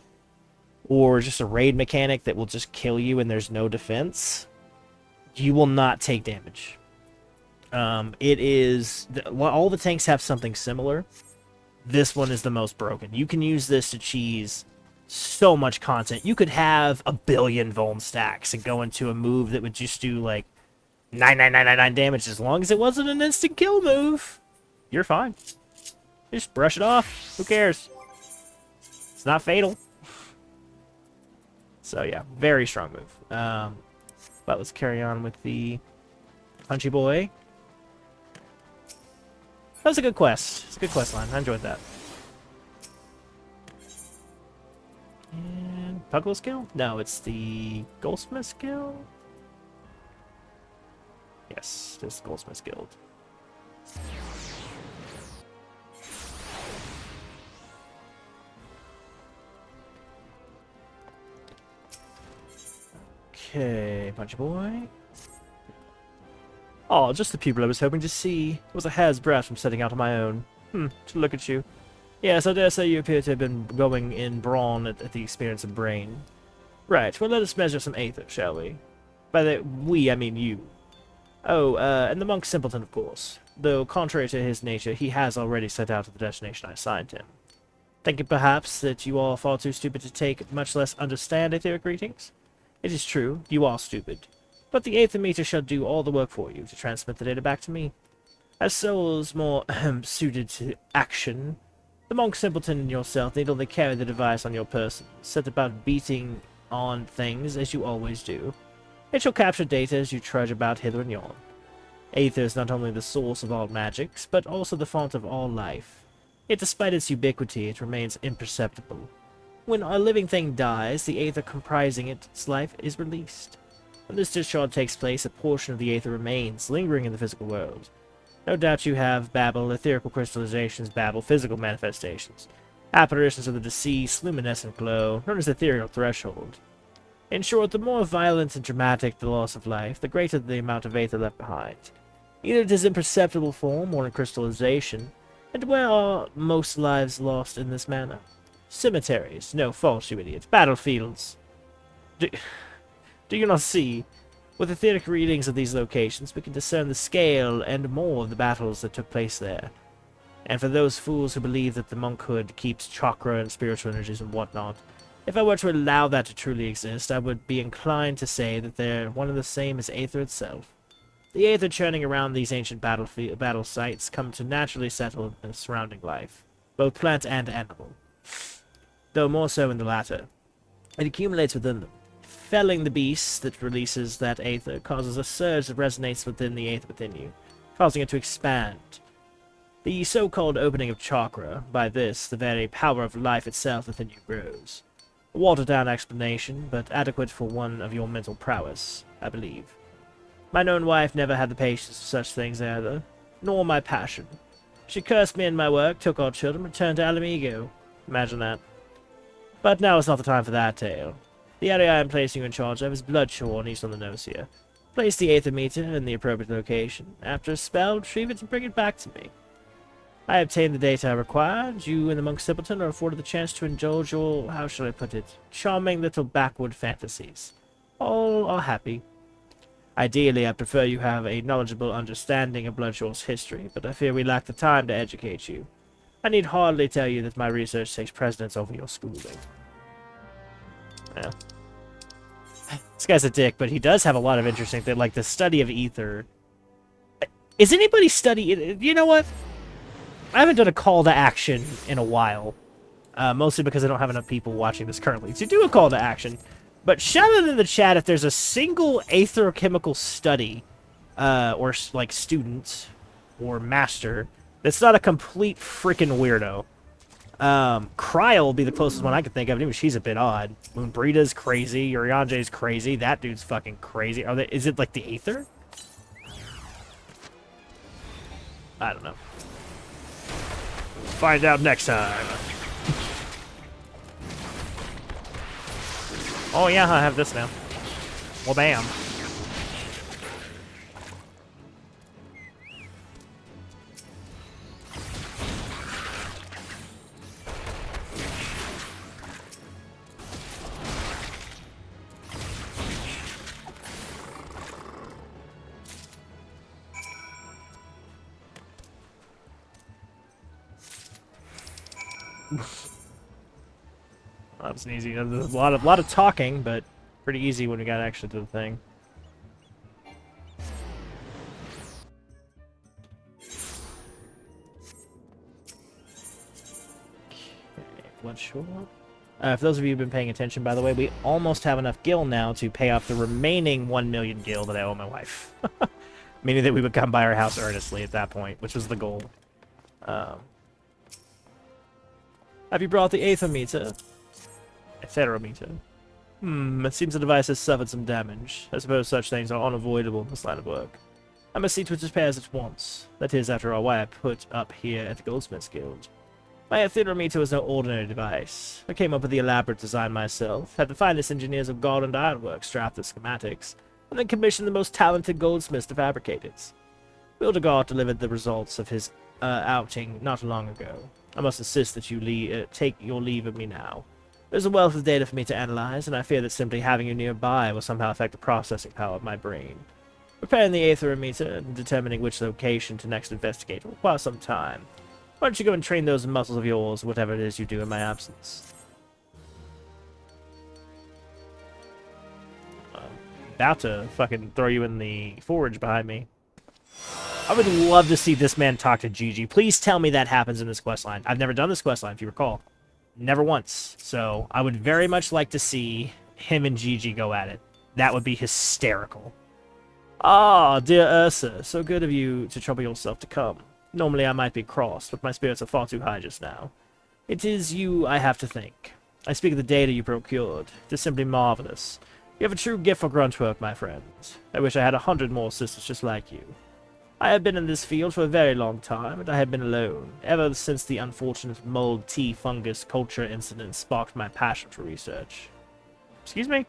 or just a raid mechanic that will just kill you and there's no defense, you will not take damage. It is... all the tanks have something similar. This one is the most broken. You can use this to cheese so much content. You could have a billion Vuln stacks and go into a move that would just do like 99999 damage. As long as it wasn't an instant kill move, you're fine. Just brush it off. Who cares? It's not fatal. So yeah, very strong move. But let's carry on with the Punchy Boy. That was a good quest. It's a good quest line. I enjoyed that. And Puggless Guild? No, it's the Goldsmith's Guild. Yes, it is the Goldsmith's Guild. Okay, Punchy Boy. Oh, just the people I was hoping to see. It was a hair's breadth from setting out on my own. To look at you. Yes, I dare say you appear to have been going in brawn at the experience of brain. Right, well let us measure some aether, shall we? By the we, I mean you. Oh, and the monk Simpleton, of course. Though, contrary to his nature, he has already set out to the destination I assigned him. Thinking perhaps that you are far too stupid to take, much less understand etheric greetings? It is true, you are stupid. But the aether meter shall do all the work for you to transmit the data back to me. As souls more suited to action, the monk Simpleton and yourself need only carry the device on your person, set about beating on things as you always do. It shall capture data as you trudge about hither and yon. Aether is not only the source of all magics, but also the font of all life. Yet despite its ubiquity, it remains imperceptible. When a living thing dies, the aether comprising its life is released. When this discharge takes place, a portion of the aether remains, lingering in the physical world. No doubt you have babble etherical crystallizations, babble physical manifestations, apparitions of the deceased, luminescent glow, known as the ethereal threshold. In short, the more violent and dramatic the loss of life, the greater the amount of aether left behind. Either it is in perceptible form or in crystallization, and where are most lives lost in this manner? Cemeteries. No, false, you idiot. Battlefields. Do you not see? With etheric readings of these locations, we can discern the scale and more of the battles that took place there. And for those fools who believe that the monkhood keeps chakra and spiritual energies and whatnot, if I were to allow that to truly exist, I would be inclined to say that they're one and the same as aether itself. The aether churning around these ancient battle sites come to naturally settle in the surrounding life, both plant and animal, though more so in the latter. It accumulates within them. Felling the beast that releases that aether causes a surge that resonates within the aether within you, causing it to expand. The so-called opening of chakra, by this, the very power of life itself within you grows. A watered-down explanation, but adequate for one of your mental prowess, I believe. My known wife never had the patience for such things either, nor my passion. She cursed me in my work, took our children, returned to Alamigo. Imagine that. But now is not the time for that tale. The area I am placing you in charge of is Bloodshore, east on the nose here. Place the aether meter in the appropriate location. After a spell, retrieve it and bring it back to me. I obtained the data I required. You and the monk simpleton are afforded the chance to indulge your, how shall I put it, charming little backward fantasies. All are happy. Ideally, I prefer you have a knowledgeable understanding of Bloodshore's history, but I fear we lack the time to educate you. I need hardly tell you that my research takes precedence over your schooling. Yeah. This guy's a dick, but he does have a lot of interesting things, like the study of ether. Is anybody studying? You know what? I haven't done a call to action in a while. Mostly because I don't have enough people watching this currently to do a call to action. But shout out in the chat if there's a single aetherochemical study, or like student, or master, that's not a complete freaking weirdo. Cryle will be the closest one I could think of. Even she's a bit odd. Moonbreeda's crazy. Urianje's crazy. That dude's fucking crazy. Is it like the Aether? I don't know. Find out next time. Oh yeah, I have this now. Well, bam. That was an easy. There's a lot of talking, but pretty easy when we got actually to the thing. Okay, Bloodshore. For those of you who've been paying attention, by the way, we almost have enough gil now to pay off the remaining 1 million gil that I owe my wife. Meaning that we would come by our house earnestly at that point, which was the goal. Have you brought the aether meter? Aetherometer. It seems the device has suffered some damage. I suppose such things are unavoidable in this line of work. I must see to its repairs at once. That is, after all, why I put up here at the Goldsmiths Guild. My aetherometer was no ordinary device. I came up with the elaborate design myself, had the finest engineers of God and Ironworks draft the schematics, and then commissioned the most talented goldsmiths to fabricate it. Wildegard delivered the results of his outing not long ago. I must insist that you take your leave of me now. There's a wealth of data for me to analyze, and I fear that simply having you nearby will somehow affect the processing power of my brain. Preparing the aetherometer and determining which location to next investigate will require some time. Why don't you go and train those muscles of yours, whatever it is you do in my absence? About to fucking throw you in the forge behind me. I would love to see this man talk to Gigi. Please tell me that happens in this questline. I've never done this questline, if you recall. Never once. So I would very much like to see him and Gigi go at it. That would be hysterical. Ah, dear Ursa, so good of you to trouble yourself to come. Normally I might be cross, but my spirits are far too high just now. It is you I have to thank. I speak of the data you procured. It is simply marvelous. You have a true gift for grunt work, my friend. I wish I had 100 more sisters just like you. I have been in this field for a very long time, and I have been alone, ever since the unfortunate mold tea fungus culture incident sparked my passion for research. Excuse me?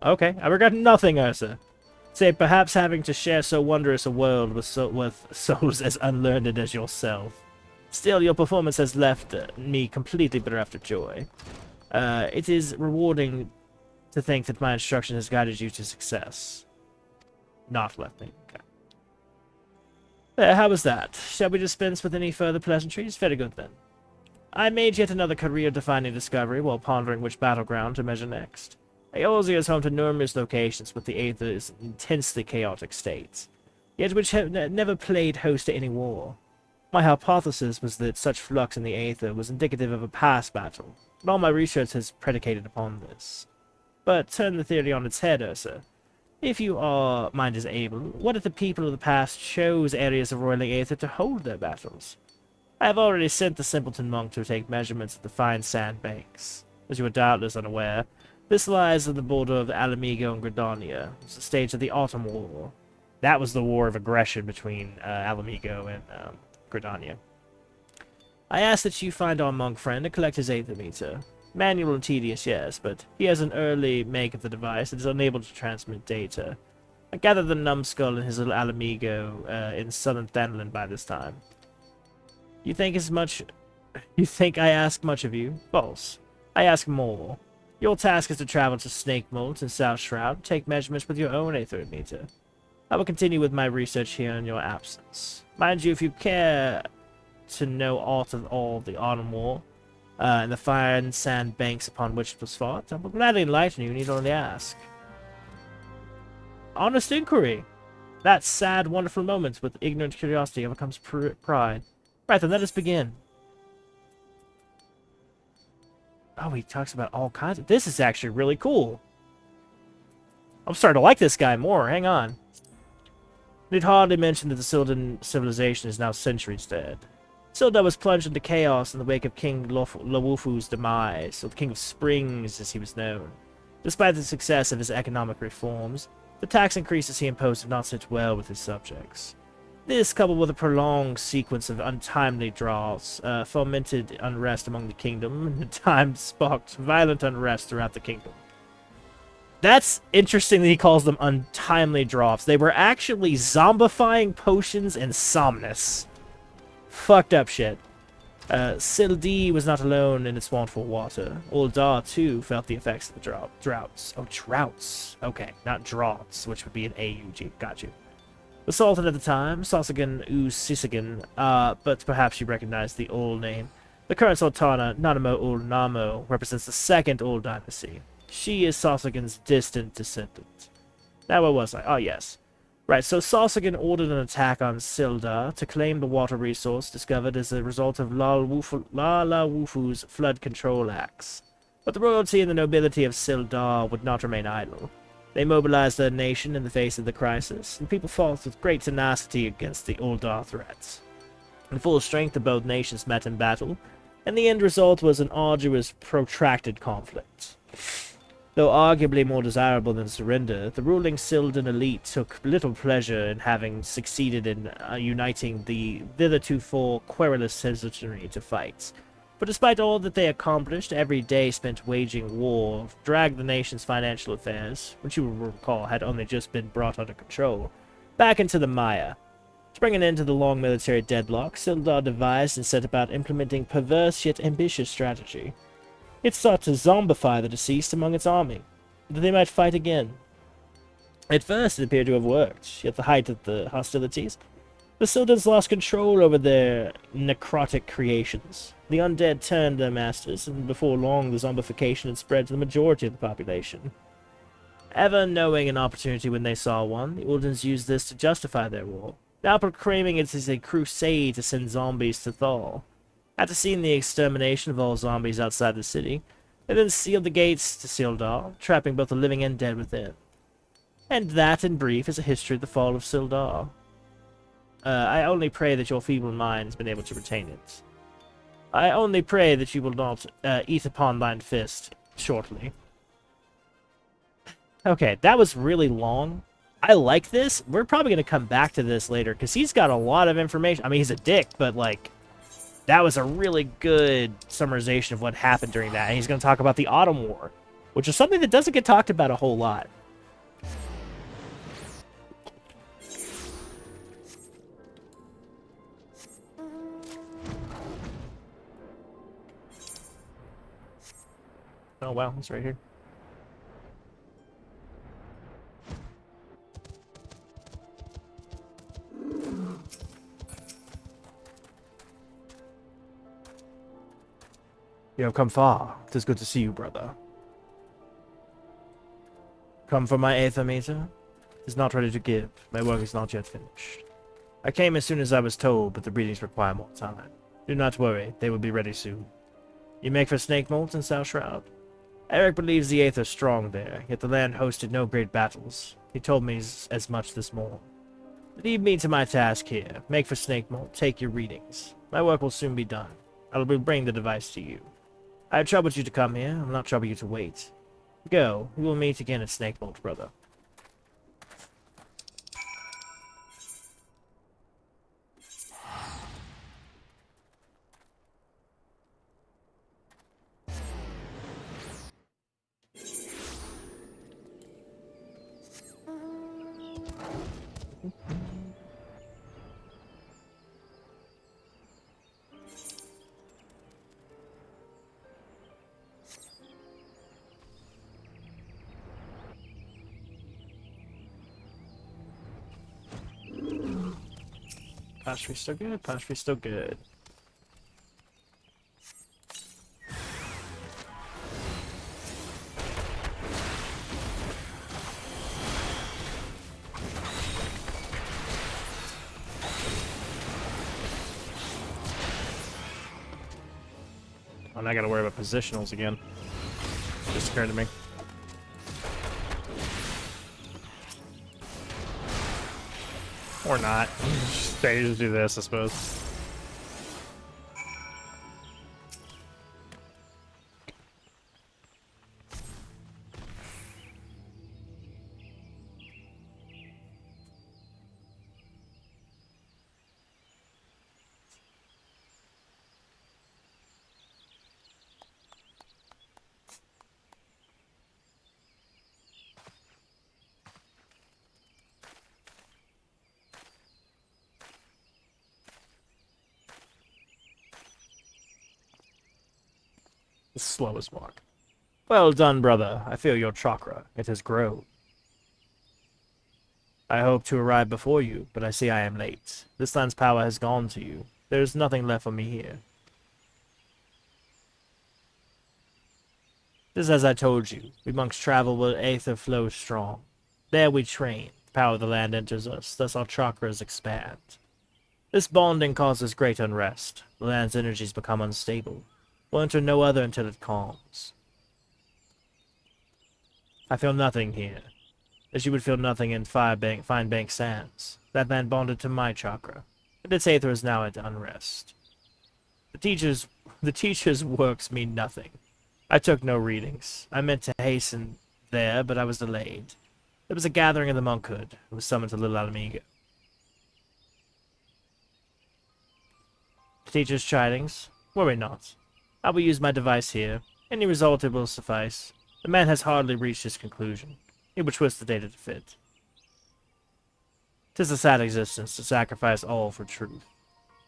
Okay, I regret nothing, Ursa. Say, perhaps having to share so wondrous a world with souls as unlearned as yourself. Still, your performance has left me completely bereft of joy. It is rewarding to think that my instruction has guided you to success. Not left me. Okay. There, how was that? Shall we dispense with any further pleasantries? Very good, then. I made yet another career-defining discovery while pondering which battleground to measure next. Eorzea is home to numerous locations with the Aether's intensely chaotic states, yet which have never played host to any war. My hypothesis was that such flux in the Aether was indicative of a past battle, and all my research has predicated upon this. But turn the theory on its head, Ursa. If your mind is able, what if the people of the past chose areas of roiling Aether to hold their battles? I have already sent the simpleton monk to take measurements of the fine sand banks. As you are doubtless unaware, this lies on the border of Alamigo and Gridania. It was the stage of the Autumn War. That was the war of aggression between Alamigo and Gridania. I ask that you find our monk friend and collect his aether meter. Manual and tedious, yes, but he has an early make of the device and is unable to transmit data. I gather the numbskull and his little Alamigo in southern Thanland by this time. You think I ask much of you? False. I ask more. Your task is to travel to Snake Moult and South Shroud and take measurements with your own aether meter. I will continue with my research here in your absence. Mind you, if you care to know aught of all the Autumn War, and the fire and sand banks upon which it was fought, I will gladly enlighten you, need only ask. Honest inquiry. That sad, wonderful moment with ignorant curiosity overcomes pride. Right, then let us begin. Oh, he talks about all kinds of... This is actually really cool. I'm starting to like this guy more. Hang on. Need hardly mention that the Sildan civilization is now centuries dead. Silda was plunged into chaos in the wake of King Lawufu's demise, or the King of Springs as he was known. Despite the success of his economic reforms, the tax increases he imposed did not sit well with his subjects. This, coupled with a prolonged sequence of untimely draws, fomented unrest among the kingdom, and at times sparked violent unrest throughout the kingdom. That's interesting that he calls them untimely drafts. They were actually zombifying potions and somnus. Fucked up shit. Sildi was not alone in its want for water. Uldar, too, felt the effects of the droughts. Oh, droughts. Okay, not droughts, which would be an AUG. Got you. The Sultan at the time, Sosigan Sisigan, but perhaps you recognize the old name. The current Sultana, Nanamo Ul Namo, represents the second Ul dynasty. She is Sosigan's distant descendant. Now, where was I? Oh, yes. Right, so Sosigan ordered an attack on Silda to claim the water resource discovered as a result of Lala Wufu's flood control acts. But the royalty and the nobility of Sildar would not remain idle. They mobilized their nation in the face of the crisis, and people fought with great tenacity against the Uldar threats. In full strength, the both nations met in battle, and the end result was an arduous, protracted conflict. Though arguably more desirable than surrender, the ruling Sildan elite took little pleasure in having succeeded in uniting the thitherto querulous citizenry to fight. But despite all that they accomplished, every day spent waging war dragged the nation's financial affairs, which you will recall had only just been brought under control, back into the mire. To bring an end to the long military deadlock, Sildar devised and set about implementing perverse yet ambitious strategy. It sought to zombify the deceased among its army, that they might fight again. At first it appeared to have worked, at the height of the hostilities. The Sildans lost control over their necrotic creations. The undead turned their masters, and before long the zombification had spread to the majority of the population. Ever knowing an opportunity when they saw one, the Uldans used this to justify their war, now proclaiming it as a crusade to send zombies to Thal. After seeing the extermination of all zombies outside the city, they then sealed the gates to Sildar, trapping both the living and dead within. And that, in brief, is a history of the fall of Sildar. I only pray that your feeble mind has been able to retain it. I only pray that you will not eat upon thine fist shortly. Okay, that was really long. I like this. We're probably going to come back to this later, because he's got a lot of information. I mean, he's a dick, but, like, that was a really good summarization of what happened during that. And he's going to talk about the Autumn War, which is something that doesn't get talked about a whole lot. Oh, wow, it's right here. You have come far. 'Tis good to see you, brother. Come for my aether meter? It is not ready to give. My work is not yet finished. I came as soon as I was told, but the readings require more time. Do not worry, they will be ready soon. You make for Snake Moult and South Shroud? Eric believes the aether strong there, yet the land hosted no great battles. He told me as much this morning. Leave me to my task here. Make for snake mold. Take your readings. My work will soon be done. I will bring the device to you. I have troubled you to come here. I will not trouble you to wait. Go. We will meet again at Snake Mold, brother. Pastry still good. Pastry still good. Oh, now I gotta worry about positionals again. Just occurred to me. Or not. They just do this, I suppose. The slowest walk. Well done, brother. I feel your chakra. It has grown. I hope to arrive before you, but I see I am late. This land's power has gone to you. There is nothing left for me here. It is as I told you. We monks travel where aether flows strong. There we train. The power of the land enters us, thus our chakras expand. This bonding causes great unrest. The land's energies become unstable. Will enter no other until it calms. I feel nothing here, as you would feel nothing in Fine Bank Sands. That land bonded to my chakra, and its aether is now at unrest. The teacher's works mean nothing. I took no readings. I meant to hasten there, but I was delayed. There was a gathering of the monkhood, who was summoned to Little Alamigo. The teacher's chidings? Worry not. I will use my device here. Any result it will suffice. The man has hardly reached his conclusion. He will twist the data to fit. 'Tis a sad existence to sacrifice all for truth,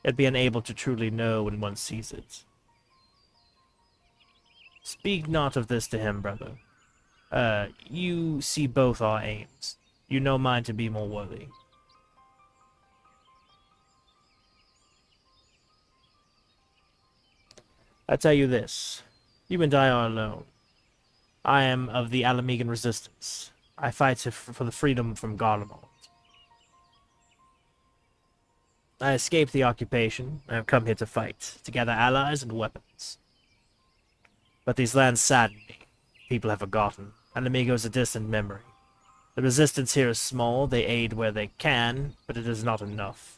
yet be unable to truly know when one sees it. Speak not of this to him, brother. You see both our aims. You know mine to be more worthy. I tell you this, you and I are alone. I am of the Alamigan resistance. I fight for the freedom from Garlemald. I escaped the occupation. I have come here to fight, to gather allies and weapons. But these lands sadden me. People have forgotten. Alamigo is a distant memory. The resistance here is small. They aid where they can, but it is not enough.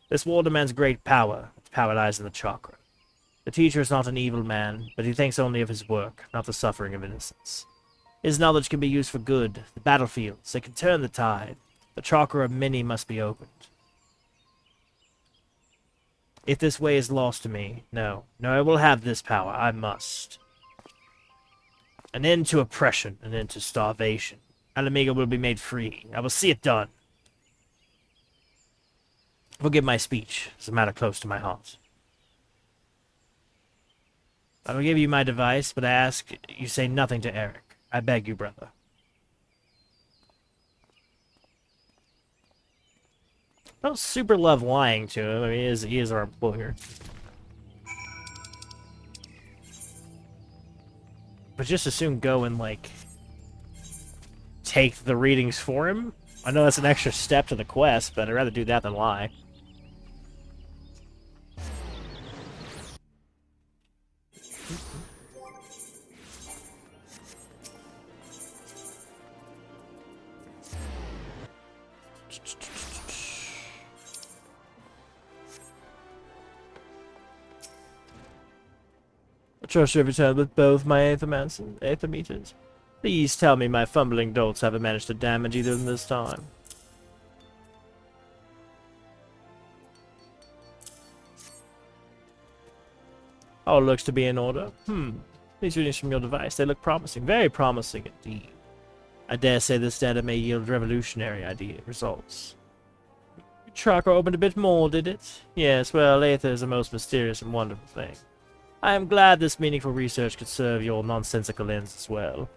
This war demands great power. Its power lies in the chakra. The teacher is not an evil man, but he thinks only of his work, not the suffering of innocence. His knowledge can be used for good. The battlefields, they can turn the tide. The chakra of many must be opened. If this way is lost to me, no, I will have this power. I must. An end to oppression, an end to starvation. Alamigo will be made free. I will see it done. Forgive my speech. It's a matter close to my heart. I will give you my device, but I ask you say nothing to Eric. I beg you, brother. I don't super love lying to him. I mean, he is our booger. But just as soon go and, like, take the readings for him. I know that's an extra step to the quest, but I'd rather do that than lie. trust you every time with both my aether meters. Please tell me my fumbling dolts haven't managed to damage either of them this time. All looks to be in order. These readings from your device, they look promising. Very promising indeed. I dare say this data may yield revolutionary results. Chakra opened a bit more, did it? Yes, well, aether is a most mysterious and wonderful thing. I am glad this meaningful research could serve your nonsensical ends as well.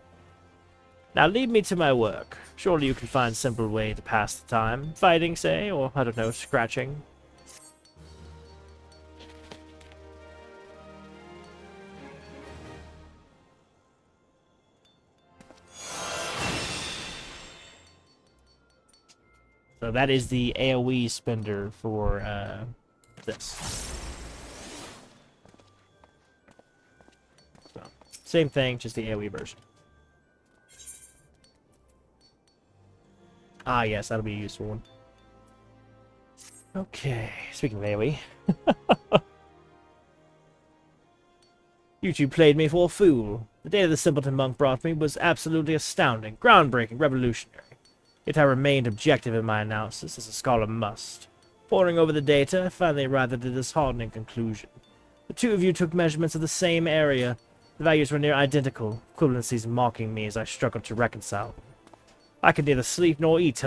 Now leave me to my work. Surely you can find a simple way to pass the time. Fighting, say, or, I don't know, scratching. So that is the AoE spender for this. So, same thing, just the AoE version. Ah, yes, that'll be a useful one. Okay, speaking of AoE. You two played me for a fool. The data the simpleton monk brought me was absolutely astounding, groundbreaking, revolutionary. Yet I remained objective in my analysis, as a scholar must. Poring over the data, I finally arrived at a disheartening conclusion. The two of you took measurements of the same area. The values were near identical, equivalencies mocking me as I struggled to reconcile them. I could neither sleep nor eat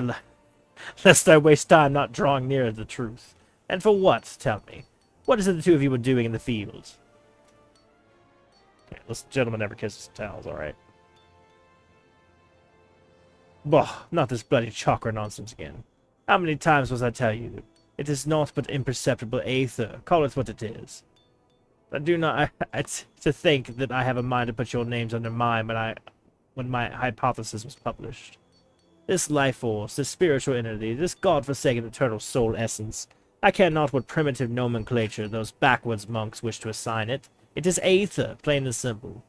lest I waste time not drawing nearer the truth. And for what, tell me? What is it the two of you were doing in the field? Okay, this gentleman never kisses towels, alright. Bah, not this bloody chakra nonsense again. How many times must I tell you? It is naught but imperceptible aether. Call it what it is. I do not... to think that I have a mind to put your names under mine when my hypothesis was published. This life force, this spiritual entity, this god-forsaken eternal soul essence, I care not what primitive nomenclature those backwards monks wish to assign it. It is aether, plain and simple.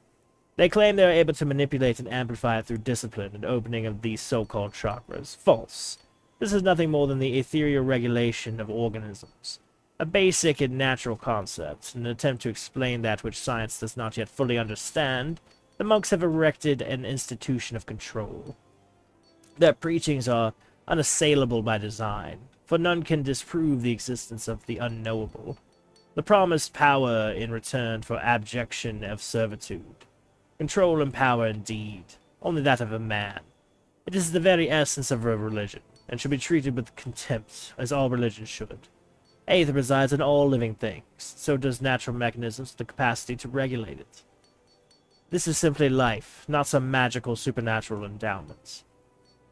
They claim they are able to manipulate and amplify it through discipline and opening of these so-called chakras. False. This is nothing more than the ethereal regulation of organisms. A basic and natural concept, in an attempt to explain that which science does not yet fully understand. The monks have erected an institution of control. Their preachings are unassailable by design, for none can disprove the existence of the unknowable. The promised power in return for abjection of servitude. Control and power indeed, only that of a man. It is the very essence of a religion, and should be treated with contempt, as all religions should. Aether resides in all living things, so does natural mechanisms with the capacity to regulate it. This is simply life, not some magical supernatural endowments.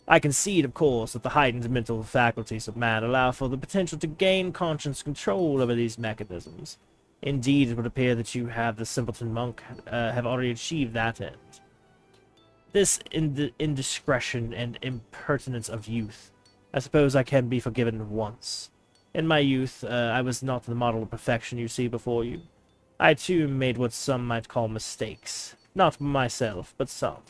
I concede, of course, that the heightened mental faculties of man allow for the potential to gain conscious control over these mechanisms. Indeed, it would appear that you have, the simpleton monk, have already achieved that end. This indiscretion and impertinence of youth, I suppose I can be forgiven once. In my youth, I was not the model of perfection you see before you. I, too, made what some might call mistakes. Not myself, but some.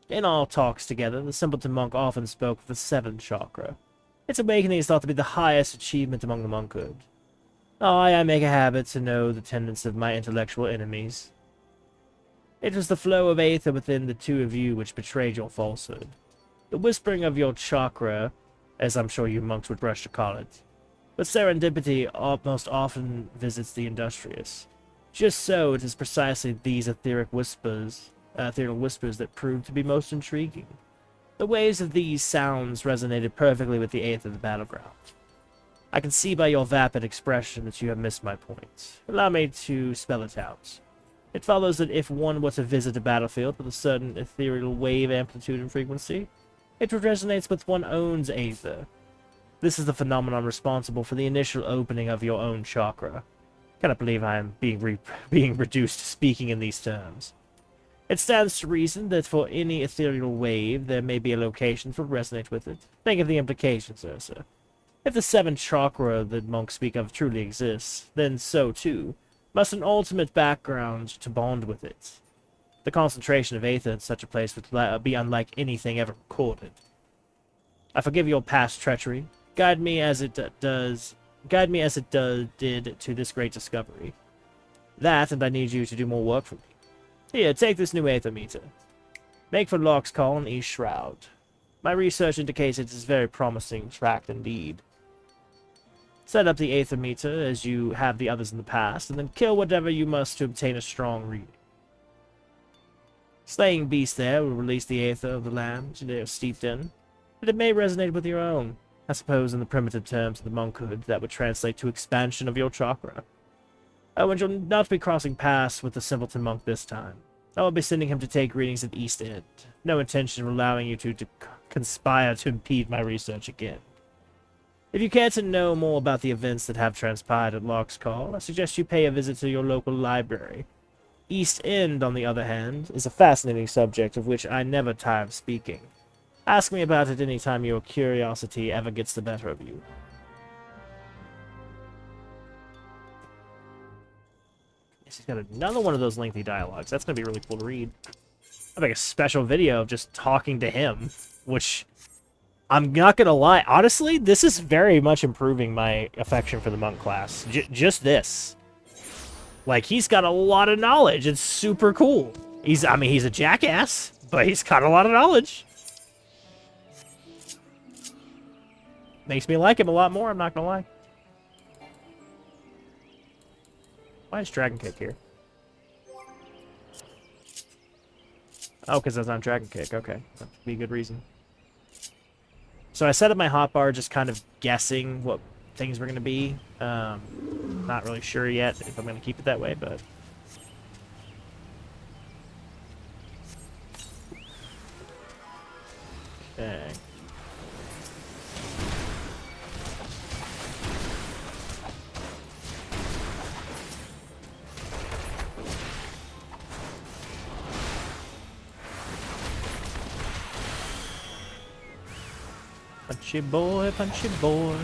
In our talks together, the simpleton monk often spoke of the seventh chakra. Its awakening is thought to be the highest achievement among the monkhood. I make a habit to know the tenets of my intellectual enemies. It was the flow of aether within the two of you which betrayed your falsehood. The whispering of your chakra, as I'm sure you monks would rush to call it. But serendipity most often visits the industrious. Just so, it is precisely these ethereal whispers that prove to be most intriguing. The waves of these sounds resonated perfectly with the aether of the battleground. I can see by your vapid expression that you have missed my point. Allow me to spell it out. It follows that if one were to visit a battlefield with a certain ethereal wave amplitude and frequency, it resonates with one's own aether. This is the phenomenon responsible for the initial opening of your own chakra. Cannot believe I am being reduced to speaking in these terms. It stands to reason that for any ethereal wave, there may be a location to resonate with it. Think of the implications, Ursa. If the seventh chakra that monks speak of truly exists, then so, too, must an ultimate background to bond with it. The concentration of aether in such a place would be unlike anything ever recorded. I forgive your past treachery. Guide me as it did to this great discovery. That, and I need you to do more work for me. Here, take this new aethermeter. Make for Lark's Call and East Shroud. My research indicates it is a very promising tract indeed. Set up the aethermeter as you have the others in the past, and then kill whatever you must to obtain a strong reading. Slaying beasts there will release the aether of the land they are steeped in, but it may resonate with your own. I suppose in the primitive terms of the monkhood, that would translate to expansion of your chakra. Oh, and you'll not be crossing paths with the simpleton monk this time. I will be sending him to take readings at East End. No intention of allowing you to conspire to impede my research again. If you care to know more about the events that have transpired at Lark's Call, I suggest you pay a visit to your local library. East End, on the other hand, is a fascinating subject of which I never tire of speaking. Ask me about it any time your curiosity ever gets the better of you. Yes, he's got another one of those lengthy dialogues. That's going to be really cool to read. I'll make a special video of just talking to him, which, I'm not going to lie, honestly, this is very much improving my affection for the monk class. Just this. Like, he's got a lot of knowledge. It's super cool. He's a jackass, but he's got a lot of knowledge. Makes me like him a lot more, I'm not gonna lie. Why is Dragon Kick here? Oh, because that's on Dragon Kick. Okay, that would be a good reason. So I set up my hotbar just kind of guessing what things were going to be. Not really sure yet if I'm going to keep it that way, but... Okay. Punchy boy, punchy boy.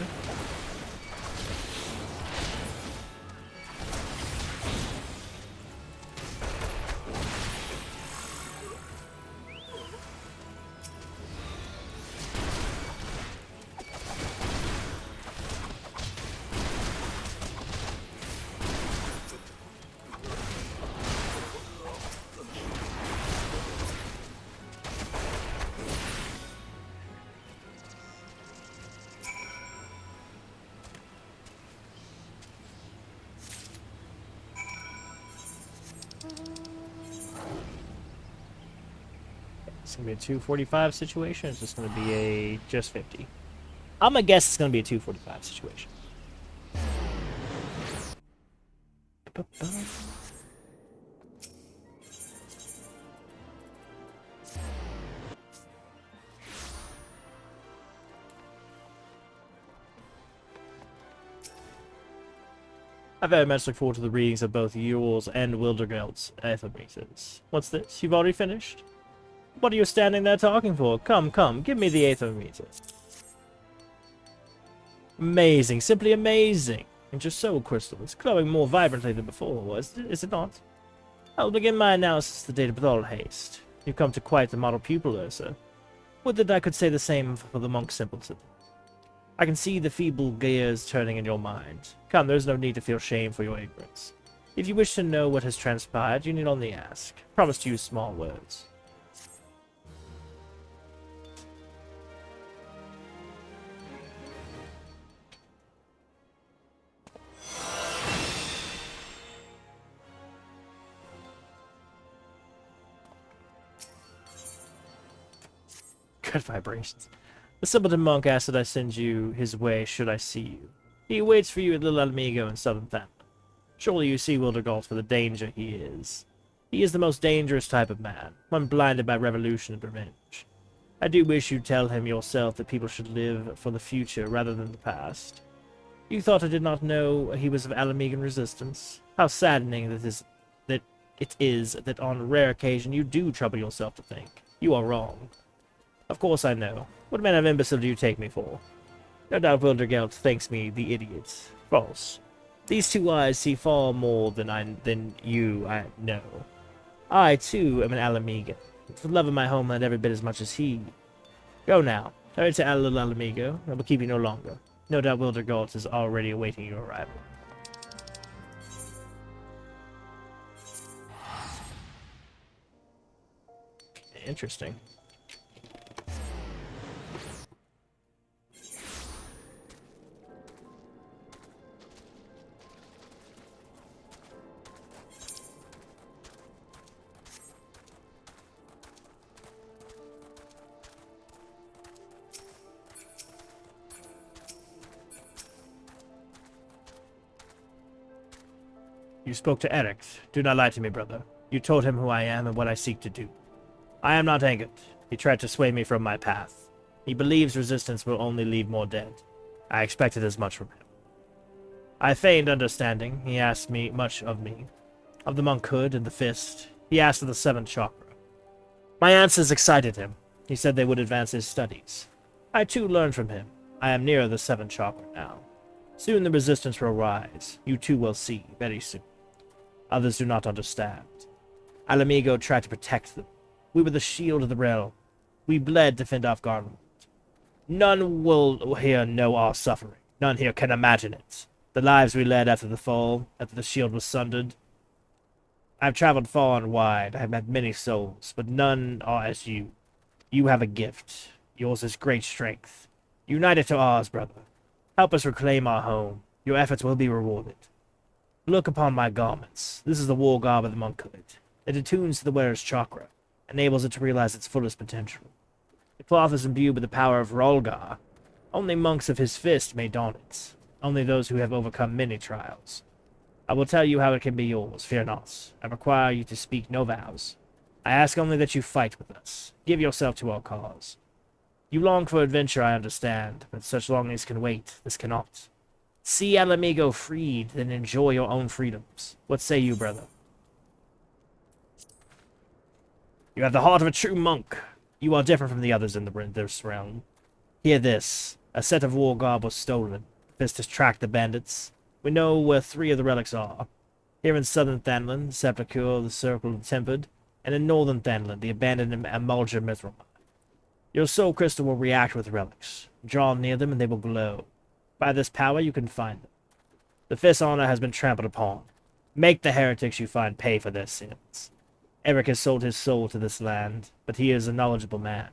It's going to be a 245 situation. It's just going to be a just 50. I'm going to guess it's going to be a 245 situation. I very much look forward to the readings of both Ewell's and Wildergelt's aethermeters. What's this? You've already finished? What are you standing there talking for? Come, come, give me the aethermeter. Amazing, simply amazing. And your soul crystal is glowing more vibrantly than before, is it not? I'll begin my analysis of the data with all haste. You've come to quite the model pupil, Ursa. Would that I could say the same for the monk simpleton. I can see the feeble gears turning in your mind. Come, there's no need to feel shame for your ignorance. If you wish to know what has transpired, you need only ask. Promise to use small words. Good vibrations. The simpleton monk asked that I send you his way should I see you. He waits for you at Little Amigo in southern Themba. Surely you see Wildergalt for the danger he is. He is the most dangerous type of man, one blinded by revolution and revenge. I do wish you'd tell him yourself that people should live for the future rather than the past. You thought I did not know he was of Alamigan resistance? How saddening that it is that on rare occasion you do trouble yourself to think. You are wrong. Of course I know. What manner of imbecile do you take me for? No doubt Wildergelt thinks me the idiot. False. These two eyes see far more than you I know. I, too, am an Alamigan, for the love of my homeland every bit as much as he. Go now. Hurry to Little Alamigo. I will keep you no longer. No doubt Wildergalt is already awaiting your arrival. Interesting. You spoke to Eric. Do not lie to me, brother. You told him who I am and what I seek to do. I am not angered. He tried to sway me from my path. He believes resistance will only leave more dead. I expected as much from him. I feigned understanding. He asked me much of me. Of the monkhood and the fist. He asked of the seventh chakra. My answers excited him. He said they would advance his studies. I too learned from him. I am near the seventh chakra now. Soon the resistance will rise. You too will see, very soon. Others do not understand. Alamigo tried to protect them. We were the shield of the realm. We bled to fend off Garland. None will here know our suffering. None here can imagine it. The lives we led after the fall, after the shield was sundered. I have traveled far and wide. I have met many souls, but none are as you. You have a gift. Yours is great strength. Unite it to ours, brother. Help us reclaim our home. Your efforts will be rewarded. Look upon my garments. This is the war garb of the monkhood. It attunes to the wearer's chakra, enables it to realize its fullest potential. The cloth is imbued with the power of Rolgar. Only monks of his fist may don it. Only those who have overcome many trials. I will tell you how it can be yours, fear not. I require you to speak no vows. I ask only that you fight with us. Give yourself to our cause. You long for adventure, I understand, but such longings can wait. This cannot. See Alamigo freed, then enjoy your own freedoms. What say you, brother? You have the heart of a true monk. You are different from the others in this realm. Hear this. A set of war garb was stolen. Fist has tracked the bandits. We know where 3 of the relics are. Here in southern Thanlin, the Sepulchre, the Circle of the Tempered, and in northern Thanlin, the abandoned Amulja Mithril. Your soul crystal will react with relics. Draw near them and they will glow. By this power, you can find them. The Fist's honor has been trampled upon. Make the heretics you find pay for their sins. Eric has sold his soul to this land, but he is a knowledgeable man.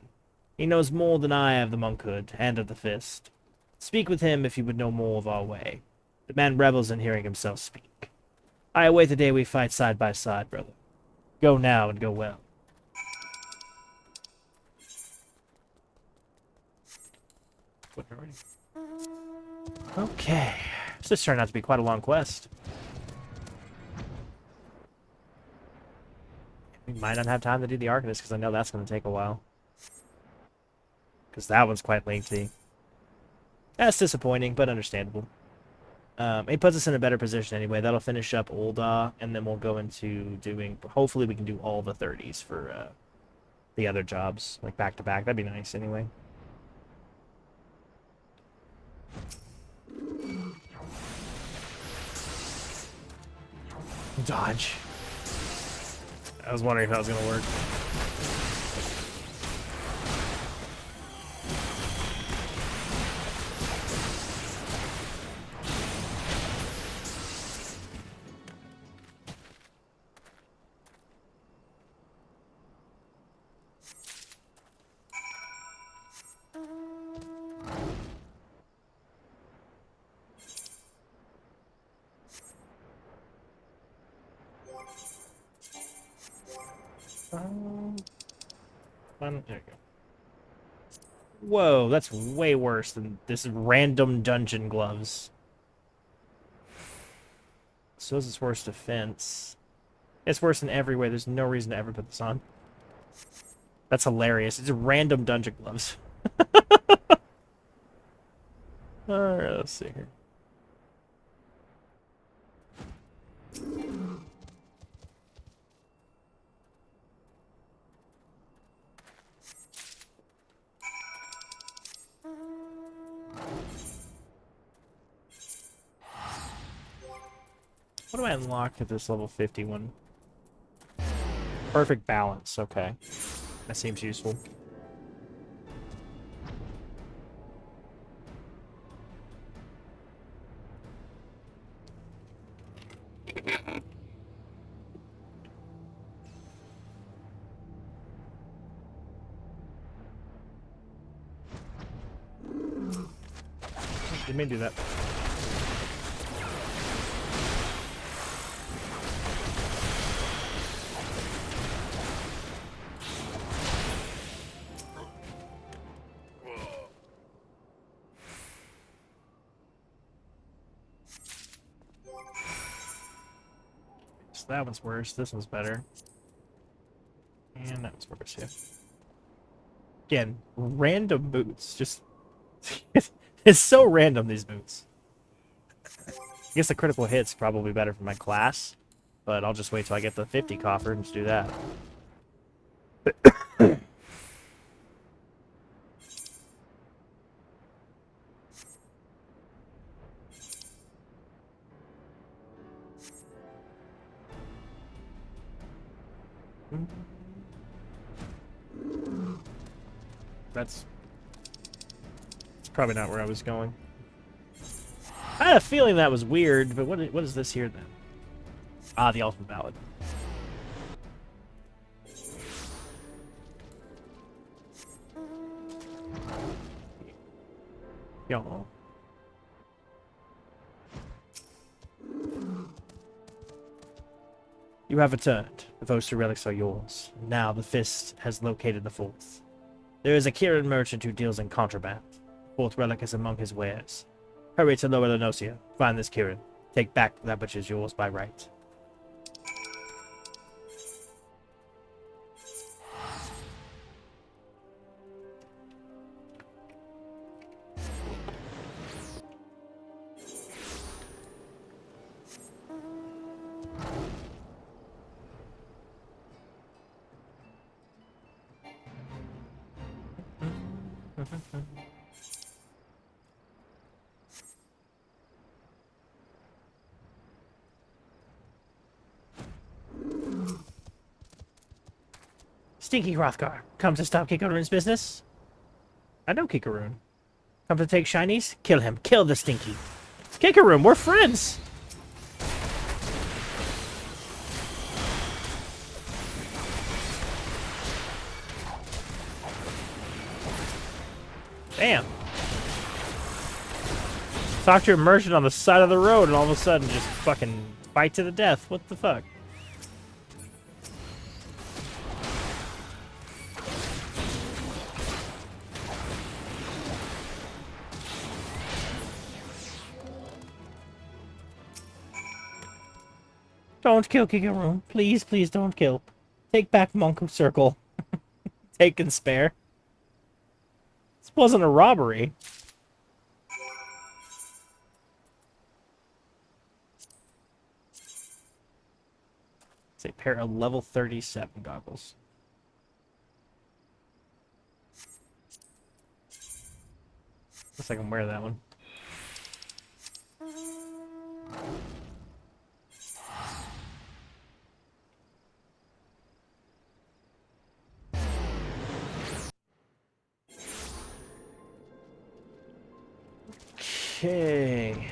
He knows more than I of the monkhood and of the Fist. Speak with him if you would know more of our way. The man revels in hearing himself speak. I await the day we fight side by side, brother. Go now and go well. Okay. This turned out to be quite a long quest. We might not have time to do the Arcanist, because I know that's going to take a while. Because that one's quite lengthy. That's disappointing, but understandable. It puts us in a better position anyway. That'll finish up Ul'dah, and then we'll go into doing... Hopefully we can do all the 30s for the other jobs, like back-to-back. That'd be nice anyway. Dodge. I was wondering if that was going to work. There you go. Whoa, that's way worse than this random dungeon gloves. So it's worse defense. It's worse in every way. There's no reason to ever put this on. That's hilarious. It's random dungeon gloves. Alright, let's see here. What do I unlock at this level 51? Perfect balance, okay. That seems useful. Didn't mean to do that. So that one's worse. This one's better. And that one's worse, yeah. Again, random boots. Just... it's so random, these boots. I guess the critical hit's probably better for my class. But I'll just wait till I get the 50 coffer and just do that. That's probably not where I was going. I had a feeling that was weird, but what is this here then? Ah, the ultimate ballad. Yo. You have returned. Those two relics are yours. Now the fist has located the fourth. There is a Kirin merchant who deals in contraband. The fourth relic is among his wares. Hurry to Lower Lenosia. Find this Kirin. Take back that which is yours by right. Stinky Hrothgar, come to stop Kikaroon's business? I know Kikaroon. Come to take shinies? Kill him. Kill the Stinky. Kikaroon, we're friends! Damn. Talk to a merchant on the side of the road and all of a sudden just fucking fight to the death. What the fuck? Don't kill Kikaroon. Please, please don't kill. Take back Monk Circle. Take and spare. This wasn't a robbery. It's a pair of level 37 goggles. Guess I can wear that one. Okay.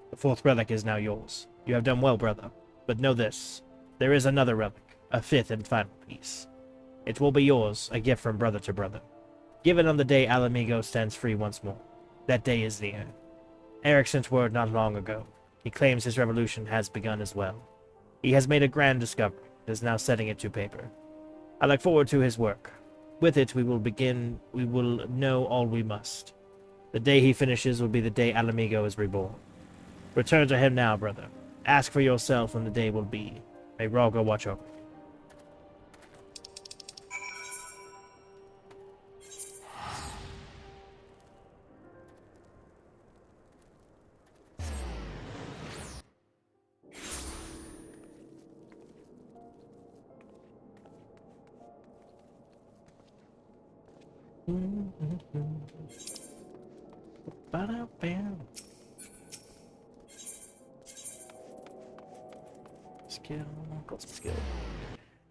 The fourth relic is now yours. You have done well, brother. But know this. There is another relic, a fifth and final piece. It will be yours, a gift from brother to brother. Given on the day Alamigo stands free once more. That day is near. Eric sent word not long ago. He claims his revolution has begun as well. He has made a grand discovery and is now setting it to paper. I look forward to his work. With it, we will know all we must. The day he finishes will be the day Alamigo is reborn. Return to him now, brother. Ask for yourself when the day will be. May Ralgo watch over you. Skill.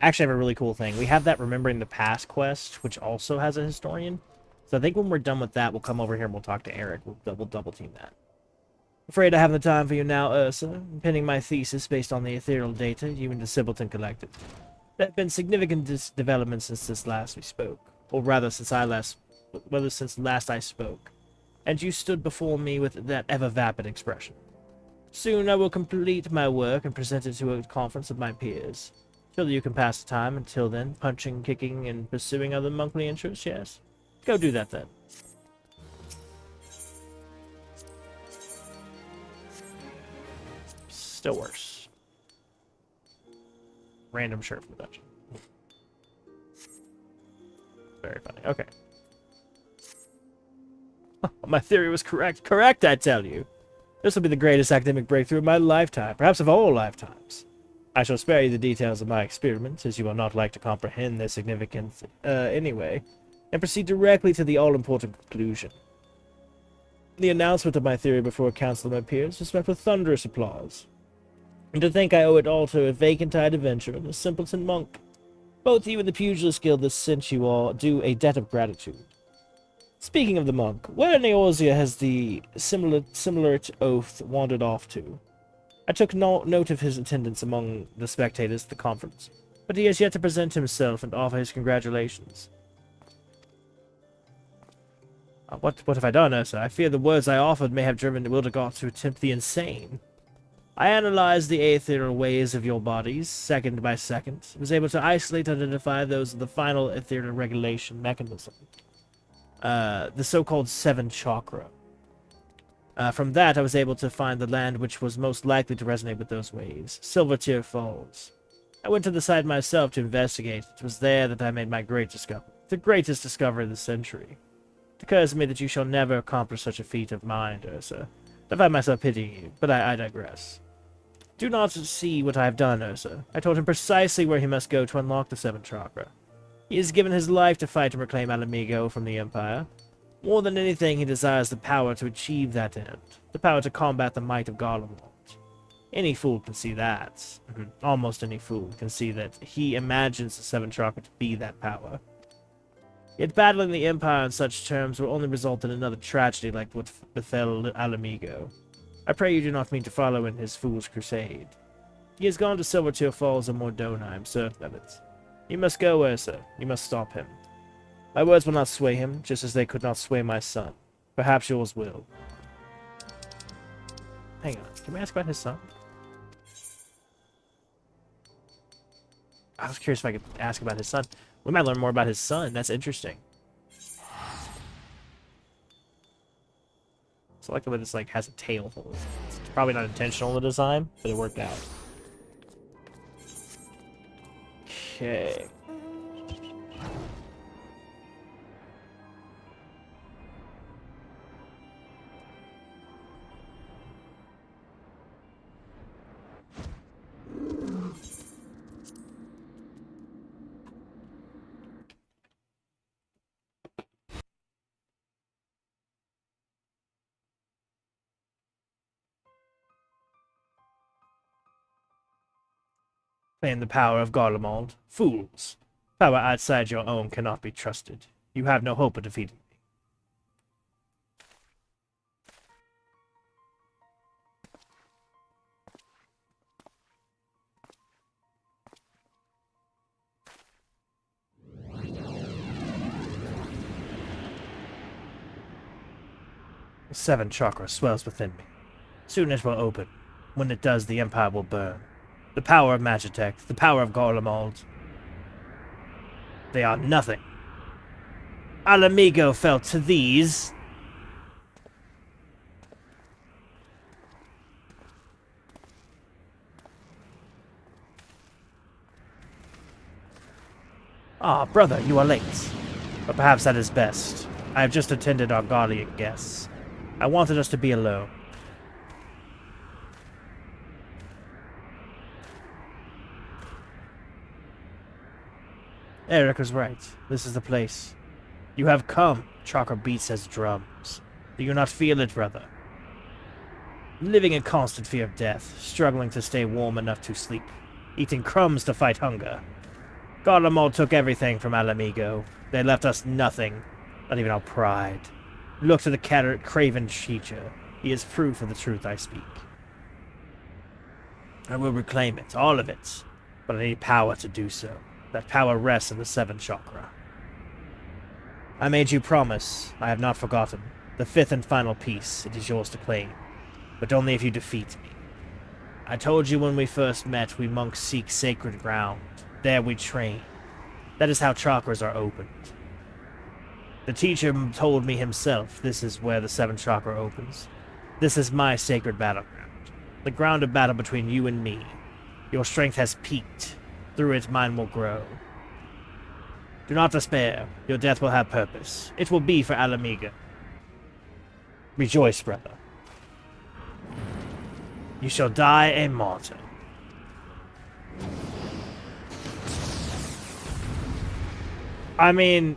Actually, I have a really cool thing. We have that Remembering the Past quest, which also has a historian. So I think when we're done with that, we'll come over here and we'll talk to Eric. We'll double team that. Afraid I haven't the time for you now, Ursa. I'm penning my thesis based on the ethereal data you and the Simpleton collected. There have been significant developments since this last we spoke, or rather since last I spoke, and you stood before me with that ever-vapid expression. Soon I will complete my work and present it to a conference of my peers. Surely you can pass the time until then, punching, kicking, and pursuing other monthly interests, yes? Go do that then. Still worse. Random shirt from the dungeon. Very funny. Okay. My theory was correct. Correct, I tell you. This will be the greatest academic breakthrough of my lifetime, perhaps of all lifetimes. I shall spare you the details of my experiments, as you will not like to comprehend their significance anyway, and proceed directly to the all-important conclusion. The announcement of my theory before a council of my peers was met with thunderous applause. And to think I owe it all to a vacant-eyed adventurer and a simpleton monk. Both you and the Pugilist Guild that sent you all due a debt of gratitude. Speaking of the monk, where in Eorzea has the similar oath wandered off to? I took note of his attendance among the spectators at the conference, but he has yet to present himself and offer his congratulations. What have I done, Ursa? I fear the words I offered may have driven Wildegoth to attempt the insane. I analyzed the ethereal ways of your bodies, second by second, was able to isolate and identify those of the final ethereal regulation mechanism. The so-called 7 chakra. From that, I was able to find the land which was most likely to resonate with those ways, Silvertear Falls. I went to the site myself to investigate. It was there that I made my great discovery, the greatest discovery of the century. It occurs to me that you shall never accomplish such a feat of mind, Ursa. I find myself pitying you, but I digress. Do not see what I have done, Ursa. I told him precisely where he must go to unlock the 7 chakra. He has given his life to fight and reclaim Alamigo from the Empire. More than anything, he desires the power to achieve that end, the power to combat the might of Garlemald. Any fool can see that. Almost any fool can see that he imagines the 7 chakra to be that power. Yet battling the Empire on such terms will only result in another tragedy like what befell Alamigo. I pray you do not mean to follow in his fool's crusade. He has gone to Silvertear Falls and Mordona, I am certain of it. You must go, Ursa. You must stop him. My words will not sway him, just as they could not sway my son. Perhaps yours will. Hang on, can we ask about his son? I was curious if I could ask about his son. We might learn more about his son. That's interesting. So I like the way this has a tail. It's probably not intentional in the design, but it worked out. Okay. Claim the power of Garlemald. Fools! Power outside your own cannot be trusted. You have no hope of defeating me. The 7 chakra swells within me. Soon it will open. When it does, the Empire will burn. The power of Magitech, the power of Garlemald. They are nothing. Alamigo fell to these. Ah, brother, you are late. But perhaps that is best. I have just attended our Garlean guests. I wanted us to be alone. Eric was right. This is the place. You have come. Chakra beats as drums. Do you not feel it, brother? Living in constant fear of death, struggling to stay warm enough to sleep, eating crumbs to fight hunger. Garlemald took everything from Alamigo. They left us nothing, not even our pride. Look to the craven creature. He is proof of the truth I speak. I will reclaim it, all of it. but I need power to do so. That power rests in the 7th chakra. I made you promise. I have not forgotten. The 5th and final piece, it is yours to claim, but only if you defeat me. I told you when we first met, we monks seek sacred ground. There we train. That is how chakras are opened. The teacher told me himself this is where the 7th chakra opens. This is my sacred battleground. The ground of battle between you and me. Your strength has peaked. Through it, mine will grow. Do not despair. Your death will have purpose. It will be for Alamiga. Rejoice, brother. You shall die a martyr. I mean,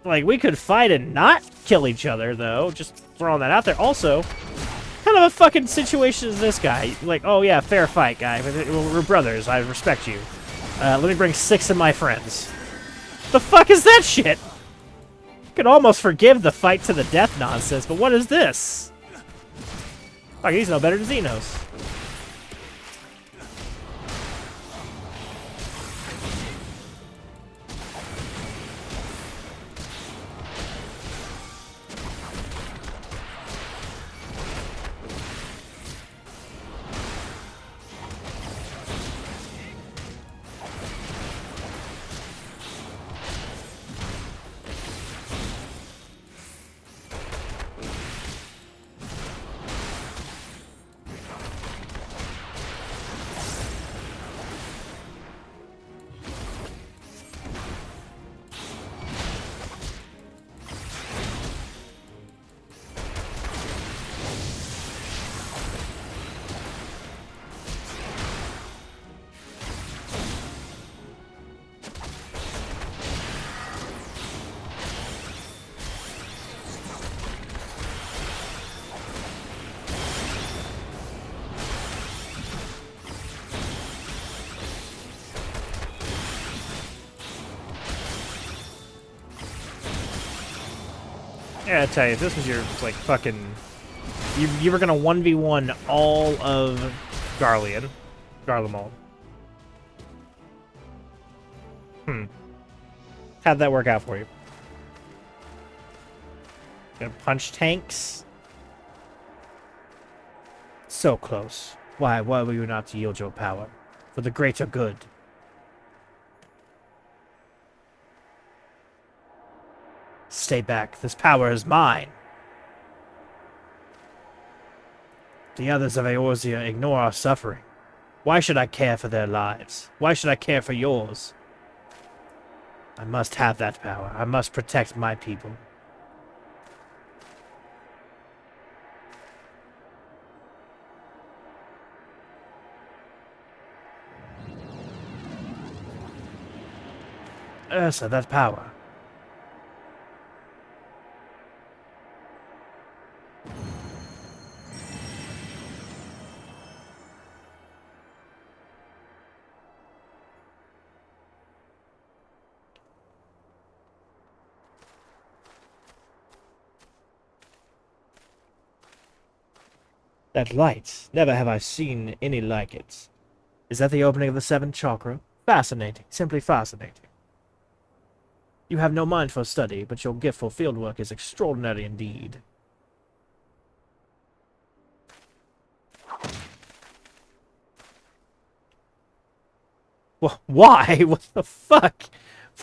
like, we could fight and not kill each other, though. Just throwing that out there. Also, kind of a fucking situation is this guy? Like, oh yeah, fair fight, guy. We're brothers. I respect you. Let me bring 6 of my friends. The fuck is that shit? Could almost forgive the fight to the death nonsense, but what is this? Fuck, he's no better than Xenos. Yeah, I tell you, if this was your, like, fucking... You were gonna 1v1 all of Garlemald. How'd that work out for you? Gonna punch tanks? So close. Why were you not to yield your power? For the greater good. Stay back. This power is mine. The others of Eorzea ignore our suffering. Why should I care for their lives? Why should I care for yours? I must have that power. I must protect my people. Ursa, that power. That light. Never have I seen any like it. Is that the opening of the 7th chakra? Fascinating. Simply fascinating. You have no mind for study, but your gift for fieldwork is extraordinary indeed. Why? What the fuck?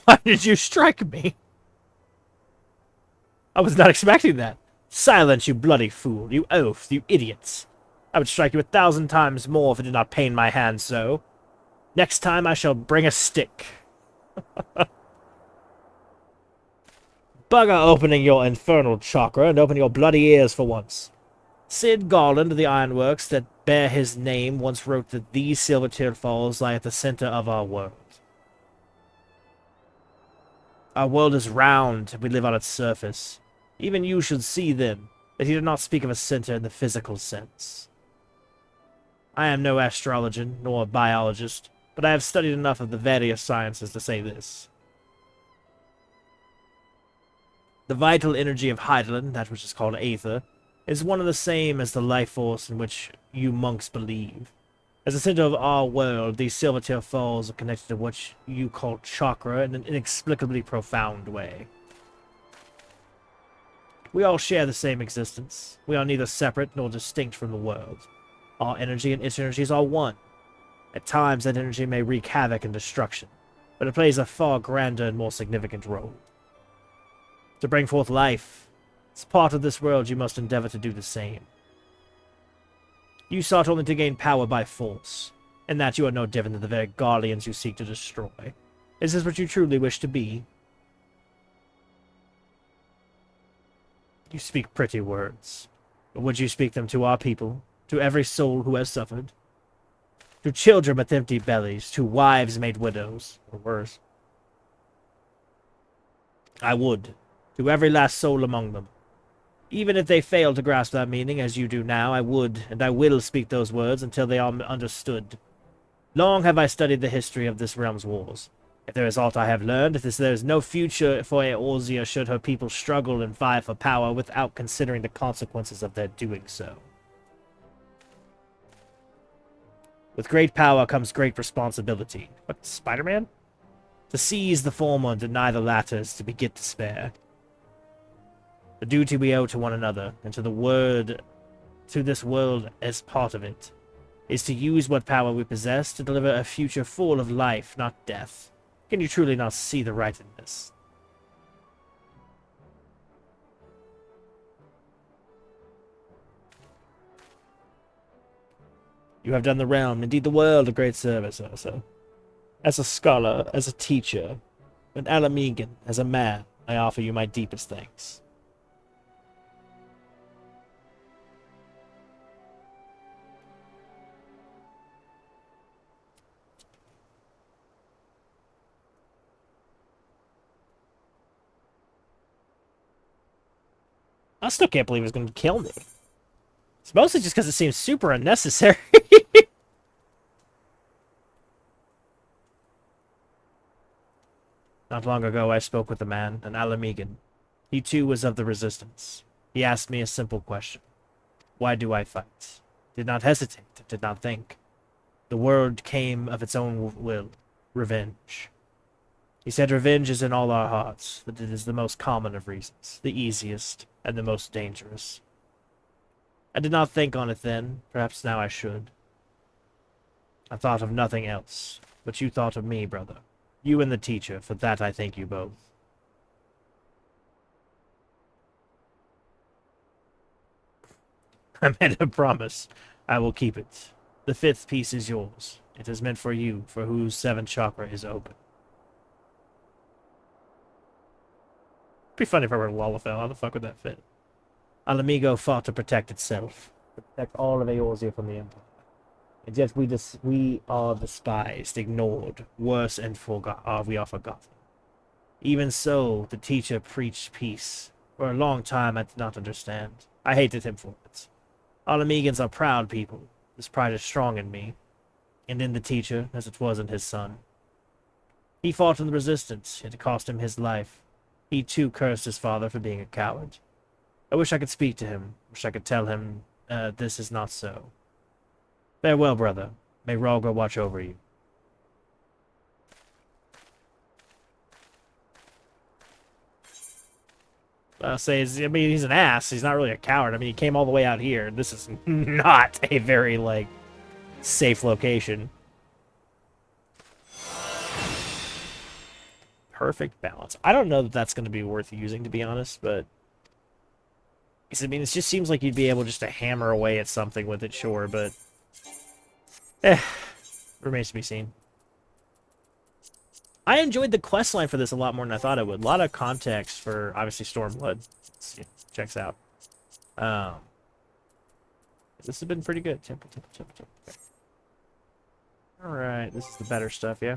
Why did you strike me? I was not expecting that. Silence, you bloody fool, you oaf, you idiots. I would strike you 1,000 times more if it did not pain my hand so. Next time I shall bring a stick. Bugger opening your infernal chakra and open your bloody ears for once. Sid Garland of the Ironworks that bear his name once wrote that these Silvertear Falls lie at the center of our world. Our world is round, and we live on its surface. Even you should see, then, that he did not speak of a center in the physical sense. I am no astrologian, nor biologist, but I have studied enough of the various sciences to say this. The vital energy of Heidelin, that which is called Aether, is one and the same as the life force in which you monks believe. As the center of our world, these Silvertail Falls are connected to what you call chakra in an inexplicably profound way. We all share the same existence. We are neither separate nor distinct from the world. Our energy and its energies are one. At times, that energy may wreak havoc and destruction, but it plays a far grander and more significant role. To bring forth life, as part of this world, you must endeavor to do the same. You sought only to gain power by force, and that you are no different than the very guardians you seek to destroy. Is this what you truly wish to be? You speak pretty words, but would you speak them to our people, to every soul who has suffered? To children with empty bellies, to wives made widows, or worse? I would, to every last soul among them. Even if they fail to grasp that meaning, as you do now, I would, and I will speak those words until they are understood. Long have I studied the history of this realm's wars. If there is aught I have learned, it is there is no future for Eorzea should her people struggle and vie for power without considering the consequences of their doing so. With great power comes great responsibility. What, Spider-Man? To seize the former and deny the latter is to beget despair. The duty we owe to one another, and to this world as part of it, is to use what power we possess to deliver a future full of life, not death. Can you truly not see the right in this? You have done the realm, indeed the world, a great service, Ursa. As a scholar, as a teacher, and Alamegan, as a man, I offer you my deepest thanks. I still can't believe he's going to kill me. It's mostly just because it seems super unnecessary. Not long ago, I spoke with a man, an Alamegan. He too was of the Resistance. He asked me a simple question. Why do I fight? Did not hesitate, did not think. The word came of its own will. Revenge. He said revenge is in all our hearts, that it is the most common of reasons, the easiest, and the most dangerous. I did not think on it then, perhaps now I should. I thought of nothing else, but you thought of me, brother. You and the teacher, for that I thank you both. I made a promise. I will keep it. The fifth piece is yours. It is meant for you, for whose seventh chakra is open. It'd be funny if I were Lalafell. How the fuck would that fit? Alamigo fought to protect itself, to protect all of Eorzea from the Empire. And yet we are despised, ignored, worse and we are forgotten. Even so, the teacher preached peace. For a long time I did not understand. I hated him for it. Alamegans are proud people. This pride is strong in me, and in the teacher, as it was in his son. He fought in the Resistance, yet it cost him his life. He too cursed his father for being a coward. I wish I could speak to him. Wish I could tell him, this is not so. Farewell, brother. May Rhalgr watch over you. I'll say, I mean, he's an ass. He's not really a coward. I mean, he came all the way out here. This is not a very, like, safe location. Perfect balance. I don't know that that's going to be worth using, to be honest, but... I mean, it just seems like you'd be able just to hammer away at something with it, sure, but... remains to be seen. I enjoyed the questline for this a lot more than I thought I would. A lot of context for, obviously, Stormblood. Checks out. This has been pretty good. Temple. Okay. Alright, this is the better stuff, yeah?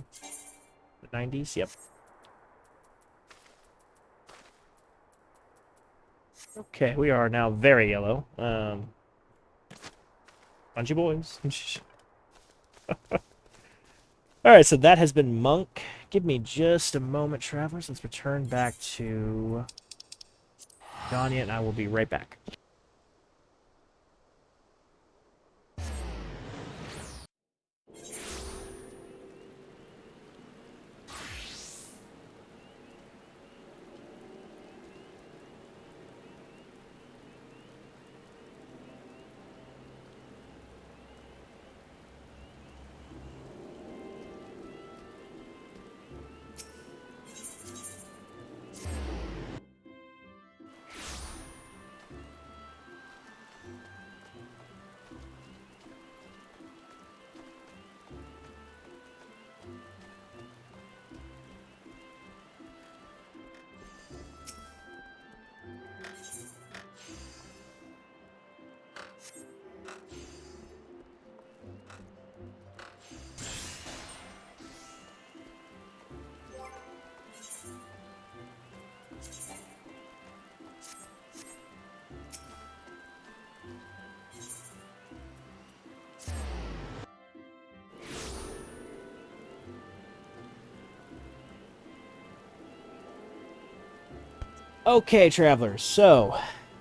The 90s? Yep. Okay, we are now very yellow. Bunch of boys. Alright, so that has been Monk. Give me just a moment, travelers. Let's return back to Ganya, and I will be right back. Okay, travelers, so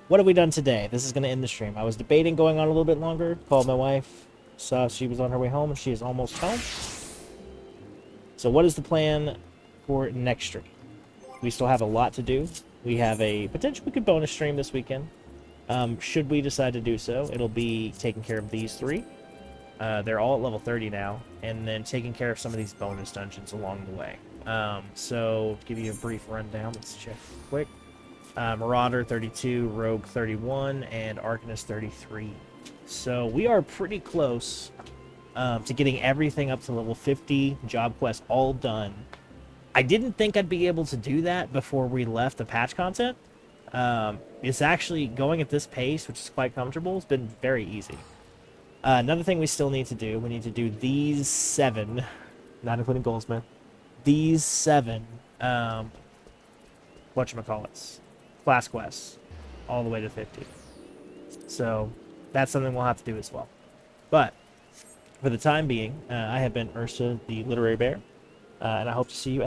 what have we done today? This is going to end the stream. I was debating going on a little bit longer. Called my wife, saw she was on her way home, and she is almost home. So what is the plan for next stream? We still have a lot to do. We have a potential we could bonus stream this weekend. Should we decide to do so, it'll be taking care of these 3. They're all at level 30 now, and then taking care of some of these bonus dungeons along the way. So, to give you a brief rundown, let's check quick. Marauder 32, Rogue 31, and Arcanist 33. So we are pretty close to getting everything up to level 50, job quests all done. I didn't think I'd be able to do that before we left the patch content. It's actually going at this pace, which is quite comfortable. It's been very easy. Another thing we still need to do, we need to do these 7, not including Goldsmith, these 7, whatchamacallits, class quests, all the way to 50. So, that's something we'll have to do as well. But, for the time being, I have been Ursa, the Literary Bear, and I hope to see you